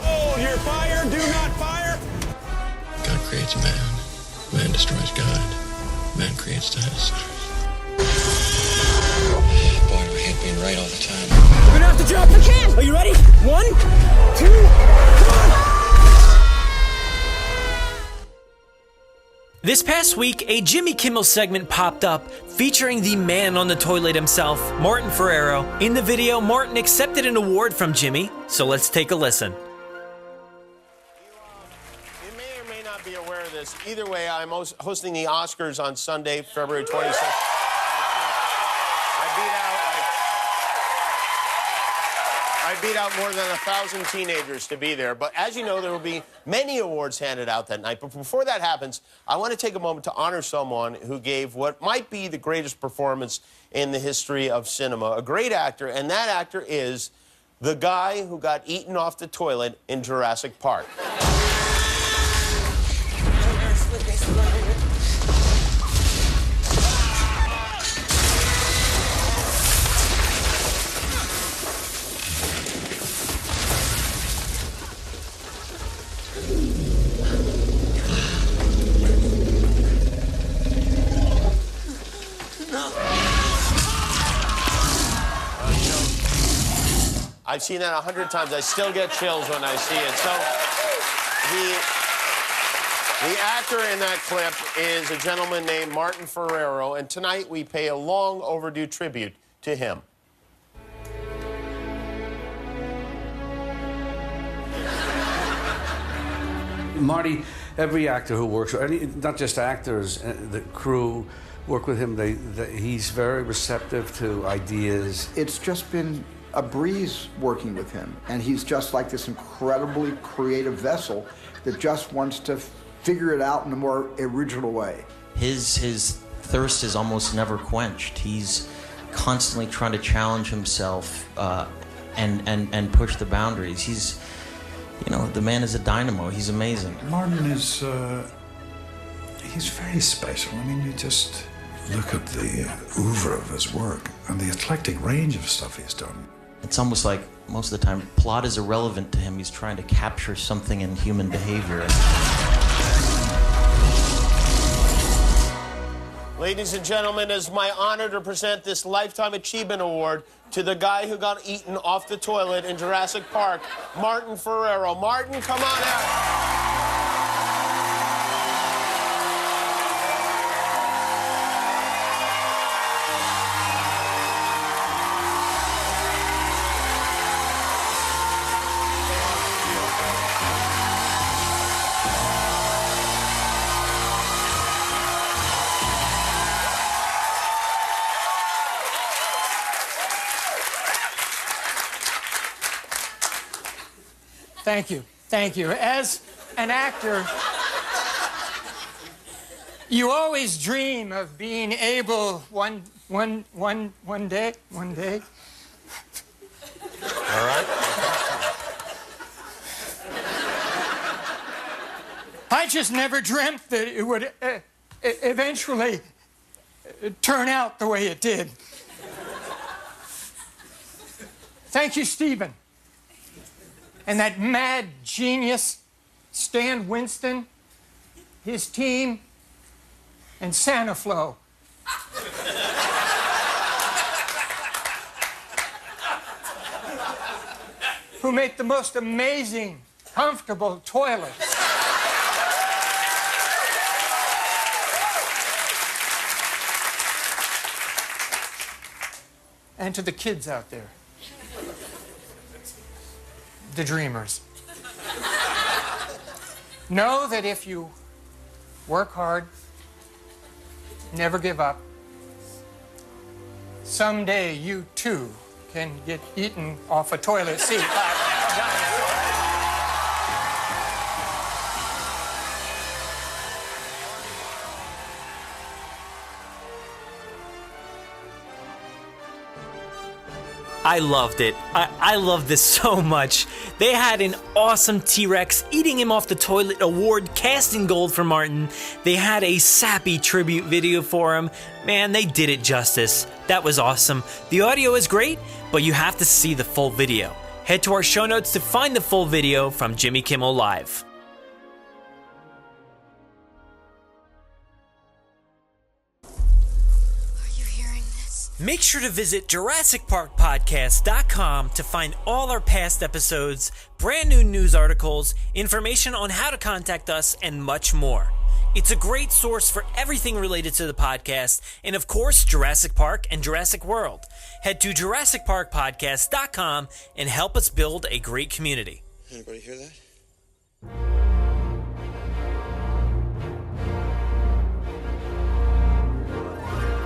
Oh, you're fire. Do not fire. God creates man. Man destroys God. Man creates dinosaurs. Boy, my head being right all the time. We're gonna have to drop the can. Are you ready? 1, 2, come on! This past week, a Jimmy Kimmel segment popped up featuring the man on the toilet himself, Martin Ferrero. In the video, Martin accepted an award from Jimmy, so let's take a listen. You may or may not be aware of this. Either way, I'm hosting the Oscars on Sunday, February 26th. I beat out more than 1,000 teenagers to be there. But as you know, there will be many awards handed out that night. But before that happens, I want to take a moment to honor someone who gave what might be the greatest performance in the history of cinema. A great actor, and that actor is the guy who got eaten off the toilet in Jurassic Park. I've seen that 100 times. I still get chills when I see it. So the actor in that clip is a gentleman named Martin Ferrero, and tonight we pay a long overdue tribute to him. Marty, every actor who works, not just actors, the crew work with him. He's very receptive to ideas. It's just been a breeze working with him, and he's just like this incredibly creative vessel that just wants to figure it out in a more original way. His thirst is almost never quenched. He's constantly trying to challenge himself and push the boundaries. He's, you know, the man is a dynamo. He's amazing. Martin is, he's very special. I mean, you just look at the oeuvre of his work and the eclectic range of stuff he's done. It's almost like most of the time, plot is irrelevant to him. He's trying to capture something in human behavior. Ladies and gentlemen, it's my honor to present this Lifetime Achievement Award to the guy who got eaten off the toilet in Jurassic Park, Martin Ferrero. Martin, come on out. Thank you. Thank you. As an actor, you always dream of being able one day. All right. I just never dreamt that it would eventually turn out the way it did. Thank you, Stephen. And that mad genius, Stan Winston, his team, and Santa Flo. Who make the most amazing, comfortable toilets. And to the kids out there. The dreamers. Know that if you work hard, never give up, someday you too can get eaten off a toilet seat. I loved it. I love this so much. They had an awesome T-Rex eating him off the toilet award cast in gold for Martin. They had a sappy tribute video for him. Man, they did it justice. That was awesome. The audio is great, but you have to see the full video. Head to our show notes to find the full video from Jimmy Kimmel Live. Make sure to visit JurassicParkPodcast.com to find all our past episodes, brand new news articles, information on how to contact us, and much more. It's a great source for everything related to the podcast, and of course, Jurassic Park and Jurassic World. Head to JurassicParkPodcast.com and help us build a great community. Anybody hear that?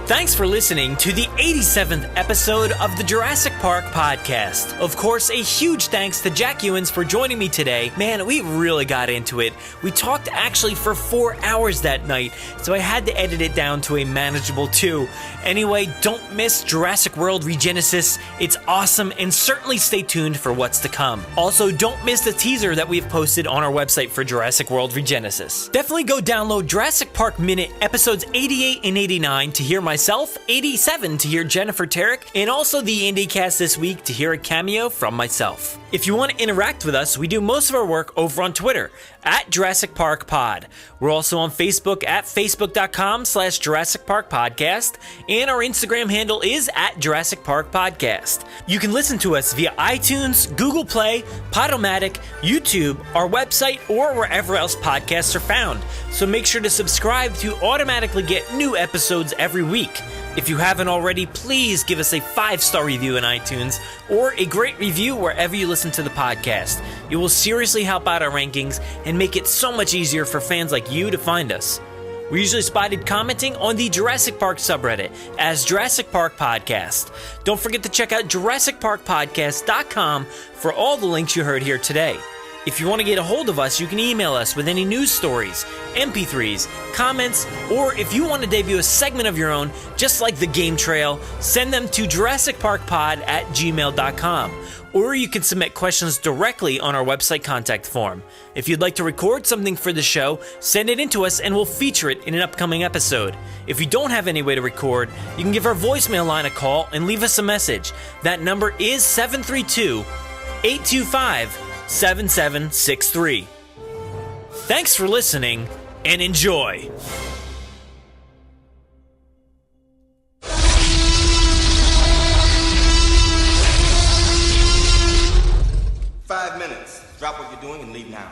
Thanks for listening to the 87th episode of the Jurassic Park Podcast. Of course, a huge thanks to Jack Ewins for joining me today. Man, we really got into it. We talked actually for 4 hours that night, so I had to edit it down to a manageable 2. Anyway, don't miss Jurassic World Regenesis. It's awesome, and certainly stay tuned for what's to come. Also, don't miss the teaser that we've posted on our website for Jurassic World Regenesis. Definitely go download Jurassic Park Minute episodes 88 and 89 to hear my myself, 87 to hear Jennifer Tarrick, and also the Indie Cast this week to hear a cameo from myself. If you want to interact with us, we do most of our work over on Twitter at Jurassic Park Pod. We're also on Facebook at facebook.com/Jurassic Park Podcast, and our Instagram handle is at Jurassic Park Podcast. You can listen to us via iTunes, Google Play, Podomatic, YouTube, our website, or wherever else podcasts are found. So make sure to subscribe to automatically get new episodes every week. If you haven't already, please give us a 5-star review in iTunes or a great review wherever you listen to the podcast. It will seriously help out our rankings and make it so much easier for fans like you to find us. We're usually spotted commenting on the Jurassic Park subreddit as Jurassic Park Podcast. Don't forget to check out JurassicParkPodcast.com for all the links you heard here today. If you want to get a hold of us, you can email us with any news stories, MP3s, comments, or if you want to debut a segment of your own, just like the Game Trail, send them to JurassicParkPod@gmail.com. Or you can submit questions directly on our website contact form. If you'd like to record something for the show, send it in to us and we'll feature it in an upcoming episode. If you don't have any way to record, you can give our voicemail line a call and leave us a message. That number is 732-825-7763. Thanks for listening and enjoy. Five minutes. Drop what you're doing and leave now.